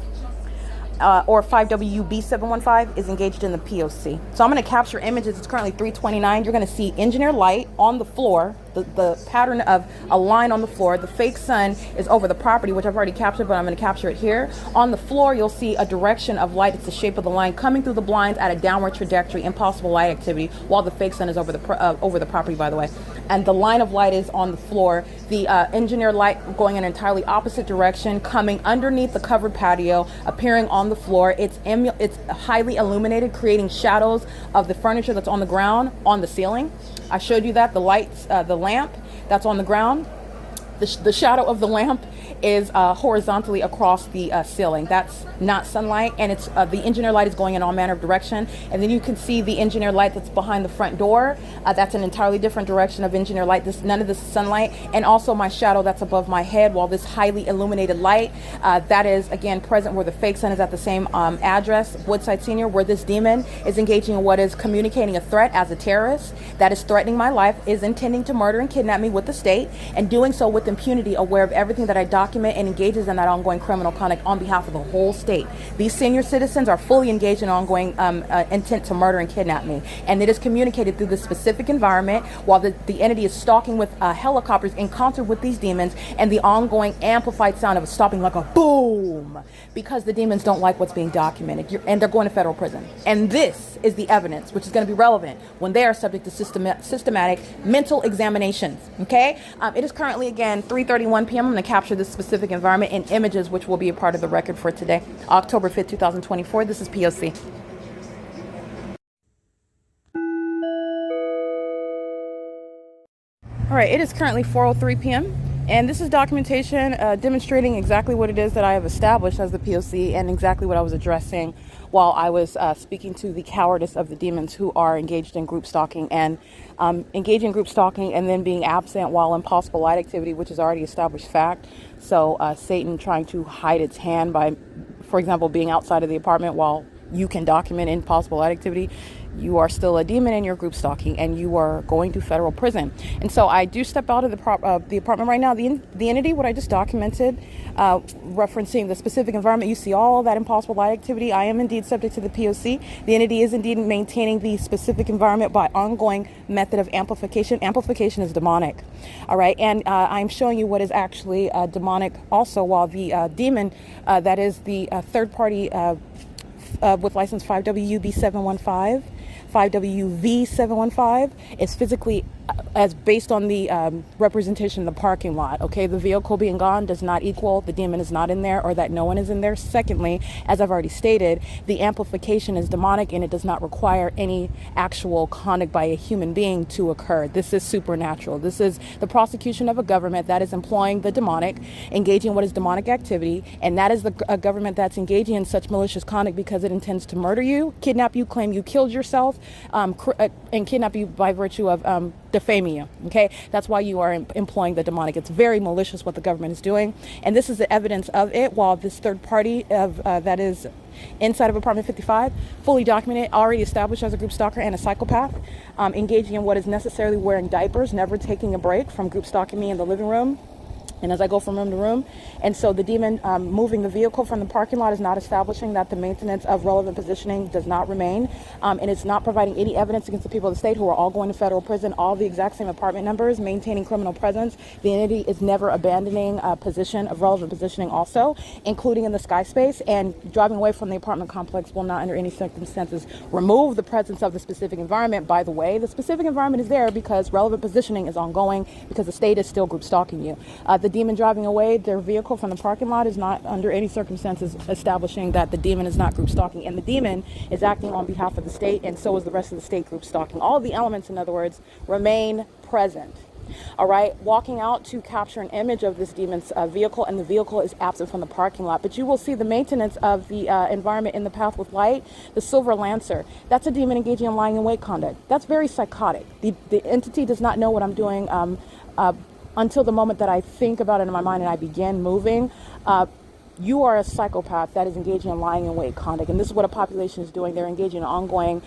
or 5WB715 is engaged in the P.O.C. So I'm going to capture images. It's currently 3:29. You're going to see engineer light on the floor, the pattern of a line on the floor. The fake sun is over the property, which I've already captured, but I'm going to capture it here. On the floor, you'll see a direction of light. It's the shape of the line coming through the blinds at a downward trajectory, impossible light activity, while the fake sun is over the property, by the way. And the line of light is on the floor. The engineer light going in an entirely opposite direction, coming underneath the covered patio, appearing on the floor. It's highly illuminated, creating shadows of the furniture that's on the ground, on the ceiling. I showed you that the lights, the lamp that's on the ground, the shadow of the lamp is horizontally across the ceiling. That's not sunlight, and it's the engineer light is going in all manner of direction. And then you can see the engineer light that's behind the front door. That's an entirely different direction of engineer light. None of this is sunlight. And also my shadow that's above my head, while this highly illuminated light that is again present where the fake sun is at the same address, Woodside Senior, where this demon is engaging in what is communicating a threat as a terrorist that is threatening my life, is intending to murder and kidnap me with the state, and doing so with impunity, aware of everything that I document document and engages in that ongoing criminal conduct on behalf of the whole state. These senior citizens are fully engaged in ongoing intent to murder and kidnap me. And it is communicated through this specific environment while the entity is stalking with helicopters in concert with these demons, and the ongoing amplified sound of it stopping like a boom, because the demons don't like what's being documented, and they're going to federal prison. And this is the evidence which is going to be relevant when they are subject to systematic mental examinations. Okay, it is currently again 3:31 p.m. I'm going to capture this specific environment in images, which will be a part of the record for today, October 5th, 2024. This is P.O.C. All right, it is currently 4:03 p.m. and this is documentation demonstrating exactly what it is that I have established as the P.O.C. and exactly what I was addressing while I was speaking to the cowardice of the demons who are engaged in group stalking and engaging group stalking and then being absent while in possible light activity, which is already established fact. So Satan trying to hide its hand by, for example, being outside of the apartment while you can document impossible light activity. You are still a demon in your group stalking, and you are going to federal prison. And so I do step out of the apartment right now. The entity, what I just documented, referencing the specific environment, you see all that impossible light activity. I am indeed subject to the P.O.C. The entity is indeed maintaining the specific environment by ongoing method of amplification. Amplification is demonic. All right. And I'm showing you what is actually demonic also, while the demon, that is the third party with license 5WUB715, 5WV715, is physically as based on the representation of the parking lot. Okay, the vehicle being gone does not equal the demon is not in there or that no one is in there. Secondly, as I've already stated, the amplification is demonic and it does not require any actual conduct by a human being to occur. This is supernatural. This is the prosecution of a government that is employing the demonic, engaging what is demonic activity, and that is a government that's engaging in such malicious conduct because it intends to murder you, kidnap you, claim you killed yourself, and kidnap you by virtue of defaming you. Okay, that's why you are employing the demonic. It's very malicious what the government is doing, and this is the evidence of it. While this third party of that is inside of apartment 55, fully documented, already established as a group stalker and a psychopath, engaging in what is necessarily wearing diapers, never taking a break from group stalking me in the living room and as I go from room to room. And so the demon moving the vehicle from the parking lot is not establishing that the maintenance of relevant positioning does not remain. And it's not providing any evidence against the people of the state who are all going to federal prison, all the exact same apartment numbers, maintaining criminal presence. The entity is never abandoning a position of relevant positioning also, including in the sky space, and driving away from the apartment complex will not under any circumstances remove the presence of the specific environment. By the way, the specific environment is there because relevant positioning is ongoing because the state is still group stalking you. The demon driving away their vehicle from the parking lot is not under any circumstances establishing that the demon is not group stalking, and the demon is acting on behalf of the state, and so is the rest of the state group stalking. All of the elements, in other words, remain present. All right, walking out to capture an image of this demon's vehicle, and the vehicle is absent from the parking lot. But you will see the maintenance of the environment in the path with light. The silver lancer, that's a demon engaging in lying in wait conduct. That's very psychotic. The entity does not know what I'm doing until the moment that I think about it in my mind and I begin moving. You are a psychopath that is engaging in lying in wait conduct, and this is what a population is doing. They're engaging in ongoing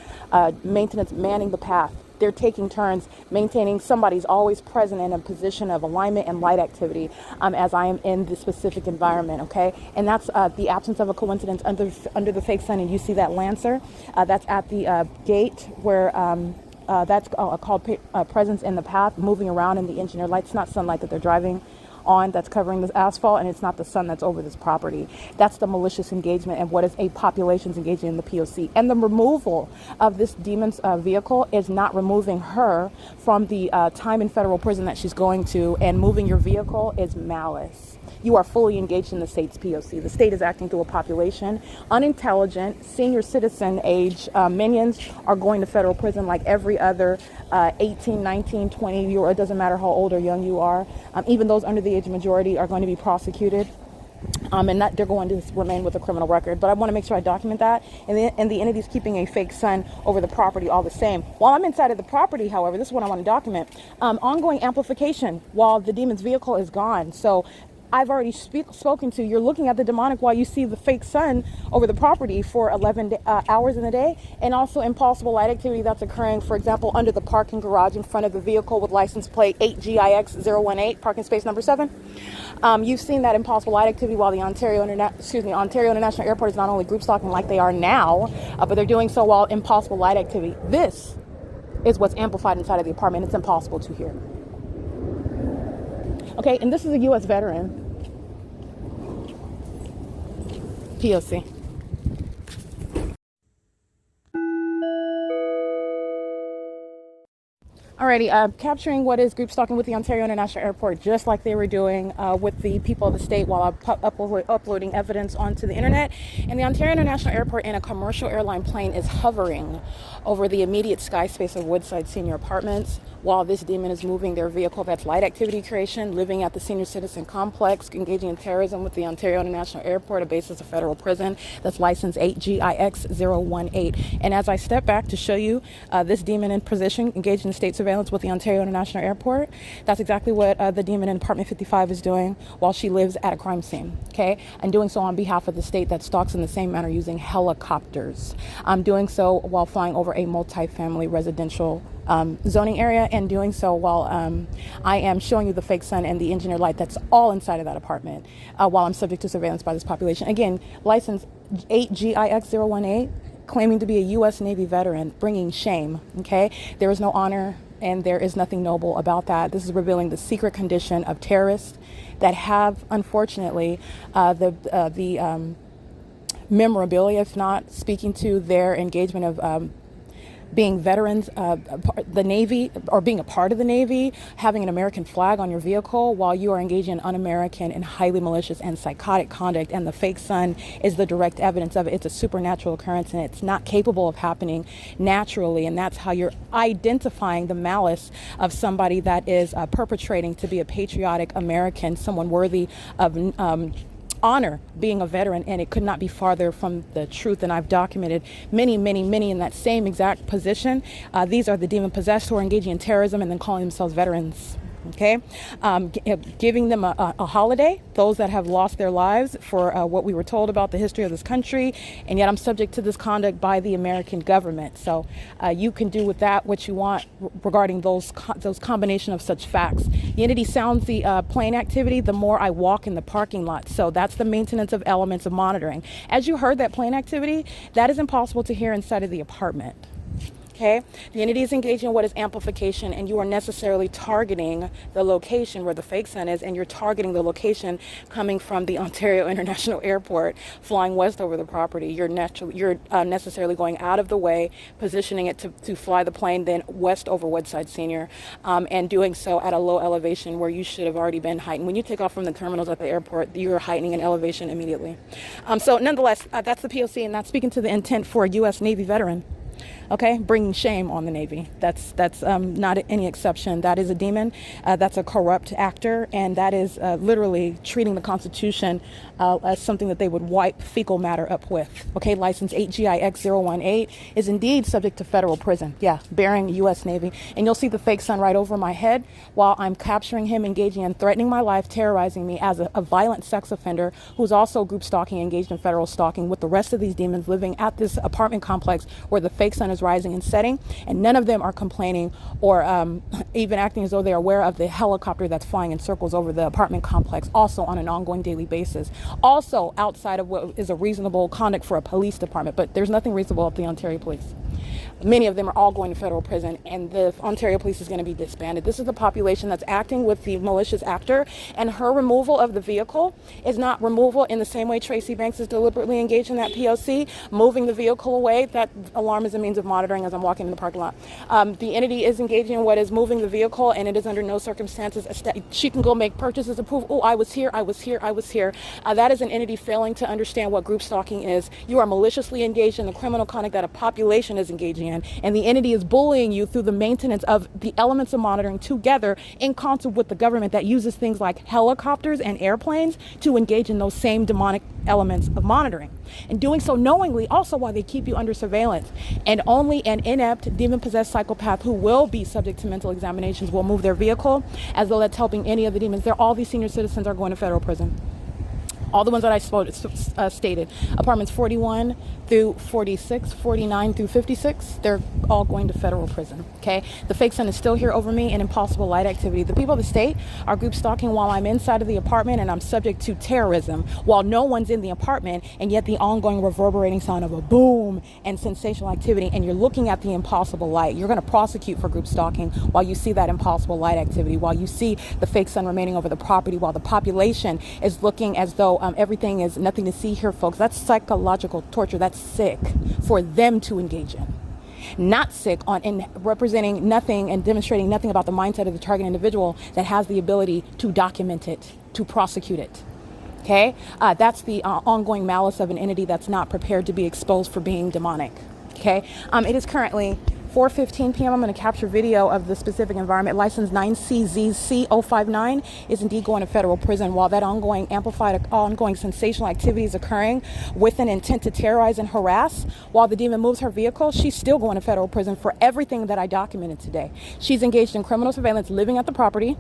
maintenance, manning the path. They're taking turns maintaining somebody's always present in a position of alignment and light activity as I am in the specific environment, okay? And that's the absence of a coincidence under the fake sun, and you see that lancer. That's at the gate where that's called presence in the path, moving around in the engineer light. It's not sunlight that they're driving on that's covering this asphalt, and it's not the sun that's over this property. That's the malicious engagement and what is a population's engaging in the P.O.C. And the removal of this demon's vehicle is not removing her from the time in federal prison that she's going to, and moving your vehicle is malice. You are fully engaged in the state's P.O.C. The state is acting through a population. Unintelligent, senior citizen age minions are going to federal prison like every other 18, 19, 20 year old. It doesn't matter how old or young you are. Even those under the age of majority are going to be prosecuted. And that they're going to remain with a criminal record. But I want to make sure I document that. And the entity's keeping a fake sun over the property all the same. While I'm inside of the property, however, this is what I want to document. Ongoing amplification while the demon's vehicle is gone. So I've already spoken to. You're looking at the demonic while you see the fake sun over the property for 11 hours in the day, and also impossible light activity that's occurring, for example, under the parking garage in front of the vehicle with license plate 8GIX018, parking space number 7. You've seen that impossible light activity while the Ontario International Airport is not only group stalking like they are now, but they're doing so while impossible light activity. This is what's amplified inside of the apartment. It's impossible to hear. Okay, and this is a U.S. veteran, P.O.C. Alrighty, capturing what is group stalking with the Ontario International Airport, just like they were doing with the people of the state while uploading evidence onto the internet. And the Ontario International Airport in a commercial airline plane is hovering over the immediate sky space of Woodside Senior Apartments while this demon is moving their vehicle that's light activity creation, living at the senior citizen complex, engaging in terrorism with the Ontario International Airport, a basis of federal prison that's license 8GIX018. And as I step back to show you this demon in position, engaged in state surveillance with the Ontario International Airport, that's exactly what the demon in apartment 55 is doing while she lives at a crime scene, okay? And doing so on behalf of the state that stalks in the same manner using helicopters. Doing so while flying over a multi-family residential zoning area, and doing so while I am showing you the fake sun and the engineered light that's all inside of that apartment while I'm subject to surveillance by this population. Again, license 8GIX018, claiming to be a U.S. Navy veteran, bringing shame, okay? There is no honor and there is nothing noble about that. This is revealing the secret condition of terrorists that have, unfortunately, the memorabilia, if not speaking to their engagement of being veterans, the Navy, or being a part of the Navy, having an American flag on your vehicle while you are engaging in un-American and highly malicious and psychotic conduct. And the fake sun is the direct evidence of it. It's a supernatural occurrence and it's not capable of happening naturally. And that's how you're identifying the malice of somebody that is perpetrating to be a patriotic American, someone worthy of honor, being a veteran. And it could not be farther from the truth. And I've documented many in that same exact position. These are the demon possessed who are engaging in terrorism and then calling themselves veterans. Okay, giving them a holiday, those that have lost their lives for what we were told about the history of this country, and yet I'm subject to this conduct by the American government. So you can do with that what you want regarding those combination of such facts. The entity sounds the plane activity the more I walk in the parking lot. So that's the maintenance of elements of monitoring. As you heard that plane activity, that is impossible to hear inside of the apartment. Okay, the entity is engaging in what is amplification, and you are necessarily targeting the location where the fake sun is, and you're targeting the location coming from the Ontario International Airport, flying west over the property. You're necessarily going out of the way, positioning it to fly the plane then west over Woodside Senior, and doing so at a low elevation where you should have already been heightened. When you take off from the terminals at the airport, you're heightening an elevation immediately. So nonetheless, that's the P.O.C., and that's speaking to the intent for a U.S. Navy veteran. Okay, bringing shame on the Navy. That's not any exception. That is a demon. That's a corrupt actor, and that is literally treating the Constitution as something that they would wipe fecal matter up with. Okay, license 8GIX018 is indeed subject to federal prison. Yeah, bearing U.S. Navy. And you'll see the fake sun right over my head while I'm capturing him engaging in threatening my life, terrorizing me as a violent sex offender who's also group stalking, engaged in federal stalking with the rest of these demons living at this apartment complex where the fake sun is rising and setting, and none of them are complaining or even acting as though they're aware of the helicopter that's flying in circles over the apartment complex, also on an ongoing daily basis, also outside of what is a reasonable conduct for a police department. But there's nothing reasonable at the Ontario Police. Many of them are all going to federal prison, and the Ontario Police is going to be disbanded. This is the population that's acting with the malicious actor, and her removal of the vehicle is not removal in the same way Tracy Banks is deliberately engaged in that P.O.C, moving the vehicle away. That alarm is a means of monitoring as I'm walking in the parking lot. The entity is engaging in what is moving the vehicle, and it is under no circumstances she can go make purchases and prove, oh, I was here. That is an entity failing to understand what group stalking is. You are maliciously engaged in the criminal conduct that a population is is engaging in. And the entity is bullying you through the maintenance of the elements of monitoring together in concert with the government that uses things like helicopters and airplanes to engage in those same demonic elements of monitoring. And doing so knowingly also while they keep you under surveillance. And only an inept, demon-possessed psychopath who will be subject to mental examinations will move their vehicle as though that's helping any of the demons. All these senior citizens are going to federal prison. All the ones that I stated, apartments 41 through 46, 49 through 56, they're all going to federal prison, okay? The fake sun is still here over me and impossible light activity. The people of the state are group stalking while I'm inside of the apartment and I'm subject to terrorism while no one's in the apartment, and yet the ongoing reverberating sound of a boom and sensational activity, and you're looking at the impossible light. You're going to prosecute for group stalking while you see that impossible light activity, while you see the fake sun remaining over the property, while the population is looking as though everything is nothing to see here, folks. That's psychological torture. That's sick for them to engage in. Not sick in representing nothing and demonstrating nothing about the mindset of the target individual that has the ability to document it, to prosecute it. Okay? That's the ongoing malice of an entity that's not prepared to be exposed for being demonic. Okay? It is currently 4:15 p.m. I'm going to capture video of the specific environment. License 9CZC059 is indeed going to federal prison while that ongoing sensational activity is occurring with an intent to terrorize and harass. While the demon moves her vehicle, she's still going to federal prison for everything that I documented today. She's engaged in criminal surveillance, living at the property,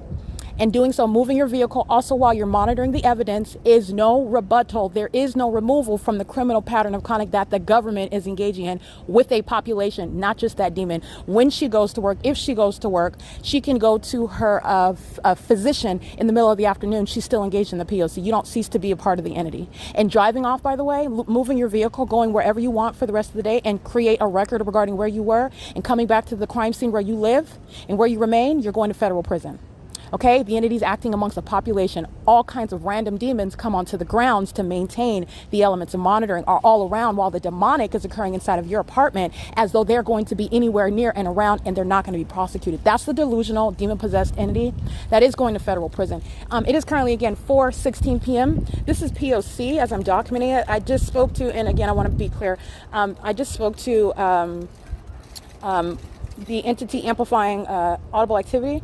and doing so, moving your vehicle also while you're monitoring the evidence, is no rebuttal. There is no removal from the criminal pattern of conduct that the government is engaging in with a population, not just that demon. When she goes to work, if she goes to work, she can go to her physician in the middle of the afternoon. She's still engaged in the P.O.C. You don't cease to be a part of the entity. And driving off, by the way, moving your vehicle, going wherever you want for the rest of the day and create a record regarding where you were and coming back to the crime scene where you live and where you remain, you're going to federal prison. Okay, the entities acting amongst the population, all kinds of random demons come onto the grounds to maintain the elements of monitoring are all around while the demonic is occurring inside of your apartment as though they're going to be anywhere near and around and they're not going to be prosecuted. That's the delusional demon-possessed entity that is going to federal prison. It is currently, again, 4:16 p.m. This is P.O.C. as I'm documenting it. I just spoke to, and again, I want to be clear, I just spoke to the entity amplifying audible activity.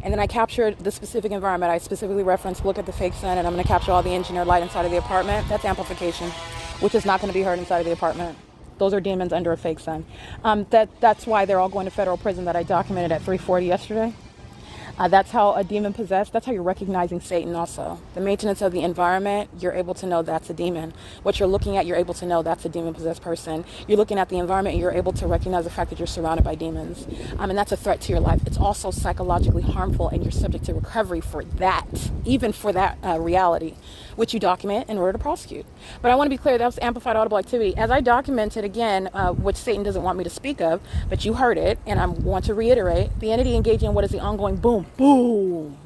And then I captured the specific environment. I specifically referenced, look at the fake sun, and I'm going to capture all the engineered light inside of the apartment. That's amplification, which is not going to be heard inside of the apartment. Those are demons under a fake sun. That's why they're all going to federal prison that I documented at 3:40 yesterday. That's how a demon possessed, that's how you're recognizing Satan also. The maintenance of the environment, you're able to know that's a demon. What you're looking at, you're able to know that's a demon possessed person. You're looking at the environment and you're able to recognize the fact that you're surrounded by demons. And that's a threat to your life. It's also psychologically harmful and you're subject to recovery for that, even for that reality, which you document in order to prosecute. But I want to be clear, that was amplified audible activity. As I documented again, which Satan doesn't want me to speak of, but you heard it, and I want to reiterate, the entity engaging in what is the ongoing boom, boom.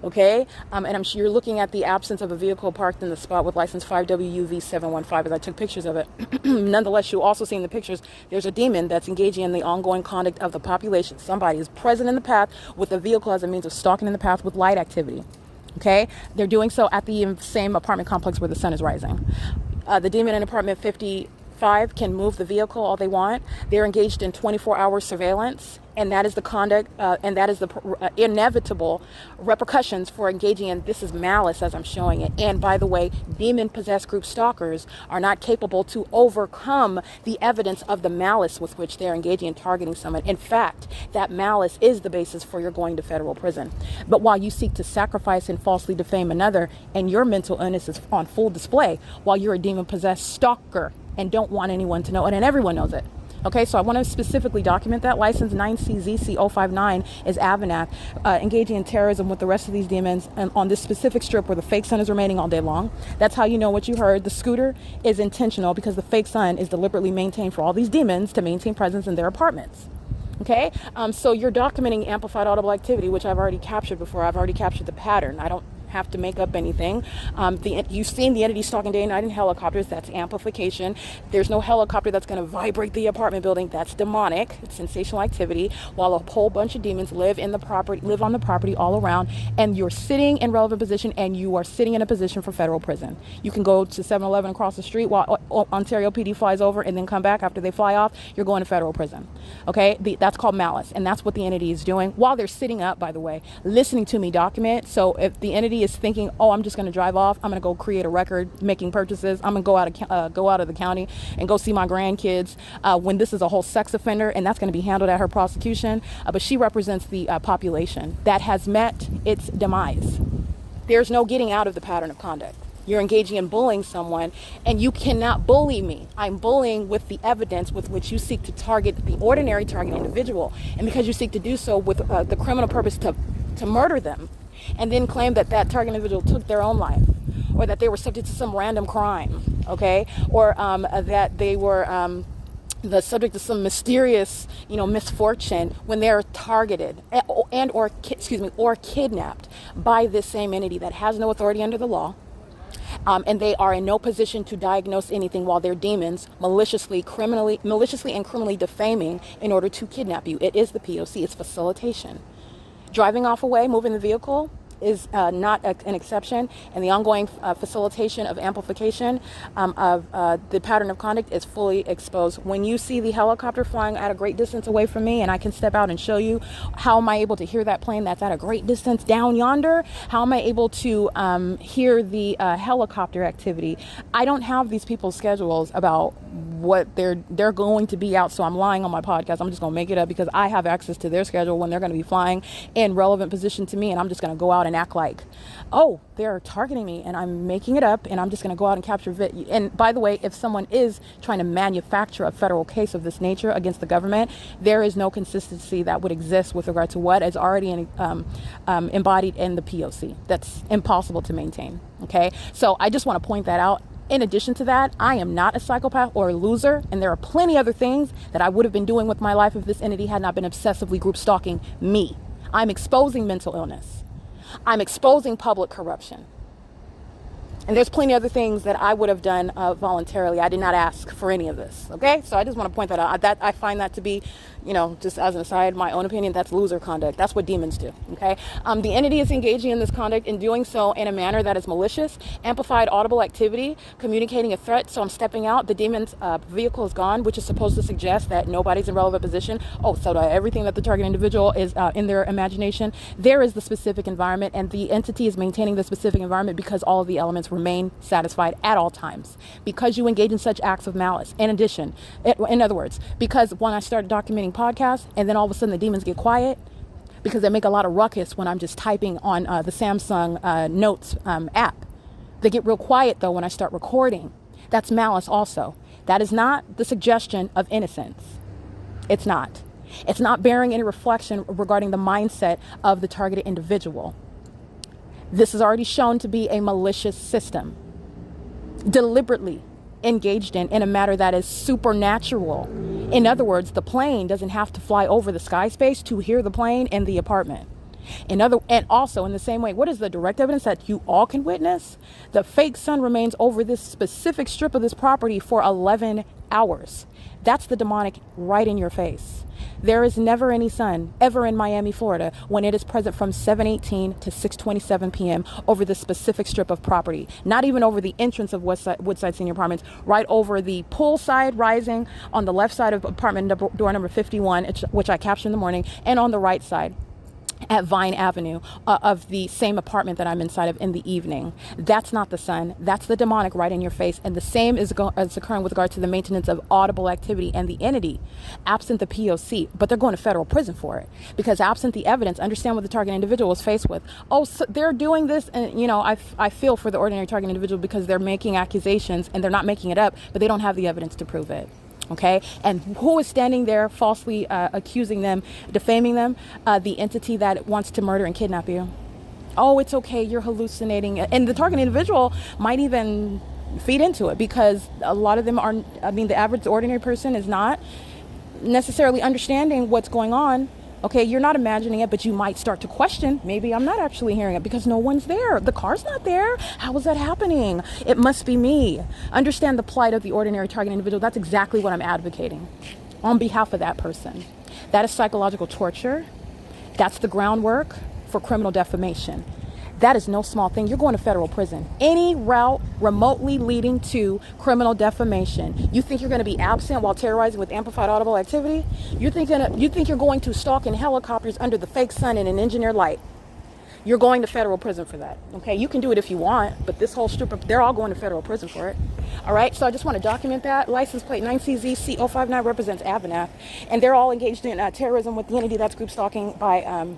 Okay, and I'm sure you're looking at the absence of a vehicle parked in the spot with license 5WUV715 as I took pictures of it. Nonetheless, you also see in the pictures, there's a demon that's engaging in the ongoing conduct of the population. Somebody is present in the path with a vehicle as a means of stalking in the path with light activity. Okay, they're doing so at the same apartment complex where the sun is rising. The demon in apartment 55 can move the vehicle all they want. They're engaged in 24-hour surveillance, and that is the conduct, and that is the inevitable repercussions for engaging in this is malice as I'm showing it. And by the way, demon-possessed group stalkers are not capable to overcome the evidence of the malice with which they're engaging in targeting someone. In fact, that malice is the basis for your going to federal prison. But while you seek to sacrifice and falsely defame another, and your mental illness is on full display, while you're a demon-possessed stalker and don't want anyone to know it, and everyone knows it. Okay, so I want to specifically document that. License 9CZC059 is AVANATH, engaging in terrorism with the rest of these demons and on this specific strip where the fake sun is remaining all day long. That's how you know what you heard. The scooter is intentional because the fake sun is deliberately maintained for all these demons to maintain presence in their apartments. Okay, so you're documenting amplified audible activity, which I've already captured before. I've already captured the pattern. I don't have to make up anything. You've seen the entity stalking day and night in helicopters. That's amplification. There's no helicopter that's going to vibrate the apartment building. That's demonic. It's sensational activity. While a whole bunch of demons live on the property all around, and you're sitting in relevant position, and you are sitting in a position for federal prison. You can go to 7-Eleven across the street while Ontario PD flies over, and then come back after they fly off. You're going to federal prison. Okay, that's called malice, and that's what the entity is doing while they're sitting up, by the way, listening to me document. So if the entity is thinking, oh, I'm just going to drive off, I'm going to go create a record, making purchases, I'm going to go out of the county and go see my grandkids, when this is a whole sex offender, and that's going to be handled at her prosecution. But she represents the population that has met its demise. There's no getting out of the pattern of conduct. You're engaging in bullying someone, and you cannot bully me. I'm bullying with the evidence with which you seek to target the ordinary target individual. And because you seek to do so with the criminal purpose to murder them, and then claim that that target individual took their own life, or that they were subject to some random crime, okay? Or that they were the subject of some mysterious, misfortune, when they are targeted or kidnapped by this same entity that has no authority under the law. And they are in no position to diagnose anything while they're demons maliciously and criminally defaming in order to kidnap you. It is the P.O.C. It's facilitation. Driving off away, moving the vehicle is not an exception, and the ongoing facilitation of amplification of the pattern of conduct is fully exposed. When you see the helicopter flying at a great distance away from me, and I can step out and show you, how am I able to hear that plane that's at a great distance down yonder? How am I able to hear the helicopter activity? I don't have these people's schedules about what they're going to be out, so I'm lying on my podcast. I'm just going to make it up because I have access to their schedule when they're going to be flying in relevant position to me, and I'm just going to go out and act like, oh, they're targeting me, and I'm making it up, and I'm just going to go out and capture video. And by the way, if someone is trying to manufacture a federal case of this nature against the government, there is no consistency that would exist with regard to what is already embodied in the P.O.C. That's impossible to maintain. Okay, so I just want to point that out. In addition to that, I am not a psychopath or a loser, and there are plenty other things that I would have been doing with my life if this entity had not been obsessively group stalking me. I'm exposing mental illness. I'm exposing public corruption. And there's plenty of other things that I would have done voluntarily. I did not ask for any of this. Okay, so I just want to point that out. I find that to be, just as an aside, my own opinion, that's loser conduct. That's what demons do. Okay, the entity is engaging in this conduct and doing so in a manner that is malicious, amplified audible activity, communicating a threat. So I'm stepping out. The demon's vehicle is gone, which is supposed to suggest that nobody's in relevant position. Oh, so everything that the target individual is in their imagination. There is the specific environment, and the entity is maintaining the specific environment because all of the elements remain satisfied at all times, because you engage in such acts of malice. In addition, in other words, because when I start documenting podcasts and then all of a sudden the demons get quiet because they make a lot of ruckus when I'm just typing on the Samsung Notes app. They get real quiet though when I start recording. That's malice also. That is not the suggestion of innocence. It's not. It's not bearing any reflection regarding the mindset of the targeted individual. This is already shown to be a malicious system, deliberately engaged in a matter that is supernatural. In other words, the plane doesn't have to fly over the sky space to hear the plane in the apartment. And also in the same way, what is the direct evidence that you all can witness? The fake sun remains over this specific strip of this property for 11 hours. That's the demonic right in your face. There is never any sun ever in Miami, Florida, when it is present from 7:18 to 6:27 p.m. over this specific strip of property. Not even over the entrance of Woodside Senior Apartments, right over the poolside rising on the left side of apartment door number 51, which I captured in the morning, and on the right side at Vine Avenue of the same apartment that I'm inside of in the evening. That's not the sun. That's the demonic right in your face. And the same is occurring with regard to the maintenance of audible activity and the entity, absent the P.O.C. But they're going to federal prison for it because absent the evidence, understand what the target individual is faced with. Oh, so they're doing this. And, I feel for the ordinary target individual because they're making accusations and they're not making it up, but they don't have the evidence to prove it. Okay, and who is standing there falsely accusing them, defaming them? The entity that wants to murder and kidnap you. Oh, it's okay, you're hallucinating. And the target individual might even feed into it because a lot of them the average ordinary person is not necessarily understanding what's going on Okay, you're not imagining it, but you might start to question, maybe I'm not actually hearing it because no one's there. The car's not there. How is that happening? It must be me. Understand the plight of the ordinary target individual. That's exactly what I'm advocating on behalf of that person. That is psychological torture. That's the groundwork for criminal defamation. That is no small thing. You're going to federal prison. Any route remotely leading to criminal defamation. You think you're going to be absent while terrorizing with amplified audible activity? You think you're going to stalk in helicopters under the fake sun in an engineered light? You're going to federal prison for that. Okay, you can do it if you want, but this whole strip of, they're all going to federal prison for it. All right, so I just want to document that. License plate 9CZC059 represents AVANATH, and they're all engaged in terrorism with the entity that's group stalking by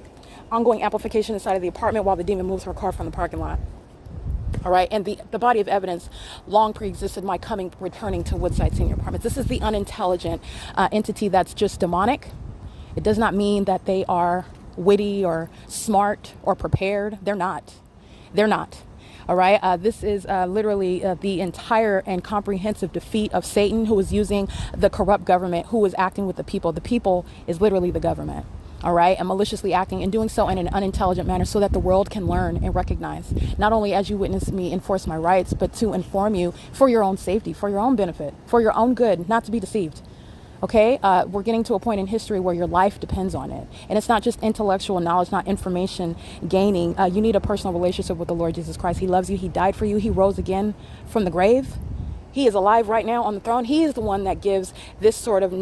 ongoing amplification inside of the apartment while the demon moves her car from the parking lot. All right, and the body of evidence long pre-existed my returning to Woodside Senior Apartments. This is the unintelligent entity that's just demonic. It does not mean that they are witty or smart or prepared. They're not. They're not. All right. This is literally the entire and comprehensive defeat of Satan, who is using the corrupt government, who is acting with the people. The people is literally the government. All right, and maliciously acting and doing so in an unintelligent manner so that the world can learn and recognize, not only as you witness me enforce my rights, but to inform you for your own safety, for your own benefit, for your own good, not to be deceived. Okay, we're getting to a point in history where your life depends on it. And it's not just intellectual knowledge, not information gaining. You need a personal relationship with the Lord Jesus Christ. He loves you. He died for you. He rose again from the grave. He is alive right now on the throne. He is the one that gives this sort of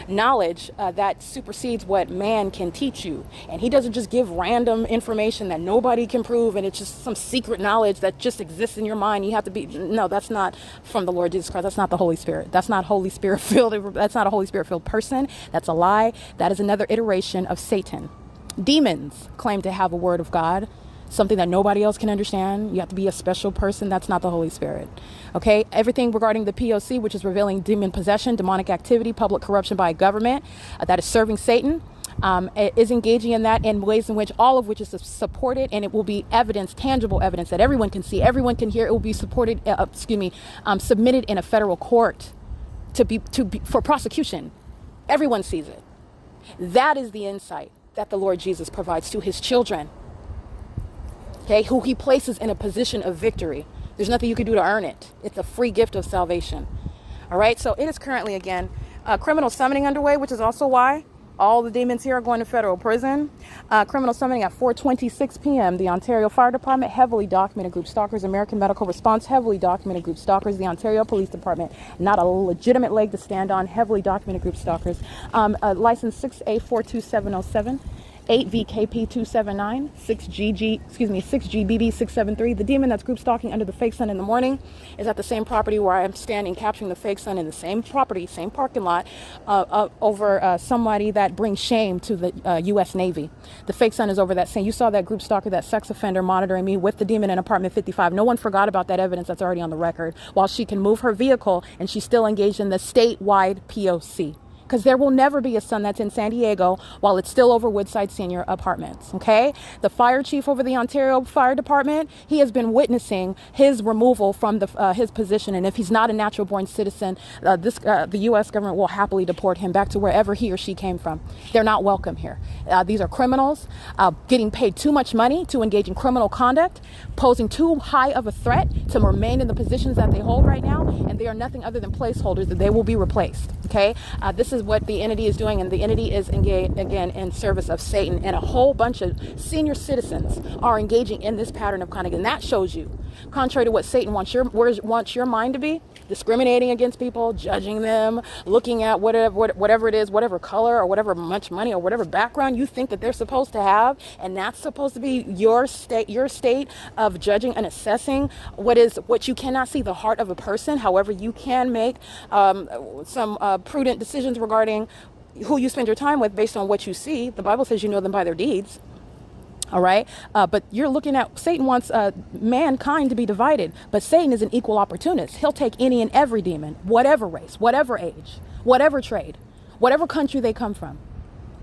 knowledge that supersedes what man can teach you. And he doesn't just give random information that nobody can prove, and it's just some secret knowledge that just exists in your mind. You have to be, no, that's not from the Lord Jesus Christ. That's not the Holy Spirit. That's not Holy Spirit filled. That's not a Holy Spirit filled person. That's a lie. That is another iteration of Satan. Demons claim to have a word of God, something that nobody else can understand. You have to be a special person. That's not the Holy Spirit. Okay, everything regarding the P.O.C, which is revealing demon possession, demonic activity, public corruption by a government that is serving Satan, is engaging in that in ways in which all of which is supported, and it will be evidence, tangible evidence that everyone can see, everyone can hear. It will be supported, submitted in a federal court for prosecution. Everyone sees it. That is the insight that the Lord Jesus provides to his children. Okay, who he places in a position of victory. There's nothing you can do to earn it. It's a free gift of salvation. All right, so it is currently, again, criminal summoning underway, which is also why all the demons here are going to federal prison. Criminal summoning at 4:26 p.m. The Ontario Fire Department, heavily documented group stalkers. American Medical Response, heavily documented group stalkers. The Ontario Police Department, not a legitimate leg to stand on, heavily documented group stalkers. License 6A42707. 8VKP279, 6GBB673. The demon that's group stalking under the fake sun in the morning is at the same property where I am standing, capturing the fake sun in the same property, same parking lot, over somebody that brings shame to the U.S. Navy. The fake sun is over that same. You saw that group stalker, that sex offender monitoring me with the demon in apartment 55. No one forgot about that evidence that's already on the record. While she can move her vehicle and she's still engaged in the statewide P.O.C. Because there will never be a sun that's in San Diego while it's still over Woodside Senior Apartments, okay? The fire chief over the Ontario Fire Department, he has been witnessing his removal from his position, and if he's not a natural-born citizen, the U.S. government will happily deport him back to wherever he or she came from. They're not welcome here. These are criminals getting paid too much money to engage in criminal conduct, posing too high of a threat to remain in the positions that they hold right now, and they are nothing other than placeholders. That they will be replaced, okay? This is what the entity is doing, and the entity is engaged again in service of Satan, and a whole bunch of senior citizens are engaging in this pattern of conduct, and that shows you, contrary to what Satan wants your mind to be, discriminating against people, judging them, looking at whatever it is, whatever color or whatever much money or whatever background you think that they're supposed to have, and that's supposed to be your state of judging and assessing what you cannot see the heart of a person. However, you can make some prudent decisions regarding who you spend your time with based on what you see. The Bible says you know them by their deeds. All right. But you're looking at, Satan wants mankind to be divided, but Satan is an equal opportunist. He'll take any and every demon, whatever race, whatever age, whatever trade, whatever country they come from.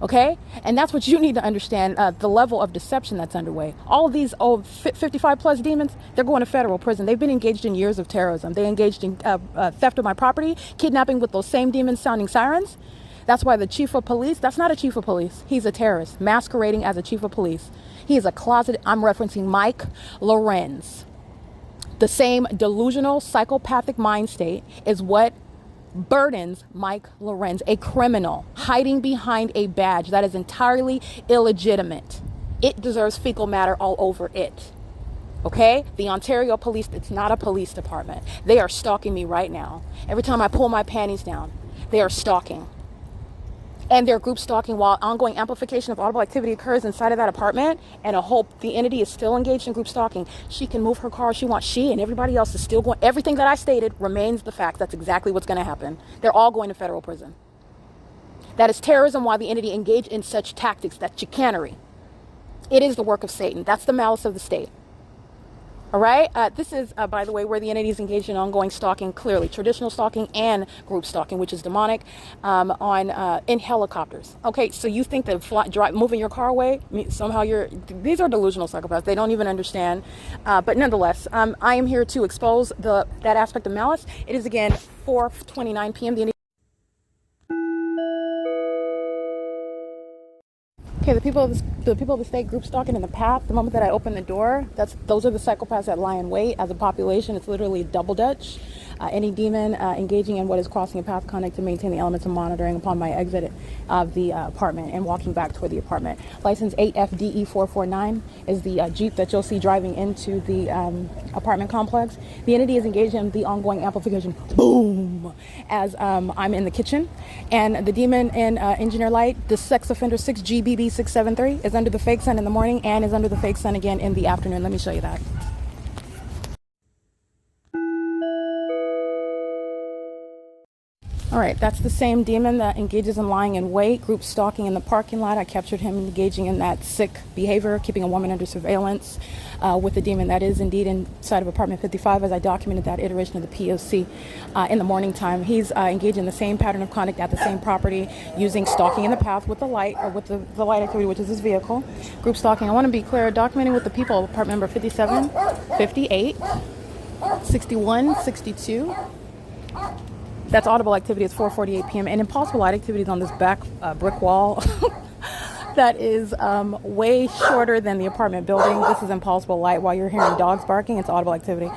Okay. And that's what you need to understand, the level of deception that's underway. All of these 55 plus demons, they're going to federal prison. They've been engaged in years of terrorism. They engaged in theft of my property, kidnapping with those same demons sounding sirens. That's why the chief of police, that's not a chief of police. He's a terrorist masquerading as a chief of police. He is a closet. I'm referencing Mike LORENZ. The same delusional psychopathic mind state is what burdens Mike LORENZ, a criminal hiding behind a badge that is entirely illegitimate. It deserves fecal matter all over it. Okay? The Ontario police, it's not a police department. They are stalking me right now. Every time I pull my panties down, they are stalking. And they're group stalking while ongoing amplification of audible activity occurs inside of that apartment, and the entity is still engaged in group stalking. She can move her car if she wants. She and everybody else is still going. Everything that I stated remains the fact. That's exactly what's going to happen. They're all going to federal prison. That is terrorism while the entity engaged in such tactics, that chicanery. It is the work of Satan. That's the malice of the state. All right. This is, by the way, where the entity is engaged in ongoing stalking, clearly traditional stalking and group stalking, which is demonic, in helicopters. Okay. So you think that moving your car away, somehow these are delusional psychopaths. They don't even understand. But nonetheless, I am here to expose that aspect of malice. It is again 4:29 p.m. Okay, the people of the state group stalking in the path. The moment that I open the door, those are the psychopaths that lie in wait. As a population, it's literally double Dutch. Any demon engaging in what is crossing a path conduct to maintain the elements of monitoring upon my exit of the apartment and walking back toward the apartment. License 8FDE449 is the Jeep that you'll see driving into the apartment complex. The entity is engaged in the ongoing amplification, boom, as I'm in the kitchen. And the demon in engineer light, the sex offender 6GBB673, is under the fake sun in the morning and is under the fake sun again in the afternoon. Let me show you that. All right, that's the same demon that engages in lying in wait, group stalking in the parking lot. I captured him engaging in that sick behavior, keeping a woman under surveillance with the demon that is indeed inside of apartment 55, as I documented that iteration of the P.O.C. In the morning time. He's engaged in the same pattern of conduct at the same property, using stalking in the path with the light, or with the light activity, which is his vehicle. Group stalking, I want to be clear, documenting with the people, apartment number 57, 58, 61, 62. That's audible activity. It's 4:48 p.m. and impossible light activities on this back brick wall that is way shorter than the apartment building. This is impossible light. While you're hearing dogs barking, it's audible activity.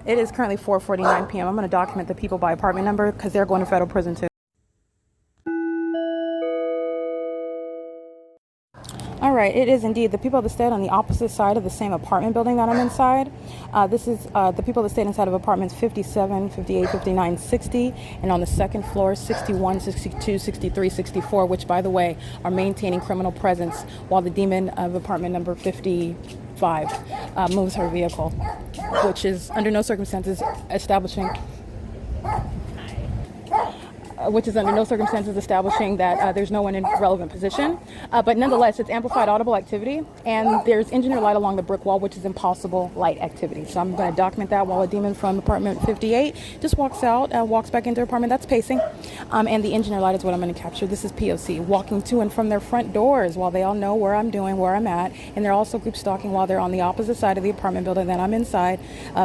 It is currently 4:49 p.m. I'm going to document the people by apartment number because they're going to federal prison too. All right, it is indeed the people of the state on the opposite side of the same apartment building that I'm inside. This is the people of the state inside of apartments 57, 58, 59, 60, and on the second floor, 61, 62, 63, 64, which, by the way, are maintaining criminal presence while the demon of apartment number 55 moves her vehicle, which is under no circumstances establishing that there's no one in relevant position. But nonetheless, it's amplified audible activity, and there's engineer light along the brick wall, which is impossible light activity. So I'm going to document that while a demon from apartment 58 just walks back into apartment. That's pacing. And the engineer light is what I'm going to capture. This is P.O.C. walking to and from their front doors while they all know where I'm doing, where I'm at. And they're also group stalking while they're on the opposite side of the apartment building that I'm inside,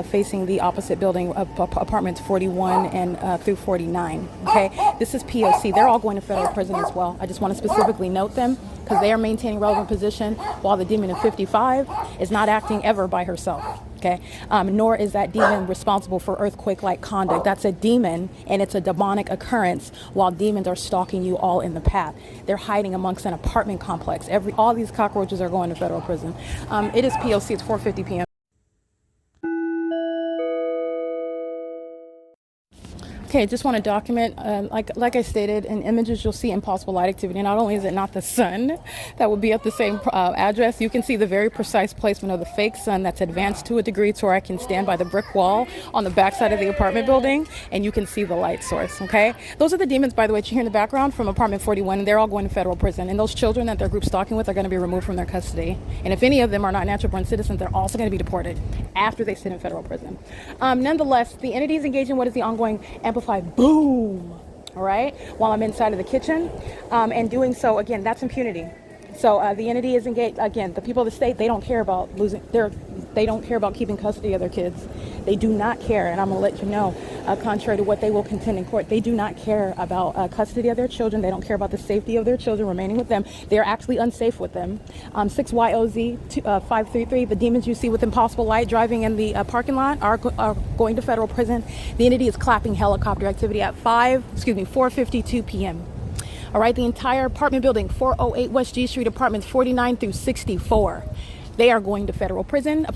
facing the opposite building of apartments 41 and through 49. Okay. This is P.O.C. They're all going to federal prison as well. I just want to specifically note them because they are maintaining relevant position while the demon in 55 is not acting ever by herself. Okay. Nor is that demon responsible for earthquake-like conduct. That's a demon, and it's a demonic occurrence while demons are stalking you all in the path. They're hiding amongst an apartment complex. All these cockroaches are going to federal prison. It is P.O.C. It's 4:50 p.m. Okay, just want to document, like I stated, in images you'll see impossible light activity. Not only is it not the sun that would be at the same address, you can see the very precise placement of the fake sun that's advanced to a degree to where I can stand by the brick wall on the backside of the apartment building, and you can see the light source, okay? Those are the demons, by the way, that you hear in the background from apartment 41, and they're all going to federal prison. And those children that they're group stalking with are going to be removed from their custody. And if any of them are not natural-born citizens, they're also going to be deported after they sit in federal prison. Nonetheless, the entities engaged in what is the ongoing boom, all right, while I'm inside of the kitchen, and doing so, again, that's impunity. So the entity is engaged. Again, the people of the state, they don't care about losing. they don't care about keeping custody of their kids. They do not care, and I'm going to let you know, contrary to what they will contend in court, they do not care about custody of their children. They don't care about the safety of their children remaining with them. They're actually unsafe with them. 6YOZ 533, the demons you see with impossible light driving in the parking lot are going to federal prison. The entity is clapping helicopter activity at 4:52 p.m. All right, the entire apartment building, 408 West G Street, apartments 49 through 64. They are going to federal prison.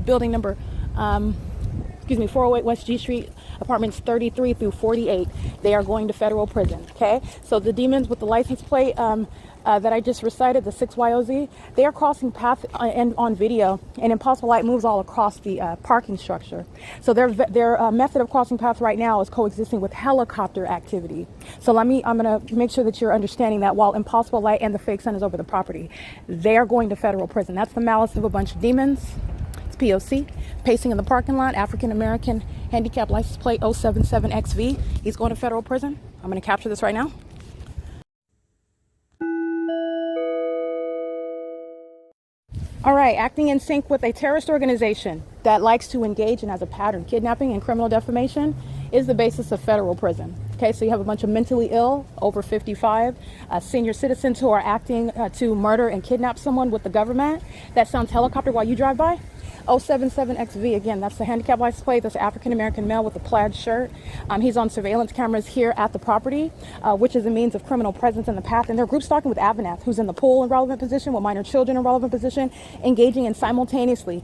Building number, 408 West G Street, apartments 33 through 48. They are going to federal prison, okay? So the demons with the license plate that I just recited, the 6YOZ, they are crossing paths on video, and impossible light moves all across the parking structure. So their method of crossing paths right now is coexisting with helicopter activity. So I'm going to make sure that you're understanding that while impossible light and the fake sun is over the property, they are going to federal prison. That's the malice of a bunch of demons. It's P.O.C. pacing in the parking lot, African American, handicap license plate 077XV. He's going to federal prison. I'm going to capture this right now. All right, acting in sync with a terrorist organization that likes to engage and has a pattern, kidnapping and criminal defamation, is the basis of federal prison. Okay, so you have a bunch of mentally ill, over 55, senior citizens who are acting to murder and kidnap someone with the government. That sounds helicopter while you drive by. 077XV, again, that's the handicap license plate. That's an African-American male with a plaid shirt. He's on surveillance cameras here at the property, which is a means of criminal presence in the path. And they're group stalking with AVANATH, who's in the pool in relevant position, with minor children in relevant position, engaging in simultaneously,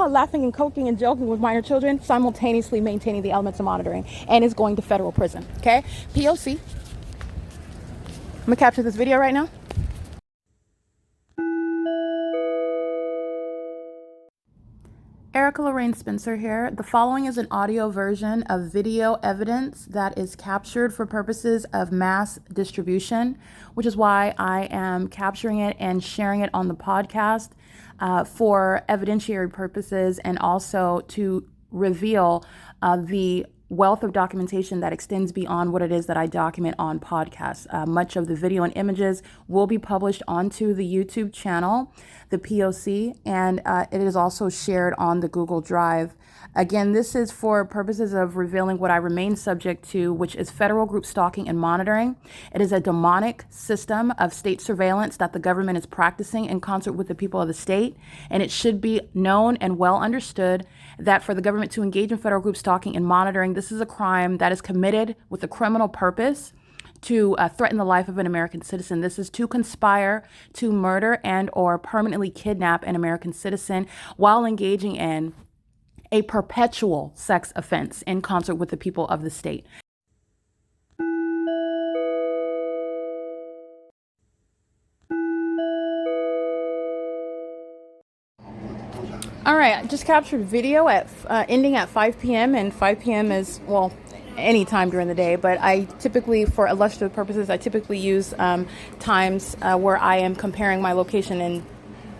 laughing and coking and joking with minor children, simultaneously maintaining the elements of monitoring, and is going to federal prison, okay? P.O.C. I'm gonna capture this video right now. Erica Lorraine Spencer here. The following is an audio version of video evidence that is captured for purposes of mass distribution, which is why I am capturing it and sharing it on the podcast for evidentiary purposes, and also to reveal the wealth of documentation that extends beyond what it is that I document on podcasts. Much of the video and images will be published onto the YouTube channel, the P.O.C, and it is also shared on the Google Drive. Again, this is for purposes of revealing what I remain subject to, which is federal group stalking and monitoring. It is a demonic system of state surveillance that the government is practicing in concert with the people of the state. And it should be known and well understood that for the government to engage in federal group stalking and monitoring, this is a crime that is committed with a criminal purpose to threaten the life of an American citizen. This is to conspire to murder and or permanently kidnap an American citizen while engaging in a perpetual sex offense in concert with the people of the state. All right, I just captured video at ending at 5 p.m. and 5 p.m. is, well, any time during the day, but I typically, for illustrative purposes, I typically use times where I am comparing my location in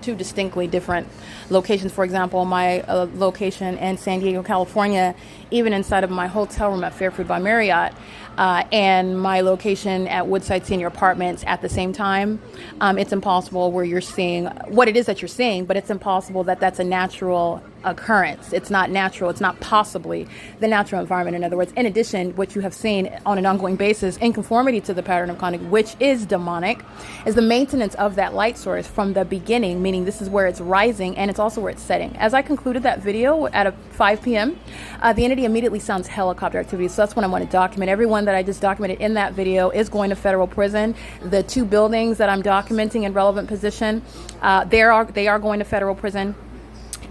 two distinctly different locations. For example, my location in San Diego, California, even inside of my hotel room at Fairfield by Marriott, and my location at Woodside Senior Apartments at the same time, it's impossible where you're seeing what it is that you're seeing, but it's impossible that that's a natural occurrence. It's not natural. It's not possibly the natural environment. In other words, in addition, what you have seen on an ongoing basis in conformity to the pattern of conduct, which is demonic, is the maintenance of that light source from the beginning, meaning this is where it's rising and it's also where it's setting. As I concluded that video at 5 p.m., the entity immediately sounds helicopter activity. So that's what I want to document. Everyone that I just documented in that video is going to federal prison. The two buildings that I'm documenting in relevant position, they are going to federal prison.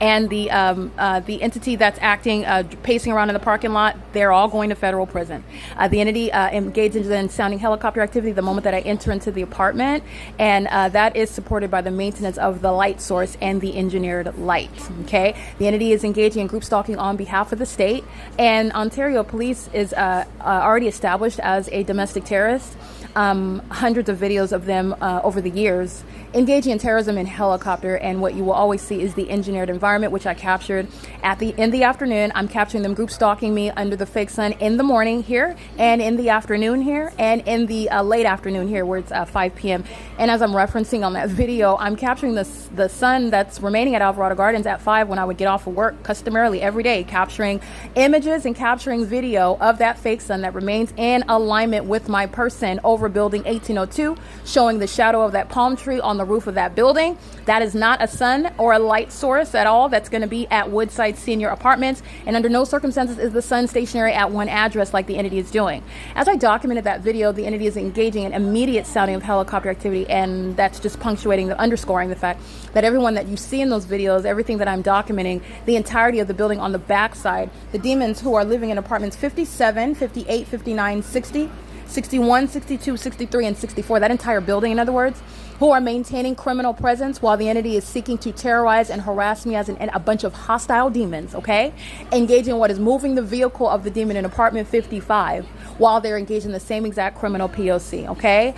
And the entity that's acting, pacing around in the parking lot, they're all going to federal prison. The entity engages in sounding helicopter activity the moment that I enter into the apartment, and that is supported by the maintenance of the light source and the engineered light. Okay, the entity is engaging in group stalking on behalf of the state, and Ontario Police is already established as a domestic terrorist. Hundreds of videos of them over the years engaging in terrorism in helicopter, and what you will always see is the engineered environment. environment, which I captured in the afternoon. I'm capturing them group stalking me under the fake sun in the morning here, and in the afternoon here, and in the late afternoon here, where it's 5 p.m. And as I'm referencing on that video, I'm capturing the sun that's remaining at Alvarado Gardens at 5 when I would get off of work, customarily every day, capturing images and capturing video of that fake sun that remains in alignment with my person over building 1802, showing the shadow of that palm tree on the roof of that building. That is not a sun or a light source at all. That's going to be at Woodside Senior Apartments, and under no circumstances is the sun stationary at one address like the entity is doing. As I documented that video, the entity is engaging in immediate sounding of helicopter activity, and that's just underscoring the fact that everyone that you see in those videos, everything that I'm documenting, the entirety of the building on the backside, the demons who are living in apartments 57, 58, 59, 60, 61, 62, 63, and 64, that entire building, in other words, who are maintaining criminal presence while the entity is seeking to terrorize and harass me as a bunch of hostile demons, okay? Engaging in what is moving the vehicle of the demon in apartment 55 while they're engaged in the same exact criminal P.O.C, okay?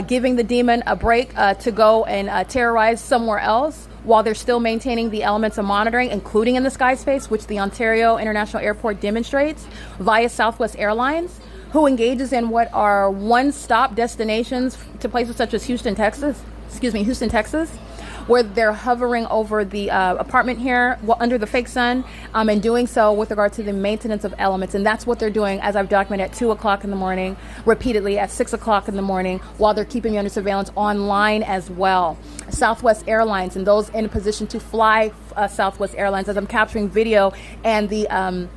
Giving the demon a break to go and terrorize somewhere else while they're still maintaining the elements of monitoring, including in the sky space, which the Ontario International Airport demonstrates via Southwest Airlines, who engages in what are one-stop destinations to places such as Houston, Texas, where they're hovering over the apartment here under the fake sun, and doing so with regard to the maintenance of elements. And that's what they're doing, as I've documented, at 2 o'clock in the morning, repeatedly at 6 o'clock in the morning, while they're keeping me under surveillance online as well. Southwest Airlines and those in a position to fly Southwest Airlines, as I'm capturing video and the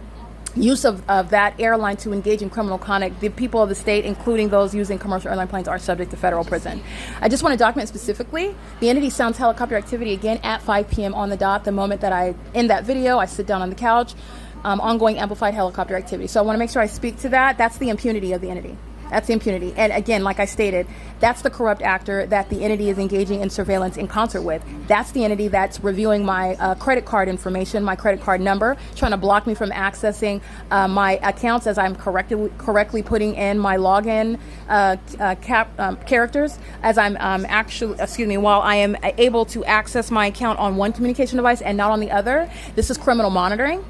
use of that airline to engage in criminal conduct, the people of the state, including those using commercial airline planes, are subject to federal prison. I just want to document specifically, the entity sounds helicopter activity again at 5 p.m. on the dot. The moment that in that video, I sit down on the couch, ongoing amplified helicopter activity. So I want to make sure I speak to that. That's the impunity of the entity. That's the impunity. And again, like I stated, that's the corrupt actor that the entity is engaging in surveillance in concert with. That's the entity that's reviewing my credit card information, my credit card number, trying to block me from accessing my accounts as I'm correctly putting in my login characters, as I'm while I am able to access my account on one communication device and not on the other. This is criminal monitoring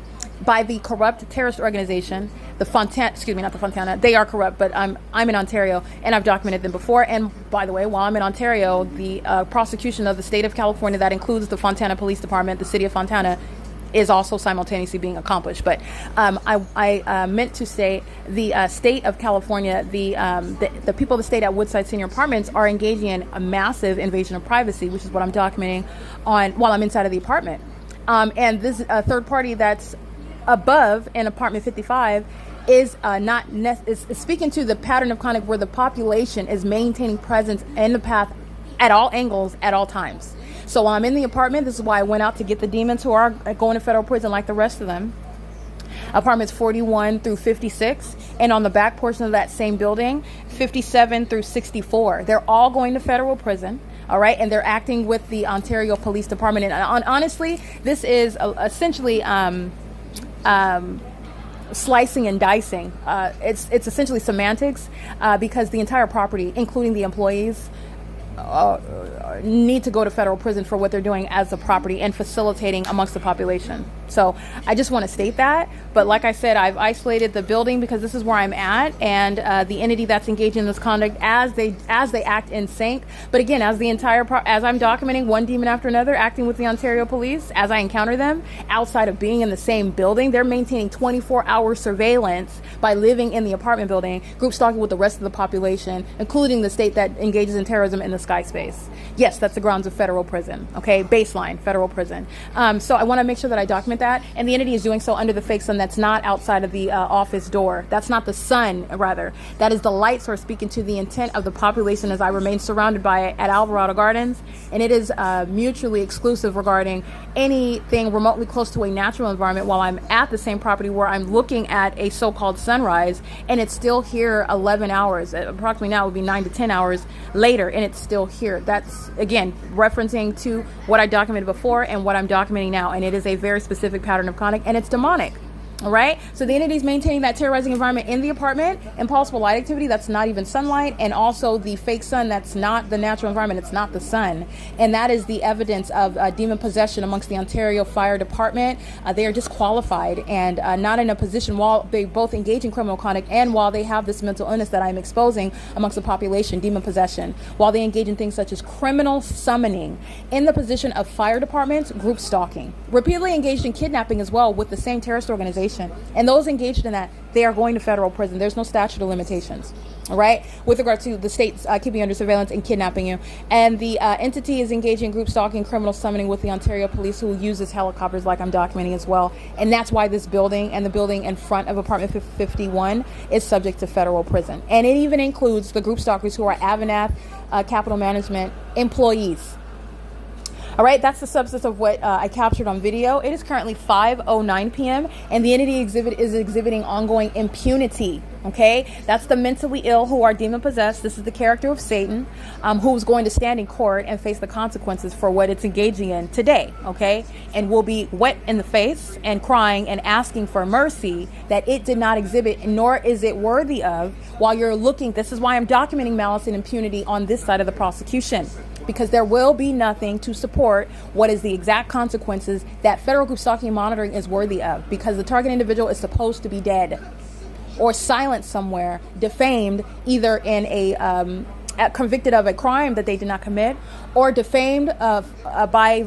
by the corrupt terrorist organization, not the Fontana. They are corrupt, but I'm in Ontario, and I've documented them before. And by the way, while I'm in Ontario, the prosecution of the state of California, that includes the Fontana Police Department, the city of Fontana, is also simultaneously being accomplished. But I meant to say the state of California, the people of the state at Woodside Senior Apartments are engaging in a massive invasion of privacy, which is what I'm documenting while I'm inside of the apartment. And this third party that's above in apartment 55 is speaking to the pattern of conduct where the population is maintaining presence in the path at all angles at all times. So while I'm in the apartment, this is why I went out to get the demons who are going to federal prison like the rest of them. Apartments 41 through 56, and on the back portion of that same building, 57 through 64. They're all going to federal prison. All right, and they're acting with the Ontario Police Department. And honestly, this is essentially slicing and dicing. It's essentially semantics, because the entire property, including the employees, need to go to federal prison for what they're doing as a property and facilitating amongst the population. So I just want to state that. But like I said, I've isolated the building because this is where I'm at, and the entity that's engaged in this conduct as they act in sync. But again, as I'm documenting one demon after another acting with the Ontario Police, as I encounter them outside of being in the same building, they're maintaining 24-hour surveillance by living in the apartment building, group stalking with the rest of the population, including the state that engages in terrorism in the sky space. Yes, that's the grounds of federal prison. Okay, baseline federal prison. So I want to make sure that I document that, and the entity is doing so under the fake sun that's not outside of the office door. That's not the sun, rather. That is the light source speaking to the intent of the population as I remain surrounded by it at Alvarado Gardens, and it is mutually exclusive regarding anything remotely close to a natural environment while I'm at the same property where I'm looking at a so-called sunrise, and it's still here 11 hours. Approximately now it would be 9 to 10 hours later, and it's still here. That's, again, referencing to what I documented before and what I'm documenting now, and it is a very specific pattern of conduct, and it's demonic. All right. So the entity is maintaining that terrorizing environment in the apartment, impossible light activity that's not even sunlight, and also the fake sun that's not the natural environment. It's not the sun. And that is the evidence of demon possession amongst the Ontario Fire Department. They are disqualified and not in a position while they both engage in criminal conduct and while they have this mental illness that I'm exposing amongst the population, demon possession, while they engage in things such as criminal summoning in the position of fire departments, group stalking, repeatedly engaged in kidnapping as well with the same terrorist organization. And those engaged in that, they are going to federal prison. There's no statute of limitations. All right, with regard to the states keeping you under surveillance and kidnapping you. And the entity is engaging in group stalking, criminal summoning with the Ontario police, who uses helicopters like I'm documenting as well. And that's why this building and the building in front of apartment 51 is subject to federal prison. And it even includes the group stalkers who are AVANATH capital management employees. All right, that's the substance of what I captured on video. It is currently 5:09 p.m. and the entity is exhibiting ongoing impunity. Okay, that's the mentally ill who are demon possessed. This is the character of Satan, who's going to stand in court and face the consequences for what it's engaging in today. Okay, and will be wet in the face and crying and asking for mercy that it did not exhibit, nor is it worthy of. While you're looking, this is why I'm documenting malice and impunity on this side of the prosecution, because there will be nothing to support what is the exact consequences that federal group stalking and monitoring is worthy of, because the target individual is supposed to be dead or silent somewhere, defamed, either in a convicted of a crime that they did not commit, or defamed by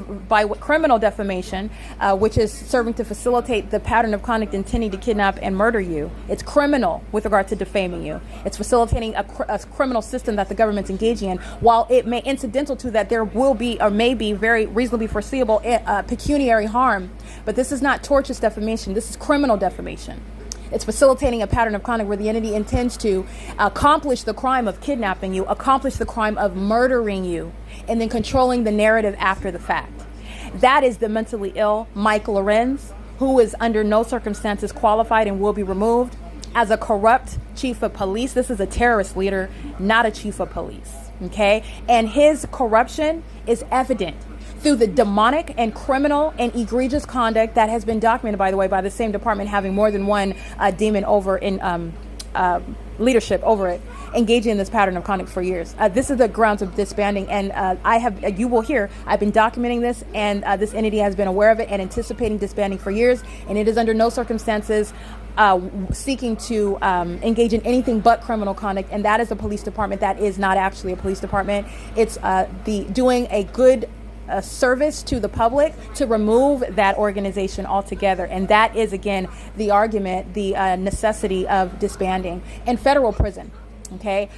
criminal defamation, which is serving to facilitate the pattern of conduct intending to kidnap and murder you. It's criminal with regard to defaming you. It's facilitating a criminal system that the government's engaging in, while it may incidental to that there will be or may be very reasonably foreseeable pecuniary harm. But this is not tortious defamation. This is criminal defamation. It's facilitating a pattern of conduct where the entity intends to accomplish the crime of kidnapping you, accomplish the crime of murdering you, and then controlling the narrative after the fact. That is the mentally ill Mike LORENZ, who is under no circumstances qualified and will be removed as a corrupt chief of police. This is a terrorist leader, not a chief of police. Okay? And his corruption is evident through the demonic and criminal and egregious conduct that has been documented, by the way, by the same department having more than one demon over in leadership over it, engaging in this pattern of conduct for years. This is the grounds of disbanding, and you will hear, I've been documenting this, and this entity has been aware of it and anticipating disbanding for years, and it is under no circumstances seeking to engage in anything but criminal conduct, and that is a police department that is not actually a police department. It's doing a good service to the public to remove that organization altogether. And that is, again, the argument, the necessity of disbanding in federal prison. Okay,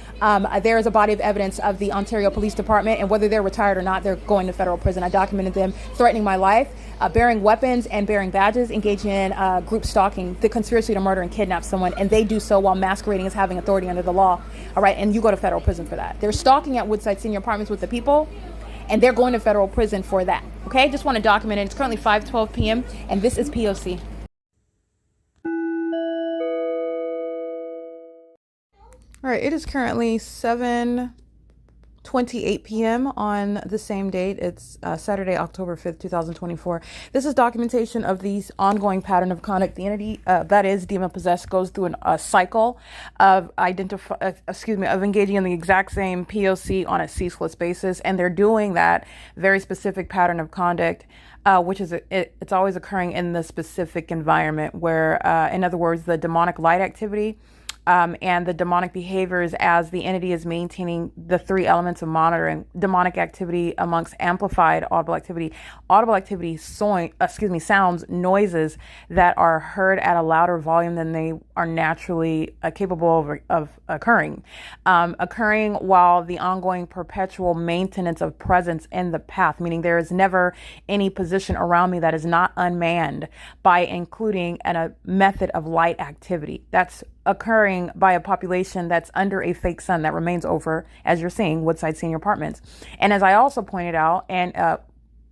there is a body of evidence of the Ontario Police Department, and whether they're retired or not, they're going to federal prison. I documented them threatening my life, bearing weapons and bearing badges, engaging in group stalking, the conspiracy to murder and kidnap someone, and they do so while masquerading as having authority under the law. All right, and you go to federal prison for that. They're stalking at Woodside Senior Apartments with the people, and they're going to federal prison for that. Okay, just want to document it. It's currently 5:12 p.m. and this is P.O.C. All right, it is currently 7:28 p.m. on the same date. It's Saturday, October 5th, 2024. This is documentation of these ongoing pattern of conduct. The entity that is demon possessed goes through a cycle of engaging in the exact same P.O.C. on a ceaseless basis, and they're doing that very specific pattern of conduct, which is it's always occurring in the specific environment where, in other words, the demonic light activity. And the demonic behaviors as the entity is maintaining the three elements of monitoring: demonic activity amongst amplified audible activity. Audible activity sounds, noises that are heard at a louder volume than they are naturally capable of occurring. Occurring while the ongoing perpetual maintenance of presence in the path, meaning there is never any position around me that is not unmanned by including a method of light activity. That's occurring by a population that's under a fake sun that remains over, as you're seeing, Woodside Senior Apartments. And as I also pointed out, and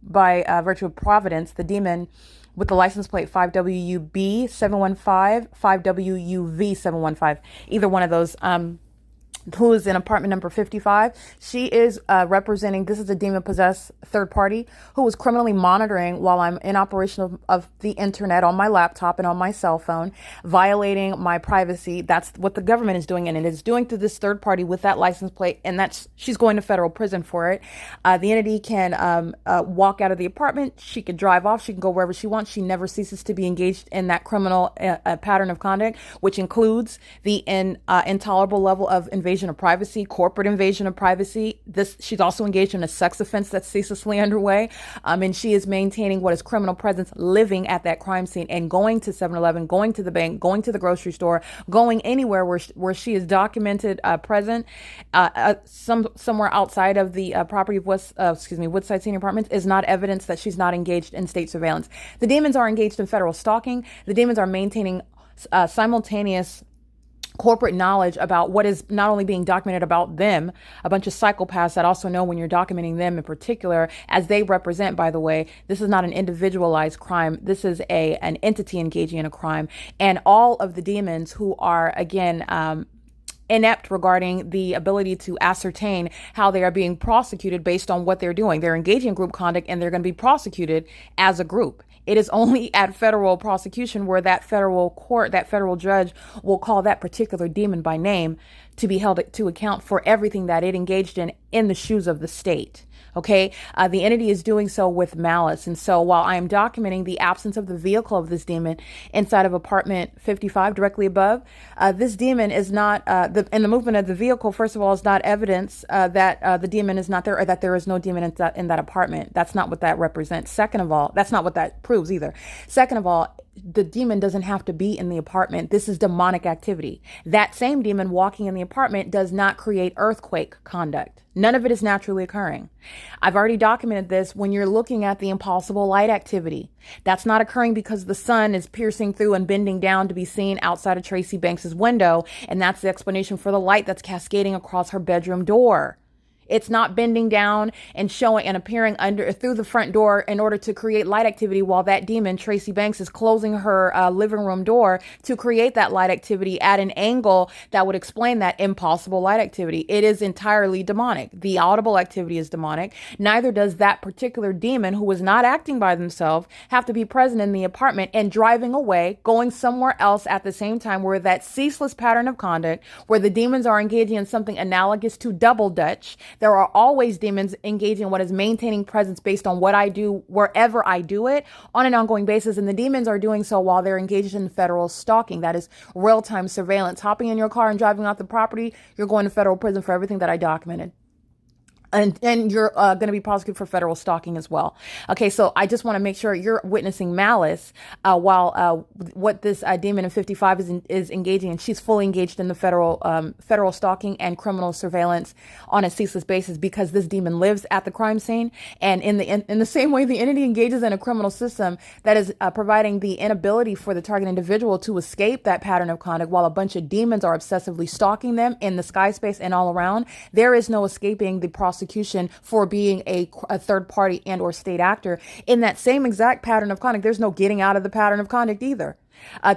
by virtue of providence, the demon with the license plate 5WUB715, 5WUV715, either one of those who is in apartment number 55. She is representing, this is a demon-possessed third party who was criminally monitoring while I'm in operation of the internet on my laptop and on my cell phone, violating my privacy. That's what the government is doing, and it is doing to this third party with that license plate, and she's going to federal prison for it. The entity can walk out of the apartment. She can drive off. She can go wherever she wants. She never ceases to be engaged in that criminal pattern of conduct, which includes the intolerable level of invasion of privacy, corporate invasion of privacy. She's also engaged in a sex offense that's ceaselessly underway. And she is maintaining what is criminal presence, living at that crime scene and going to 7-Eleven, going to the bank, going to the grocery store, going anywhere where she is documented present, somewhere outside of the property of Woodside Senior Apartments is not evidence that she's not engaged in state surveillance. The demons are engaged in federal stalking. The demons are maintaining simultaneous corporate knowledge about what is not only being documented about them, a bunch of psychopaths that also know when you're documenting them in particular, as they represent, by the way, this is not an individualized crime. This is an entity engaging in a crime. And all of the demons who are, again, inept regarding the ability to ascertain how they are being prosecuted based on what they're doing. They're engaging in group conduct and they're going to be prosecuted as a group. It is only at federal prosecution where that federal court, that federal judge will call that particular demon by name to be held to account for everything that it engaged in the shoes of the state. Okay, the entity is doing so with malice. And so while I am documenting the absence of the vehicle of this demon inside of apartment 55 directly above, this demon is not, and the movement of the vehicle, first of all, is not evidence that the demon is not there or that there is no demon in that apartment. That's not what that represents. Second of all, that's not what that proves either. Second of all, the demon doesn't have to be in the apartment. This is demonic activity. That same demon walking in the apartment does not create earthquake conduct. None of it is naturally occurring. I've already documented this when you're looking at the impossible light activity. That's not occurring because the sun is piercing through and bending down to be seen outside of Tracy Banks's window. And that's the explanation for the light that's cascading across her bedroom door. It's not bending down and showing and appearing through the front door in order to create light activity while that demon, Tracy Banks, is closing her living room door to create that light activity at an angle that would explain that impossible light activity. It is entirely demonic. The audible activity is demonic. Neither does that particular demon, who was not acting by themselves, have to be present in the apartment and driving away, going somewhere else at the same time, where that ceaseless pattern of conduct, where the demons are engaging in something analogous to double dutch. There are always demons engaging in what is maintaining presence based on what I do wherever I do it on an ongoing basis. And the demons are doing so while they're engaged in federal stalking. That is real-time surveillance. Hopping in your car and driving off the property, you're going to federal prison for everything that I documented. And you're going to be prosecuted for federal stalking as well. Okay, so I just want to make sure you're witnessing malice while what this demon in 55 is engaging in. She's fully engaged in the federal stalking and criminal surveillance on a ceaseless basis, because this demon lives at the crime scene. And in the same way the entity engages in a criminal system that is providing the inability for the target individual to escape that pattern of conduct, while a bunch of demons are obsessively stalking them in the sky space and all around, there is no escaping the prosecution for being a third party and or state actor in that same exact pattern of conduct. There's no getting out of the pattern of conduct either.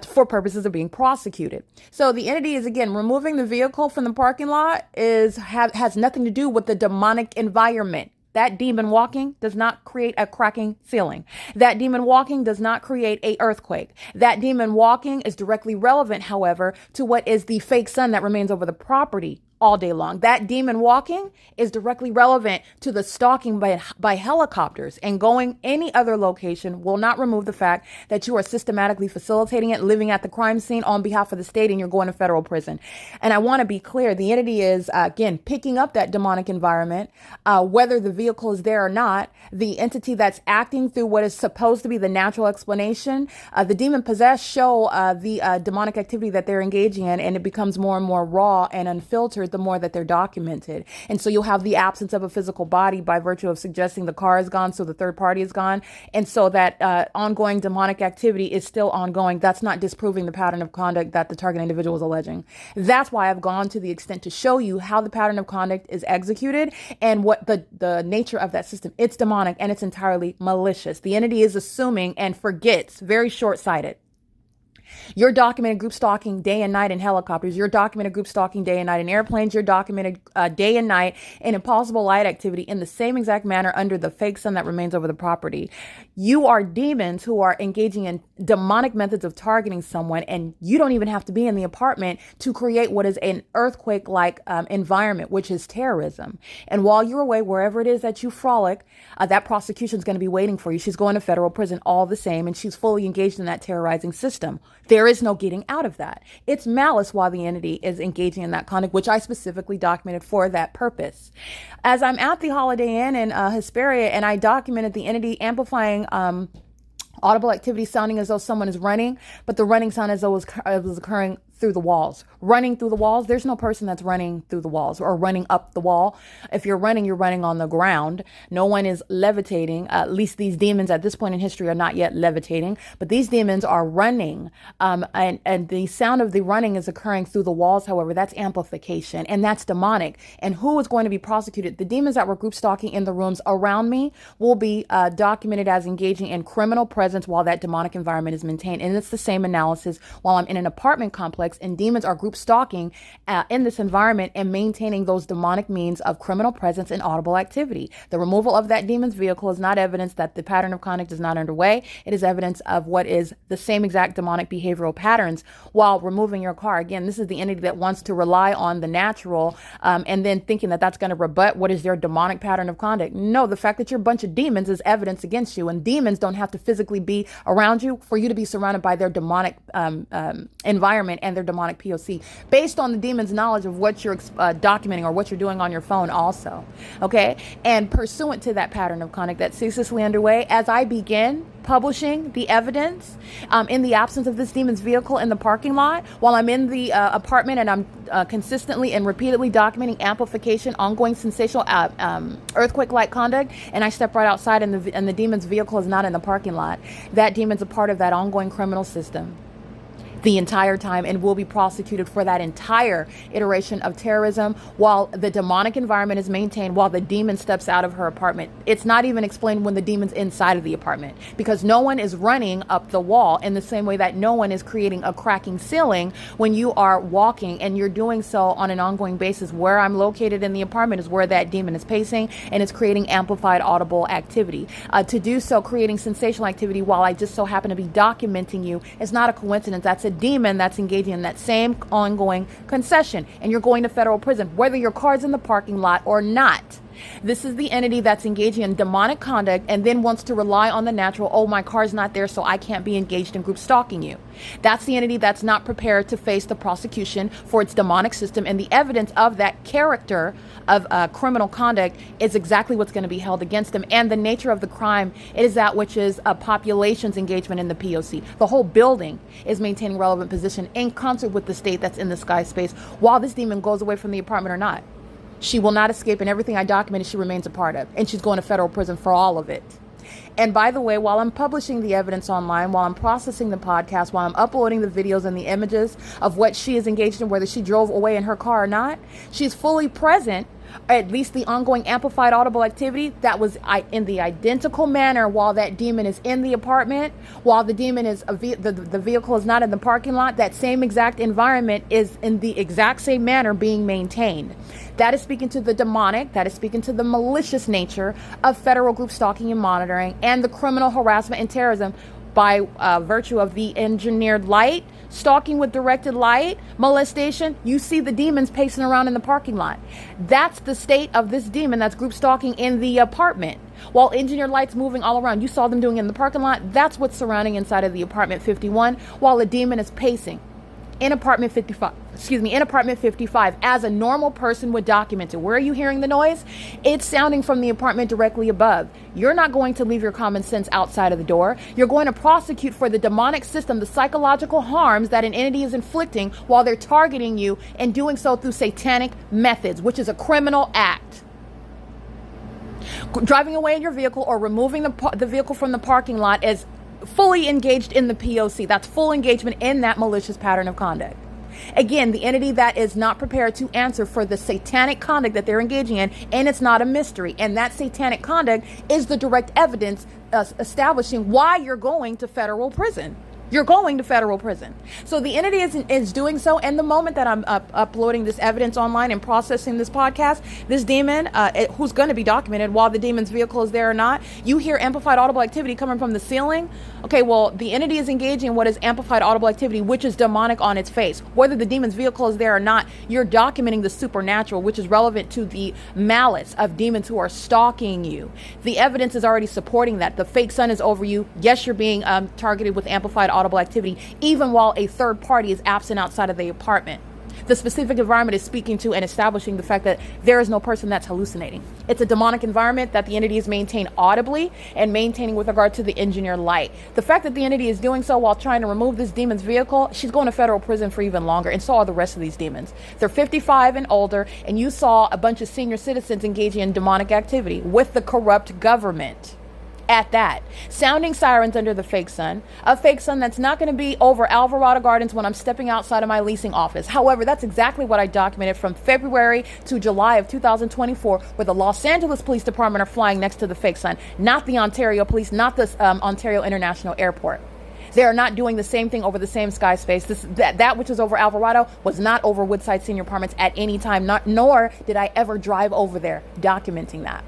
For purposes of being prosecuted. So the entity is, again, removing the vehicle from the parking lot has nothing to do with the demonic environment. That demon walking does not create a cracking ceiling. That demon walking does not create an earthquake. That demon walking is directly relevant, however, to what is the fake sun that remains over the property all day long. That demon walking is directly relevant to the stalking by helicopters, and going any other location will not remove the fact that you are systematically facilitating it, living at the crime scene on behalf of the state, and you're going to federal prison. And I want to be clear, the entity is, again, picking up that demonic environment, whether the vehicle is there or not. The entity that's acting through what is supposed to be the natural explanation, the demon possessed show the demonic activity that they're engaging in, and it becomes more and more raw and unfiltered the more that they're documented. And so you'll have the absence of a physical body by virtue of suggesting the car is gone, so the third party is gone. And so that ongoing demonic activity is still ongoing. That's not disproving the pattern of conduct that the target individual is alleging. That's why I've gone to the extent to show you how the pattern of conduct is executed and what the nature of that system. It's demonic and it's entirely malicious. The entity is assuming and forgets, very short-sighted. You're documented group stalking day and night in helicopters. You're documented group stalking day and night in airplanes. You're documented day and night in impossible light activity in the same exact manner under the fake sun that remains over the property. You are demons who are engaging in demonic methods of targeting someone, and you don't even have to be in the apartment to create what is an earthquake-like environment, which is terrorism. And while you're away, wherever it is that you frolic, that prosecution is going to be waiting for you. She's going to federal prison all the same, and she's fully engaged in that terrorizing system. There is no getting out of that. It's malice while the entity is engaging in that conduct, which I specifically documented for that purpose. As I'm at the Holiday Inn in Hesperia, and I documented the entity amplifying audible activity sounding as though someone is running, but the running sound as though it was occurring through the walls. Running through the walls, there's no person that's running through the walls or running up the wall. If you're running on the ground. No one is levitating. At least these demons at this point in history are not yet levitating, but these demons are running. And the sound of the running is occurring through the walls. However, that's amplification, and that's demonic. And who is going to be prosecuted? The demons that were group stalking in the rooms around me will be documented as engaging in criminal presence while that demonic environment is maintained. And it's the same analysis while I'm in an apartment complex and demons are group stalking in this environment and maintaining those demonic means of criminal presence and audible activity. The removal of that demon's vehicle is not evidence that the pattern of conduct is not underway. It is evidence of what is the same exact demonic behavioral patterns while removing your car. Again, this is the entity that wants to rely on the natural and then thinking that that's going to rebut what is their demonic pattern of conduct. No, the fact that you're a bunch of demons is evidence against you, and demons don't have to physically be around you for you to be surrounded by their demonic environment and their demonic P.O.C. based on the demon's knowledge of what you're documenting or what you're doing on your phone also. Okay. And pursuant to that pattern of conduct that's ceaselessly underway, as I begin publishing the evidence in the absence of this demon's vehicle in the parking lot, while I'm in the apartment and I'm consistently and repeatedly documenting amplification, ongoing sensational earthquake-like conduct, and I step right outside and the demon's vehicle is not in the parking lot, that demon's a part of that ongoing criminal system the entire time and will be prosecuted for that entire iteration of terrorism while the demonic environment is maintained while the demon steps out of her apartment. It's not even explained when the demon's inside of the apartment, because no one is running up the wall in the same way that no one is creating a cracking ceiling when you are walking, and you're doing so on an ongoing basis. Where I'm located in the apartment is where that demon is pacing, and it's creating amplified audible activity. To do so, creating sensational activity while I just so happen to be documenting you is not a coincidence. That's a demon that's engaging in that same ongoing concession, and you're going to federal prison whether your car's in the parking lot or not. This is the entity that's engaging in demonic conduct and then wants to rely on the natural. Oh, my car's not there, so I can't be engaged in group stalking you. That's the entity that's not prepared to face the prosecution for its demonic system, and the evidence of that character of criminal conduct is exactly what's going to be held against them. And the nature of the crime, it is that which is a population's engagement in the P.O.C. The whole building is maintaining relevant position in concert with the state that's in the sky space while this demon goes away from the apartment or not. She will not escape, and everything I documented, she remains a part of, and she's going to federal prison for all of it. And by the way, while I'm publishing the evidence online, while I'm processing the podcast, while I'm uploading the videos and the images of what she is engaged in, whether she drove away in her car or not, she's fully present, at least the ongoing amplified audible activity that was in the identical manner while that demon is in the apartment, while the demon is the vehicle is not in the parking lot. That same exact environment is in the exact same manner being maintained. That is speaking to the demonic, that is speaking to the malicious nature of federal group stalking and monitoring and the criminal harassment and terrorism by virtue of the engineered light, stalking with directed light, molestation. You see the demons pacing around in the parking lot. That's the state of this demon that's group stalking in the apartment. While engineered lights moving all around, you saw them doing it in the parking lot. That's what's surrounding inside of the apartment 51 while the demon is pacing in apartment 55. In apartment 55, as a normal person would document it. Where are you hearing the noise? It's sounding from the apartment directly above. You're not going to leave your common sense outside of the door. You're going to prosecute for the demonic system, the psychological harms that an entity is inflicting while they're targeting you and doing so through satanic methods, which is a criminal act. Driving away in your vehicle or removing the vehicle from the parking lot is fully engaged in the P.O.C. That's full engagement in that malicious pattern of conduct. Again, the entity that is not prepared to answer for the satanic conduct that they're engaging in, and it's not a mystery. And that satanic conduct is the direct evidence establishing why you're going to federal prison. You're going to federal prison. So the entity is doing so. And the moment that I'm uploading this evidence online and processing this podcast, this demon, who's going to be documented while the demon's vehicle is there or not, you hear amplified audible activity coming from the ceiling. Okay, well, the entity is engaging in what is amplified audible activity, which is demonic on its face. Whether the demon's vehicle is there or not, you're documenting the supernatural, which is relevant to the malice of demons who are stalking you. The evidence is already supporting that. The fake sun is over you. Yes, you're being targeted with amplified audible activity, even while a third party is absent outside of the apartment. The specific environment is speaking to and establishing the fact that there is no person that's hallucinating. It's a demonic environment that the entity is maintained audibly and maintaining with regard to the engineer light. The fact that the entity is doing so while trying to remove this demon's vehicle, she's going to federal prison for even longer, and so are the rest of these demons. They're 55 and older, and you saw a bunch of senior citizens engaging in demonic activity with the corrupt government. At that, sounding sirens under the fake sun, a fake sun that's not going to be over Alvarado Gardens when I'm stepping outside of my leasing office. However, that's exactly what I documented from February to July of 2024, where the Los Angeles Police Department are flying next to the fake sun, not the Ontario Police, not the Ontario International Airport. They are not doing the same thing over the same sky space. That which is over Alvarado was not over Woodside Senior Apartments at any time, nor did I ever drive over there, documenting that.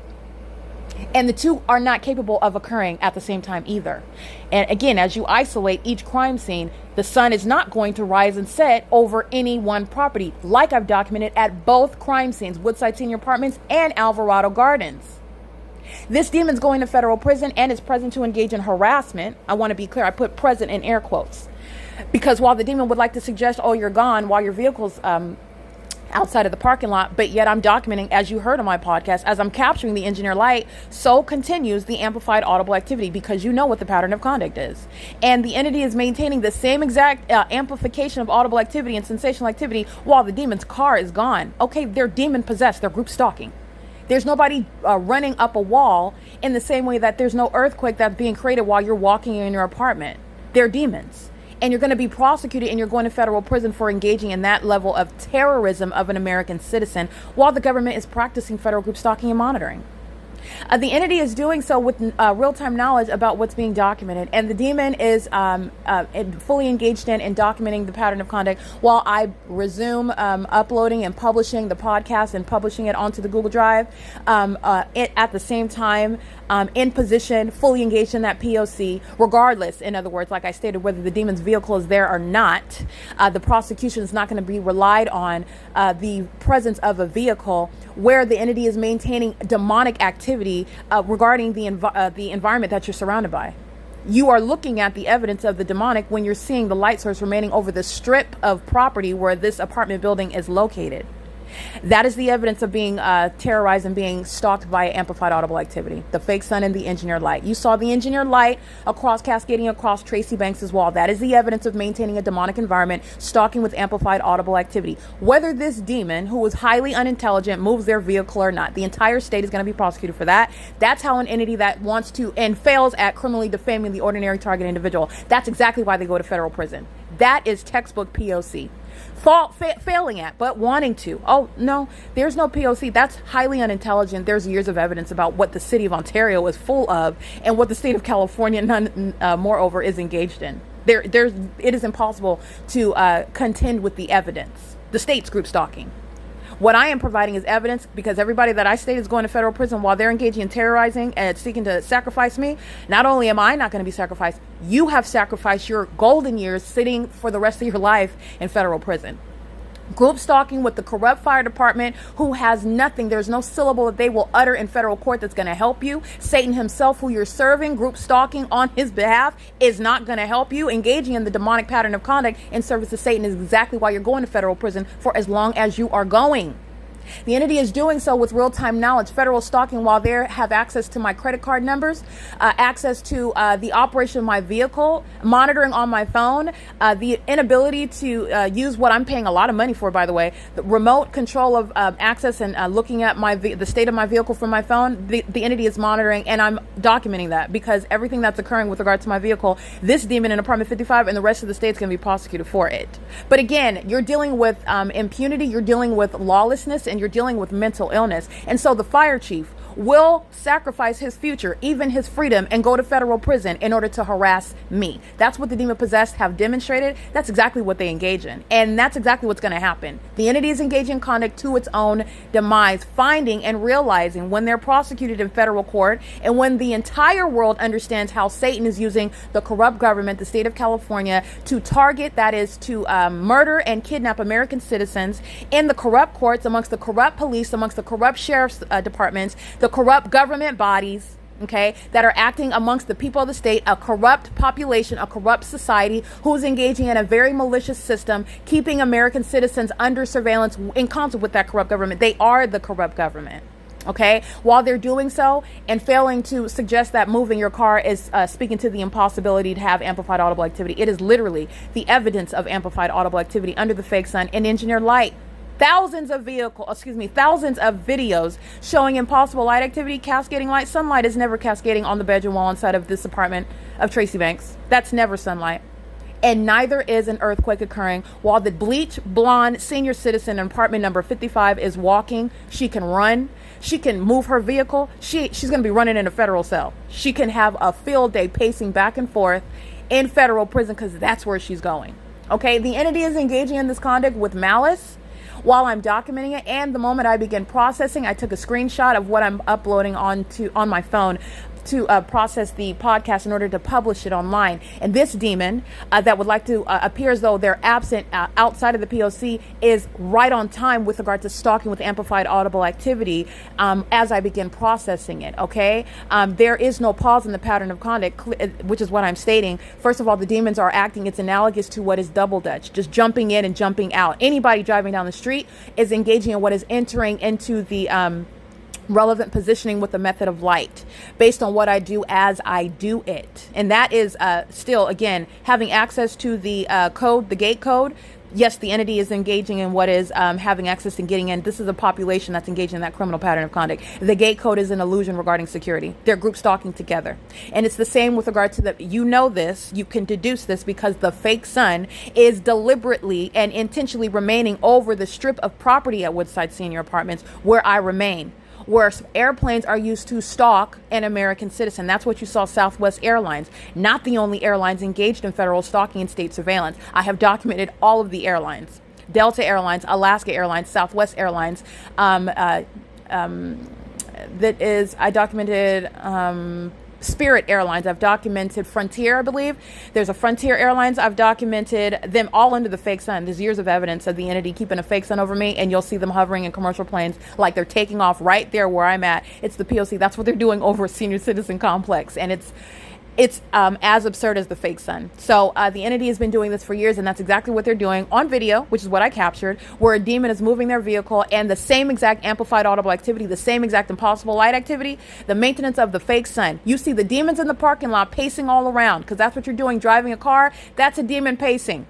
And the two are not capable of occurring at the same time either. And again, as you isolate each crime scene, the sun is not going to rise and set over any one property, like I've documented at both crime scenes, Woodside Senior Apartments and Alvarado Gardens. This demon's going to federal prison and is present to engage in harassment. I want to be clear, I put present in air quotes. Because while the demon would like to suggest, oh, you're gone while your vehicle's outside of the parking lot, but yet I'm documenting, as you heard on my podcast, as I'm capturing the engineer light, so continues the amplified audible activity, because you know what the pattern of conduct is. And the entity is maintaining the same exact amplification of audible activity and sensational activity while the demon's car is gone. Okay, they're demon possessed, they're group stalking. There's nobody running up a wall in the same way that there's no earthquake that's being created while you're walking in your apartment. They're demons. And you're going to be prosecuted and you're going to federal prison for engaging in that level of terrorism of an American citizen while the government is practicing federal group stalking and monitoring. The entity is doing so with real-time knowledge about what's being documented, and the demon is fully engaged in and documenting the pattern of conduct while I resume uploading and publishing the podcast and publishing it onto the Google Drive at the same time, in position, fully engaged in that P.O.C. Regardless, in other words, like I stated, whether the demon's vehicle is there or not, the prosecution is not going to be relied on the presence of a vehicle where the entity is maintaining demonic activity regarding the environment that you're surrounded by. You are looking at the evidence of the demonic when you're seeing the light source remaining over the strip of property where this apartment building is located. That is the evidence of being terrorized and being stalked by amplified audible activity. The fake sun and the engineered light. You saw the engineered light cascading across Tracy Banks' wall. That is the evidence of maintaining a demonic environment, stalking with amplified audible activity. Whether this demon, who is highly unintelligent, moves their vehicle or not, the entire state is going to be prosecuted for that. That's how an entity that wants to and fails at criminally defaming the ordinary target individual, that's exactly why they go to federal prison. That is textbook P.O.C. Failing at, but wanting to. Oh, no, there's no P.O.C. That's highly unintelligent. There's years of evidence about what the city of Ontario is full of and what the state of California, moreover, is engaged in. It is impossible to contend with the evidence. The state's group stalking. What I am providing is evidence, because everybody that I state is going to federal prison while they're engaging in terrorizing and seeking to sacrifice me. Not only am I not going to be sacrificed, you have sacrificed your golden years sitting for the rest of your life in federal prison. Group stalking with the corrupt fire department who has nothing. There's no syllable that they will utter in federal court that's going to help you. Satan himself, who you're serving, group stalking on his behalf, is not going to help you. Engaging in the demonic pattern of conduct in service to Satan is exactly why you're going to federal prison for as long as you are going. The entity is doing so with real-time knowledge, federal stalking, while they have access to my credit card numbers, access to the operation of my vehicle, monitoring on my phone, the inability to use what I'm paying a lot of money for, by the way, the remote control of access and looking at the state of my vehicle from my phone. The entity is monitoring, and I'm documenting that, because everything that's occurring with regard to my vehicle, this demon in apartment 55 and the rest of the state's going to be prosecuted for it. But again, you're dealing with impunity, you're dealing with lawlessness, and you're dealing with mental illness. And so the fire chief, will sacrifice his future, even his freedom, and go to federal prison in order to harass me. That's what the demon possessed have demonstrated. That's exactly what they engage in. And that's exactly what's going to happen. The entity is engaging in conduct to its own demise, finding and realizing when they're prosecuted in federal court, and when the entire world understands how Satan is using the corrupt government, the state of California, to target, that is to murder and kidnap American citizens in the corrupt courts, amongst the corrupt police, amongst the corrupt sheriff's departments, the corrupt government bodies, okay, that are acting amongst the people of the state, a corrupt population, a corrupt society who's engaging in a very malicious system, keeping American citizens under surveillance in concert with that corrupt government. They are the corrupt government. Okay, while they're doing so and failing to suggest that moving your car is speaking to the impossibility to have amplified audible activity, it is literally the evidence of amplified audible activity under the fake sun and engineered light. Thousands of videos showing impossible light activity, cascading light. Sunlight is never cascading on the bedroom wall inside of this apartment of Tracy Banks. That's never sunlight. And neither is an earthquake occurring while the bleach blonde senior citizen in apartment number 55 is walking. She can run. She can move her vehicle. She's going to be running in a federal cell. She can have a field day pacing back and forth in federal prison because that's where she's going. Okay, the entity is engaging in this conduct with malice while I'm documenting it, and the moment I begin processing, I took a screenshot of what I'm uploading on my phone to process the podcast in order to publish it online. And this demon that would like to appear as though they're absent outside of the P.O.C. is right on time with regard to stalking with amplified audible activity as I begin processing it, okay? There is no pause in the pattern of conduct, which is what I'm stating. First of all, the demons are acting, it's analogous to what is double dutch, just jumping in and jumping out. Anybody driving down the street is engaging in what is entering into the relevant positioning with the method of light based on what I do as I do it. And that is still, again, having access to the code, the gate code. Yes, the entity is engaging in what is having access and getting in. This is a population that's engaging in that criminal pattern of conduct. The gate code is an illusion regarding security. They're group stalking together. And it's the same with regard to you know this, you can deduce this because the fake sun is deliberately and intentionally remaining over the strip of property at Woodside Senior Apartments where I remain, where airplanes are used to stalk an American citizen. That's what you saw Southwest Airlines, not the only airlines engaged in federal stalking and state surveillance. I have documented all of the airlines: Delta Airlines, Alaska Airlines, Southwest Airlines. I documented Spirit Airlines. I've documented Frontier, I believe. There's a Frontier Airlines. I've documented them all under the fake sun. There's years of evidence of the entity keeping a fake sun over me, and you'll see them hovering in commercial planes like they're taking off right there where I'm at. It's the P.O.C. That's what they're doing over a senior citizen complex, and it's as absurd as the fake sun. So the entity has been doing this for years, and that's exactly what they're doing on video, which is what I captured, where a demon is moving their vehicle and the same exact amplified audible activity, the same exact impossible light activity, the maintenance of the fake sun. You see the demons in the parking lot pacing all around because that's what you're doing, driving a car. That's a demon pacing.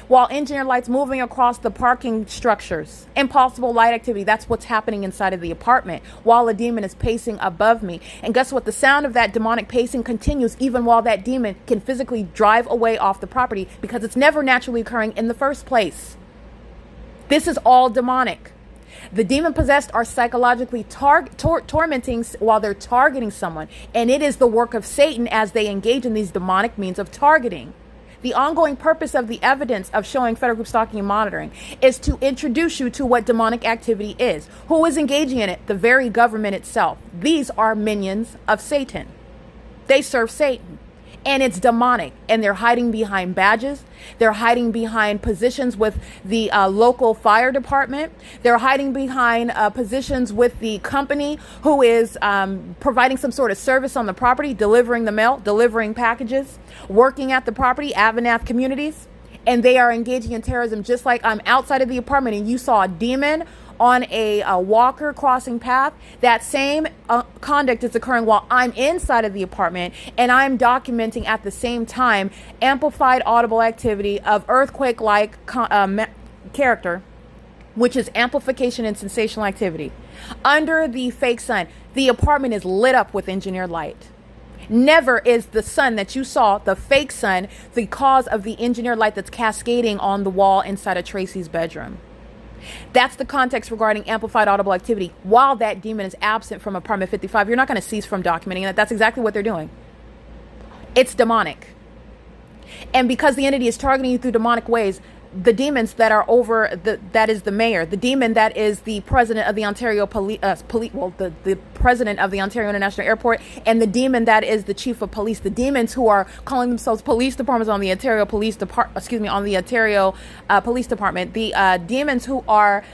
While engineered lights moving across the parking structures. Impossible light activity, that's what's happening inside of the apartment while a demon is pacing above me. And guess what? The sound of that demonic pacing continues even while that demon can physically drive away off the property because it's never naturally occurring in the first place. This is all demonic. The demon possessed are psychologically tormenting while they're targeting someone. And it is the work of Satan as they engage in these demonic means of targeting. The ongoing purpose of the evidence of showing federal group stalking and monitoring is to introduce you to what demonic activity is. Who is engaging in it? The very government itself. These are minions of Satan. They serve Satan. And it's demonic. And they're hiding behind badges. They're hiding behind positions with the local fire department. They're hiding behind positions with the company who is providing some sort of service on the property, delivering the mail, delivering packages, working at the property, AVANATH communities. And they are engaging in terrorism just like I'm outside of the apartment and you saw a demon on a walker crossing path. That same conduct is occurring while I'm inside of the apartment, and I'm documenting at the same time amplified audible activity of earthquake-like character, which is amplification and sensational activity. Under the fake sun, the apartment is lit up with engineered light. Never is the sun that you saw, the fake sun, the cause of the engineered light that's cascading on the wall inside of Tracy's bedroom. That's the context regarding amplified audible activity. While that demon is absent from apartment 55, you're not going to cease from documenting that. That's exactly what they're doing. It's demonic. And because the entity is targeting you through demonic ways, the demons that are over that is the mayor, the demon that is the president of the Ontario the president of the Ontario International Airport, and the demon that is the chief of police, the demons who are calling themselves police departments on the Ontario Police Department, Police Department, the demons who are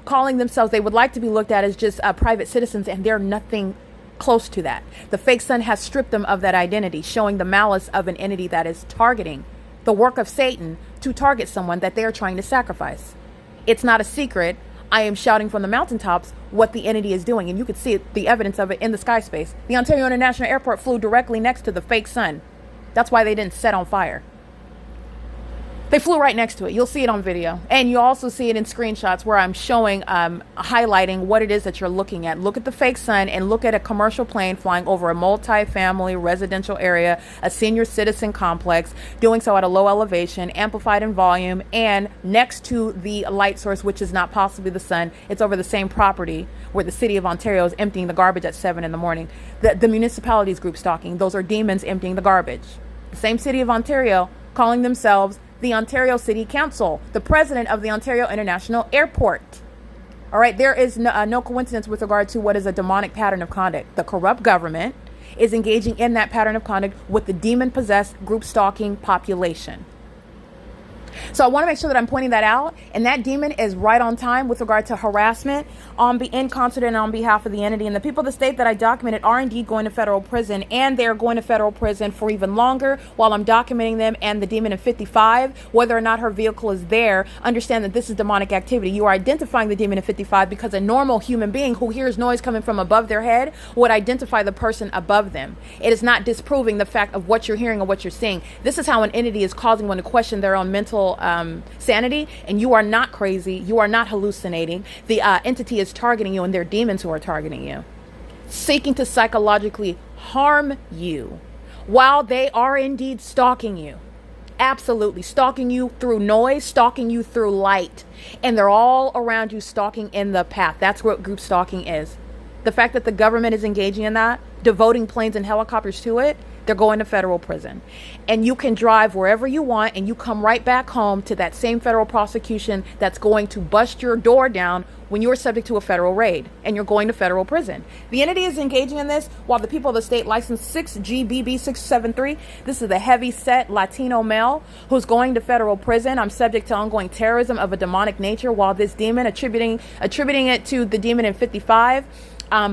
calling themselves, they would like to be looked at as just private citizens, and they're nothing close to that. The fake sun has stripped them of that identity, showing the malice of an entity that is targeting the work of Satan to target someone that they are trying to sacrifice. It's not a secret. I am shouting from the mountaintops what the entity is doing, and you could see the evidence of it in the sky space. The Ontario International Airport flew directly next to the fake sun. That's why they didn't set on fire. They flew right next to it. You'll see it on video. And you also see it in screenshots where I'm showing, highlighting what it is that you're looking at. Look at the fake sun and look at a commercial plane flying over a multi-family residential area, a senior citizen complex, doing so at a low elevation, amplified in volume, and next to the light source, which is not possibly the sun. It's over the same property where the city of Ontario is emptying the garbage at 7 in the morning. The municipalities group stalking. Those are demons emptying the garbage. The same city of Ontario calling themselves the Ontario City Council, the president of the Ontario International Airport. All right, there is no coincidence with regard to what is a demonic pattern of conduct. The corrupt government is engaging in that pattern of conduct with the demon-possessed group stalking population. So I want to make sure that I'm pointing that out, and that demon is right on time with regard to harassment in concert and on behalf of the entity. And the people of the state that I documented are indeed going to federal prison, and they are going to federal prison for even longer while I'm documenting them. And the demon in 55, whether or not her vehicle is there, understand that this is demonic activity. You are identifying the demon in 55 because a normal human being who hears noise coming from above their head would identify the person above them. It is not disproving the fact of what you're hearing or what you're seeing. This is how an entity is causing one to question their own mental sanity, and you are not crazy. You are not hallucinating. The entity is targeting you, and they're demons who are targeting you, seeking to psychologically harm you while they are indeed stalking you. Absolutely. Stalking you through noise, stalking you through light, and they're all around you, stalking in the path. That's what group stalking is. The fact that the government is engaging in that, devoting planes and helicopters to it, they're going to federal prison. And you can drive wherever you want, and you come right back home to that same federal prosecution that's going to bust your door down when you're subject to a federal raid, and you're going to federal prison. The entity is engaging in this while the people of the state license 6GBB673. This is the heavy set Latino male who's going to federal prison. I'm subject to ongoing terrorism of a demonic nature, while this demon, attributing it to the demon in 55,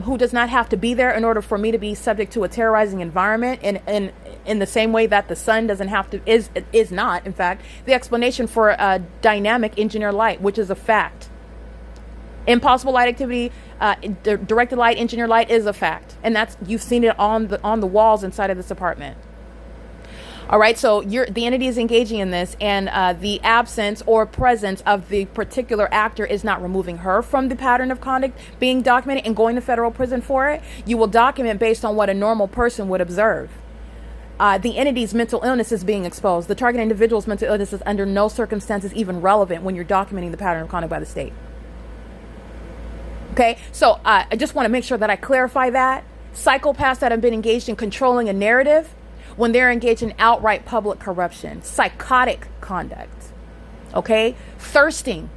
who does not have to be there in order for me to be subject to a terrorizing environment, in the same way that the sun doesn't have to, is not, in fact, the explanation for dynamic engineer light, which is a fact. Impossible light activity, directed light, engineer light is a fact. And that's, you've seen it on the walls inside of this apartment. All right, so the entity is engaging in this, and the absence or presence of the particular actor is not removing her from the pattern of conduct being documented and going to federal prison for it. You will document based on what a normal person would observe. The entity's mental illness is being exposed. The target individual's mental illness is under no circumstances even relevant when you're documenting the pattern of conduct by the state. Okay, so I just want to make sure that I clarify that. Psychopaths that have been engaged in controlling a narrative, when they're engaged in outright public corruption, psychotic conduct, okay? Thirsting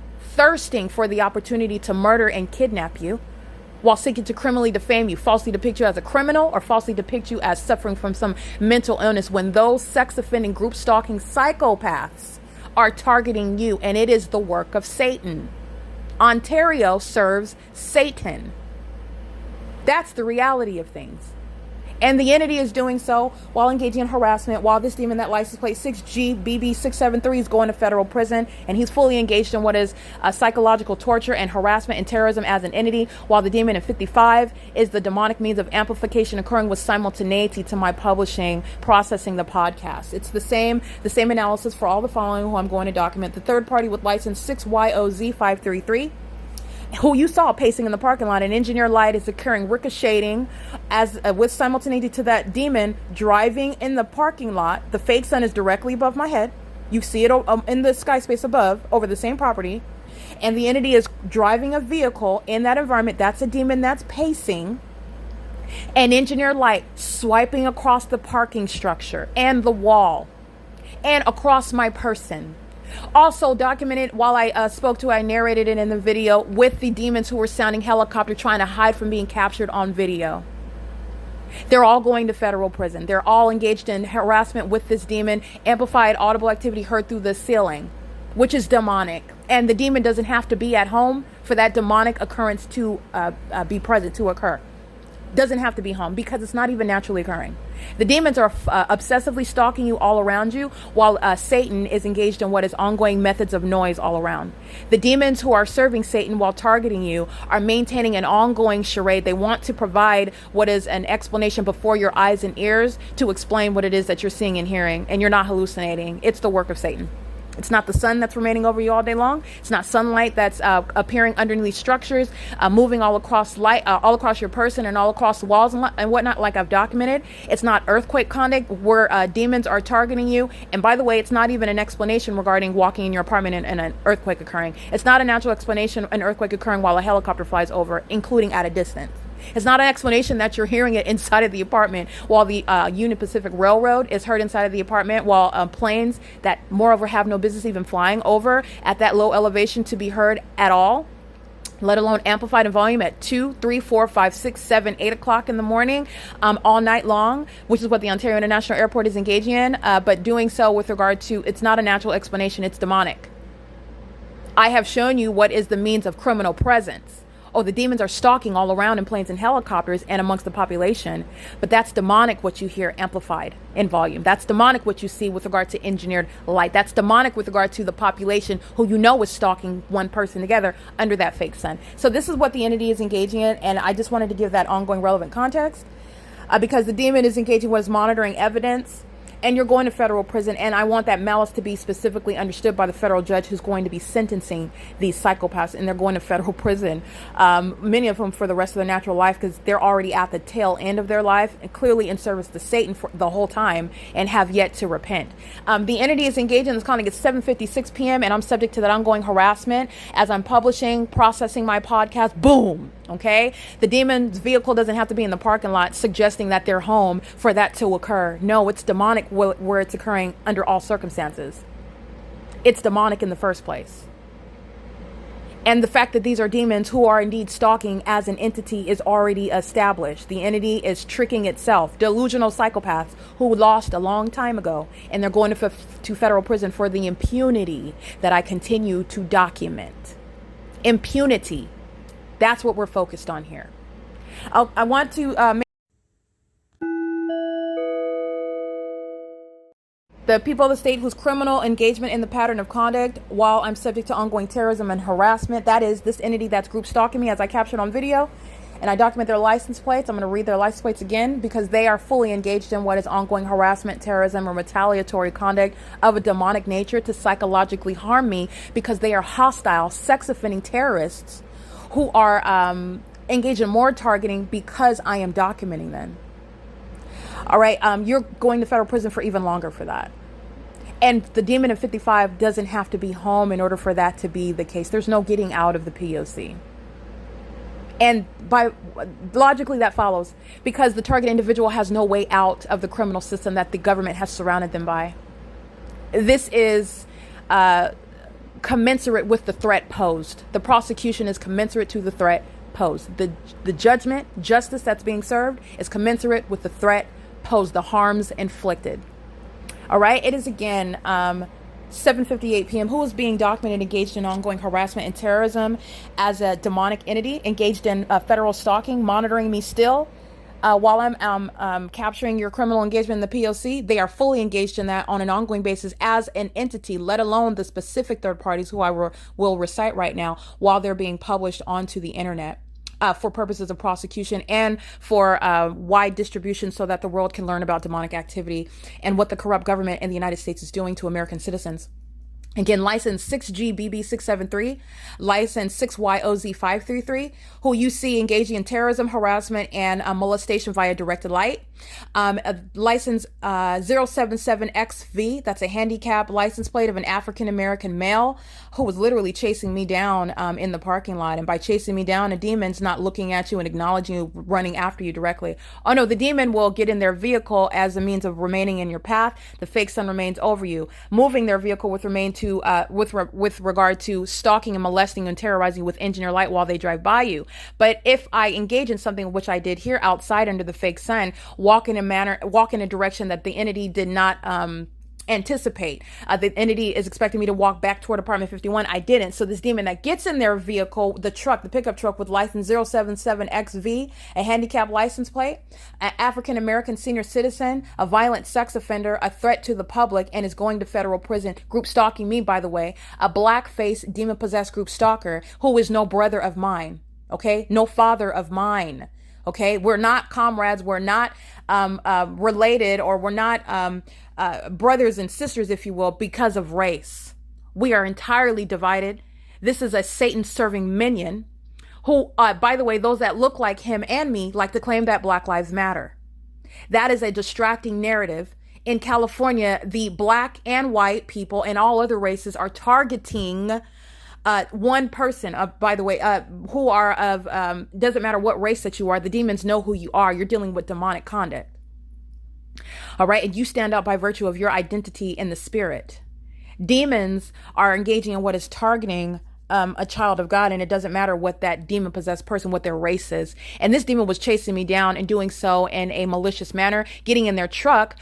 for the opportunity to murder and kidnap you while seeking to criminally defame you, falsely depict you as a criminal, or falsely depict you as suffering from some mental illness, when those sex offending group stalking psychopaths are targeting you, and it is the work of Satan. Ontario serves Satan. That's the reality of things. And the entity is doing so while engaging in harassment, while this demon that license plate 6GBB673 is going to federal prison, and he's fully engaged in what is psychological torture and harassment and terrorism as an entity, while the demon in 55 is the demonic means of amplification occurring with simultaneity to my processing the podcast. It's the same analysis for all the following who I'm going to document. The third party with license 6YOZ533, who you saw pacing in the parking lot, an engineer light is occurring, ricocheting as with simultaneity to that demon driving in the parking lot. The fake sun is directly above my head. You see it in the sky space above, over the same property. and the entity is driving a vehicle in that environment, that's a demon that's pacing, and engineered light swiping across the parking structure and the wall and across my person. Also documented while I I narrated it in the video with the demons who were sounding helicopter trying to hide from being captured on video. They're all going to federal prison. They're all engaged in harassment with this demon, amplified audible activity heard through the ceiling, which is demonic. And the demon doesn't have to be at home for that demonic occurrence to be present, to occur. Doesn't have to be home because it's not even naturally occurring. The demons are obsessively stalking you all around you, while Satan is engaged in what is ongoing methods of noise all around. The demons who are serving Satan while targeting you are maintaining an ongoing charade. They want to provide what is an explanation before your eyes and ears to explain what it is that you're seeing and hearing, and you're not hallucinating. It's the work of Satan. It's not the sun that's remaining over you all day long. It's not sunlight that's appearing underneath structures, moving all across light, all across your person and all across the walls and whatnot, like I've documented. It's not earthquake conduct where demons are targeting you. And by the way, it's not even an explanation regarding walking in your apartment and an earthquake occurring. It's not a natural explanation, an earthquake occurring while a helicopter flies over, including at a distance. It's not an explanation that you're hearing it inside of the apartment while the Union Pacific Railroad is heard inside of the apartment, while planes that moreover have no business even flying over at that low elevation to be heard at all, let alone amplified in volume at 2, 3, 4, 5, 6, 7, 8 o'clock in the morning, all night long, which is what the Ontario International Airport is engaging in, but doing so with regard to, it's not a natural explanation, it's demonic. I have shown you what is the means of criminal presence. Oh, the demons are stalking all around in planes and helicopters and amongst the population. But that's demonic what you hear amplified in volume. That's demonic what you see with regard to engineered light. That's demonic with regard to the population who you know is stalking one person together under that fake sun. So this is what the entity is engaging in. And I just wanted to give that ongoing relevant context because the demon is engaging what is monitoring evidence. And you're going to federal prison, and I want that malice to be specifically understood by the federal judge who's going to be sentencing these psychopaths, and they're going to federal prison, many of them for the rest of their natural life, because they're already at the tail end of their life and clearly in service to Satan for the whole time and have yet to repent. The entity is engaged in this conduct. It's 7:56 p.m. and I'm subject to that ongoing harassment as I'm publishing, processing my podcast. Boom. Okay, the demon's vehicle doesn't have to be in the parking lot suggesting that they're home for that to occur. No, it's demonic where it's occurring under all circumstances. It's demonic in the first place. And the fact that these are demons who are indeed stalking as an entity is already established. The entity is tricking itself. Delusional psychopaths who lost a long time ago, and they're going to federal prison for the impunity that I continue to document. Impunity. That's what we're focused on here. I want to make the people of the state whose criminal engagement in the pattern of conduct while I'm subject to ongoing terrorism and harassment, that is this entity that's group stalking me as I captured on video, and I document their license plates. I'm going to read their license plates again because they are fully engaged in what is ongoing harassment, terrorism, or retaliatory conduct of a demonic nature to psychologically harm me because they are hostile, sex-offending terrorists who are engaged in more targeting because I am documenting them. All right, you're going to federal prison for even longer for that. And the demon of 55 doesn't have to be home in order for that to be the case. There's no getting out of the P.O.C. And logically that follows because the target individual has no way out of the criminal system that the government has surrounded them by. This is commensurate with the threat posed. The prosecution is commensurate to the threat posed. The justice that's being served is commensurate with the threat posed, the harms inflicted. All right, it is again 7:58 p.m. Who is being documented engaged in ongoing harassment and terrorism as a demonic entity, engaged in federal stalking, monitoring me still. While I'm capturing your criminal engagement in the P.O.C., they are fully engaged in that on an ongoing basis as an entity, let alone the specific third parties who I will recite right now while they're being published onto the internet for purposes of prosecution and for wide distribution so that the world can learn about demonic activity and what the corrupt government in the United States is doing to American citizens. Again, license 6GBB673, license 6YOZ533, who you see engaging in terrorism, harassment, and molestation via directed light. License 077XV, that's a handicap license plate of an African-American male who was literally chasing me down in the parking lot. And by chasing me down, a demon's not looking at you and acknowledging you, running after you directly. Oh no, the demon will get in their vehicle as a means of remaining in your path. The fake sun remains over you. Moving their vehicle with regard to stalking and molesting and terrorizing with engine or light while they drive by you. But if I engage in something which I did here outside under the fake sun, walk in a direction that the entity did not anticipate. The entity is expecting me to walk back toward apartment 51. I didn't. So this demon that gets in their vehicle, the pickup truck with license 077XV, a handicap license plate, an African-American senior citizen, a violent sex offender, a threat to the public, and is going to federal prison, group stalking me, by the way, a black-faced demon-possessed group stalker who is no brother of mine, okay? No father of mine. Okay, we're not comrades. We're not related, or we're not brothers and sisters, if you will, because of race. We are entirely divided. This is a Satan-serving minion who, by the way, those that look like him and me like to claim that Black Lives Matter. That is a distracting narrative. In California, the black and white people and all other races are targeting one person, by the way, who are of, doesn't matter what race that you are, the demons know who you are. You're dealing with demonic conduct. All right. And you stand out by virtue of your identity in the spirit. Demons are engaging in what is targeting a child of God, and it doesn't matter what that demon possessed person, what their race is. And this demon was chasing me down and doing so in a malicious manner, getting in their truck,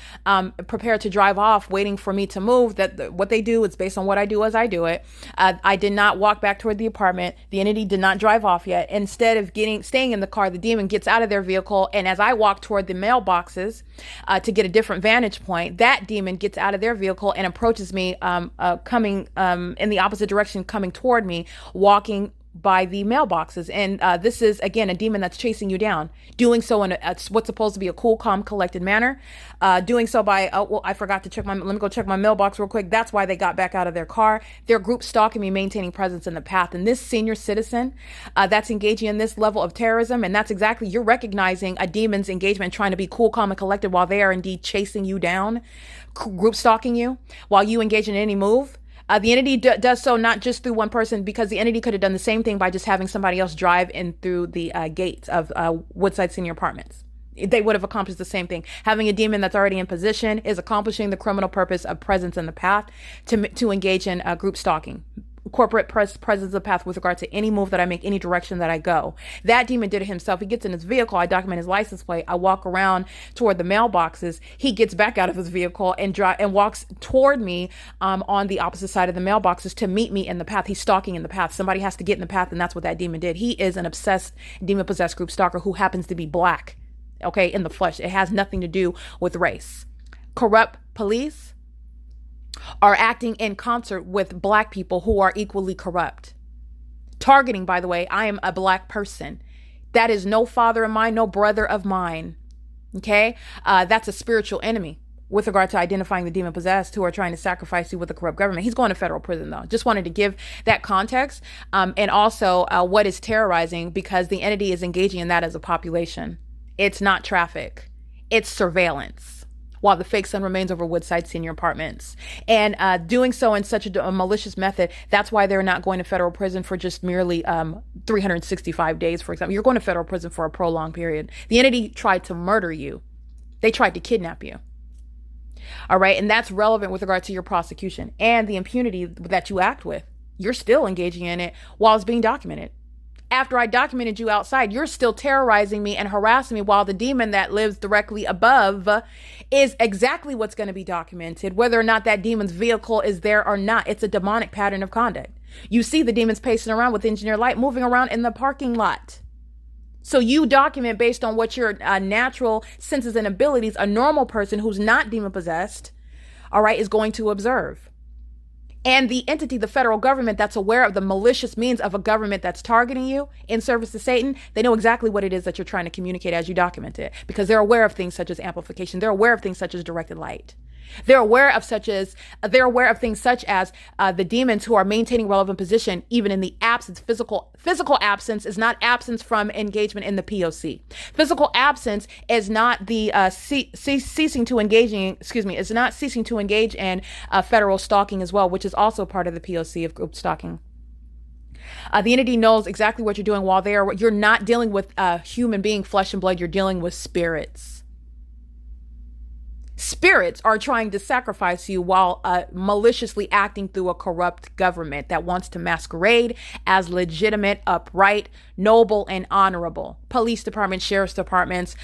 prepared to drive off, waiting for me to move. What they do is based on what I do as I do it. I did not walk back toward the apartment. The entity did not drive off yet. Instead of staying in the car, the demon gets out of their vehicle. And as I walk toward the mailboxes to get a different vantage point, that demon gets out of their vehicle and approaches me, coming in the opposite direction, coming toward me, walking by the mailboxes. And this is, again, a demon that's chasing you down, doing so in what's supposed to be a cool, calm, collected manner, doing so by, I forgot to let me go check my mailbox real quick. That's why they got back out of their car. They're group stalking me, maintaining presence in the path. And this senior citizen that's engaging in this level of terrorism, and that's exactly, you're recognizing a demon's engagement, trying to be cool, calm, and collected while they are indeed chasing you down, group stalking you, while you engage in any move. The entity does so not just through one person, because the entity could have done the same thing by just having somebody else drive in through the gates of Woodside Senior Apartments. They would have accomplished the same thing. Having a demon that's already in position is accomplishing the criminal purpose of presence in the path to engage in group stalking. Corporate presence of the path with regard to any move that I make, any direction that I go. That demon did it himself. He gets in his vehicle. I document his license plate. I walk around toward the mailboxes. He gets back out of his vehicle and walks toward me on the opposite side of the mailboxes to meet me in the path. He's stalking in the path. Somebody has to get in the path, and that's what that demon did. He is an obsessed, demon-possessed group stalker who happens to be black, okay, in the flesh. It has nothing to do with race. Corrupt police are acting in concert with black people who are equally corrupt. Targeting, by the way, I am a black person. That is no father of mine, no brother of mine. Okay? That's a spiritual enemy with regard to identifying the demon possessed who are trying to sacrifice you with the corrupt government. He's going to federal prison, though. Just wanted to give that context. And also what is terrorizing, because the entity is engaging in that as a population. It's not traffic. It's surveillance, while the fake sun remains over Woodside Senior Apartments. And doing so in such a malicious method, that's why they're not going to federal prison for just merely 365 days, for example. You're going to federal prison for a prolonged period. The entity tried to murder you. They tried to kidnap you. All right. And that's relevant with regard to your prosecution and the impunity that you act with. You're still engaging in it while it's being documented. After I documented you outside, you're still terrorizing me and harassing me, while the demon that lives directly above is exactly what's going to be documented, whether or not that demon's vehicle is there or not. It's a demonic pattern of conduct. You see the demons pacing around with engineer light, moving around in the parking lot. So you document based on what your natural senses and abilities, a normal person who's not demon possessed, all right, is going to observe. And the entity, the federal government, that's aware of the malicious means of a government that's targeting you in service to Satan, they know exactly what it is that you're trying to communicate as you document it, because they're aware of things such as amplification. They're aware of things such as directed light. They're aware of things such as the demons who are maintaining relevant position, even in the absence. Physical absence is not absence from engagement in the P.O.C. Physical absence is not the ceasing to engage in federal stalking as well, which is also part of the P.O.C. of group stalking. The entity knows exactly what you're doing while there. You're not dealing with human being, flesh and blood. You're dealing with spirits. Spirits are trying to sacrifice you while maliciously acting through a corrupt government that wants to masquerade as legitimate, upright, noble, and honorable. Police departments, sheriff's departments,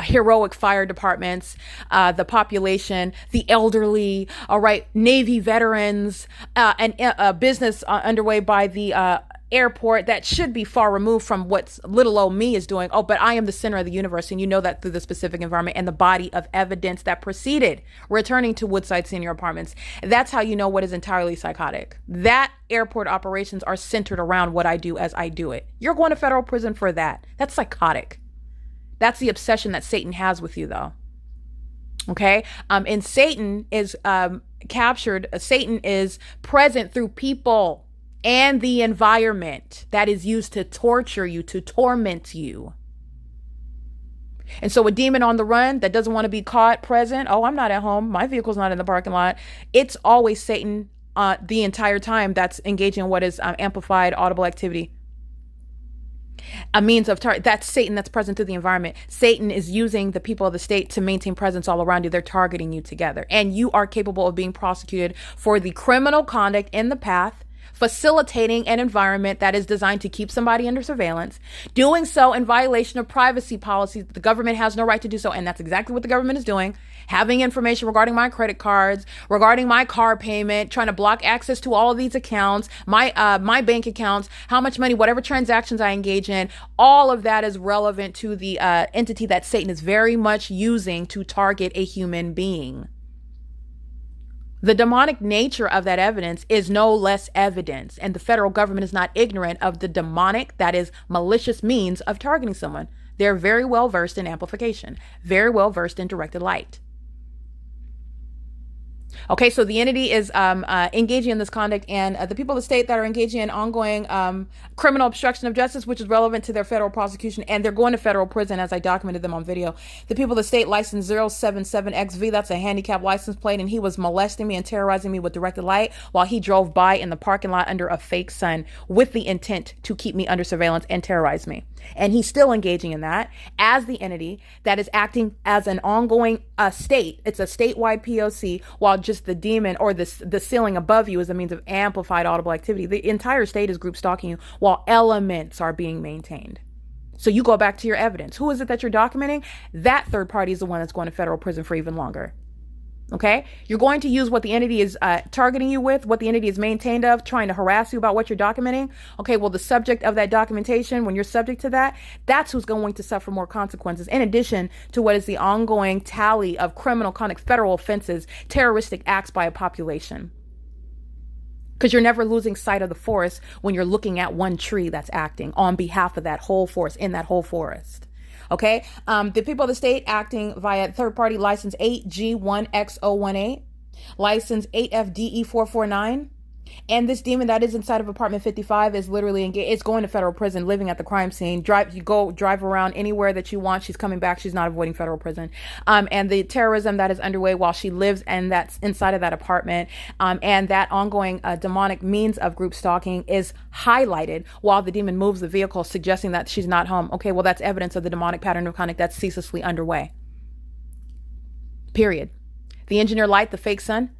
heroic fire departments, the population, the elderly, all right, Navy veterans, and a business underway by the airport that should be far removed from what little old me is doing. Oh, but I am the center of the universe, and you know that through the specific environment and the body of evidence that preceded returning to Woodside Senior Apartments. That's how you know what is entirely psychotic. That airport operations are centered around what I do as I do it. You're going to federal prison for that. That's psychotic. That's the obsession that Satan has with you, though. Okay? And Satan is Satan is present through people and the environment that is used to torture you, to torment you. And so a demon on the run that doesn't want to be caught present, oh, I'm not at home, my vehicle's not in the parking lot. It's always Satan the entire time that's engaging in what is amplified audible activity. A means of that's Satan that's present through the environment. Satan is using the people of the state to maintain presence all around you. They're targeting you together. And you are capable of being prosecuted for the criminal conduct in the path, facilitating an environment that is designed to keep somebody under surveillance, doing so in violation of privacy policies. The government has no right to do so, and that's exactly what the government is doing. Having information regarding my credit cards, regarding my car payment, trying to block access to all of these accounts, my bank accounts, how much money, whatever transactions I engage in, all of that is relevant to the entity that Satan is very much using to target a human being. The demonic nature of that evidence is no less evidence, and the federal government is not ignorant of the demonic, that is malicious means of targeting someone. They're very well versed in amplification, very well versed in directed light. Okay, so the entity is engaging in this conduct, and the people of the state that are engaging in ongoing criminal obstruction of justice, which is relevant to their federal prosecution, and they're going to federal prison as I documented them on video. The people of the state license 077XV, that's a handicap license plate, and he was molesting me and terrorizing me with directed light while he drove by in the parking lot under a fake sun with the intent to keep me under surveillance and terrorize me. And he's still engaging in that as the entity that is acting as an ongoing state. It's a statewide P.O.C. while just the demon or the ceiling above you is a means of amplified audible activity. The entire state is group stalking you while elements are being maintained. So you go back to your evidence. Who is it that you're documenting? That third party is the one that's going to federal prison for even longer. Okay, you're going to use what the entity is targeting you with, what the entity is maintained of, trying to harass you about what you're documenting. Okay, well, the subject of that documentation, when you're subject to that, that's who's going to suffer more consequences, in addition to what is the ongoing tally of criminal conduct, federal offenses, terroristic acts by a population. Because you're never losing sight of the forest when you're looking at one tree that's acting on behalf of that whole forest, in that whole forest. Okay, the people of the state acting via third-party license 8G1X018, license 8FDE449, and this demon that is inside of apartment 55 is literally engaged. It's going to federal prison, living at the crime scene. Drive around anywhere that you want. She's coming back. She's not avoiding federal prison. And the terrorism that is underway while she lives and that's inside of that apartment, and that ongoing demonic means of group stalking is highlighted while the demon moves the vehicle, suggesting that she's not home. Okay, well, that's evidence of the demonic pattern of conduct that's ceaselessly underway. Period. The engineer light, the fake sun,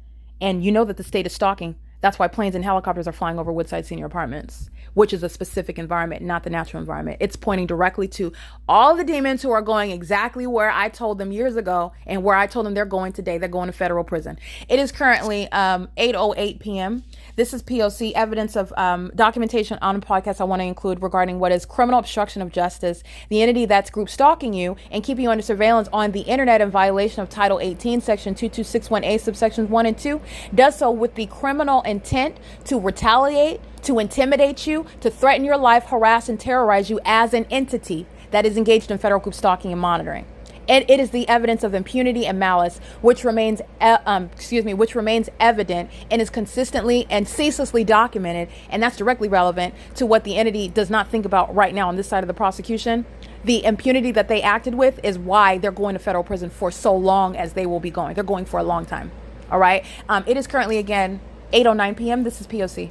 and you know that the state is stalking. That's why planes and helicopters are flying over Woodside Senior Apartments, which is a specific environment, not the natural environment. It's pointing directly to all the demons who are going exactly where I told them years ago and where I told them they're going today. They're going to federal prison. It is currently 8:08 p.m. This is P.O.C. evidence of documentation on a podcast I want to include regarding what is criminal obstruction of justice, the entity that's group stalking you and keeping you under surveillance on the internet in violation of Title 18, Section 2261A, subsections 1 and 2, does so with the criminal intent to retaliate, to intimidate you, to threaten your life, harass, and terrorize you as an entity that is engaged in federal group stalking and monitoring. It is the evidence of impunity and malice, which remains, which remains evident and is consistently and ceaselessly documented, and that's directly relevant to what the entity does not think about right now on this side of the prosecution. The impunity that they acted with is why they're going to federal prison for so long as they will be going. They're going for a long time. All right. It is currently, again, 8:09 p.m. This is P.O.C.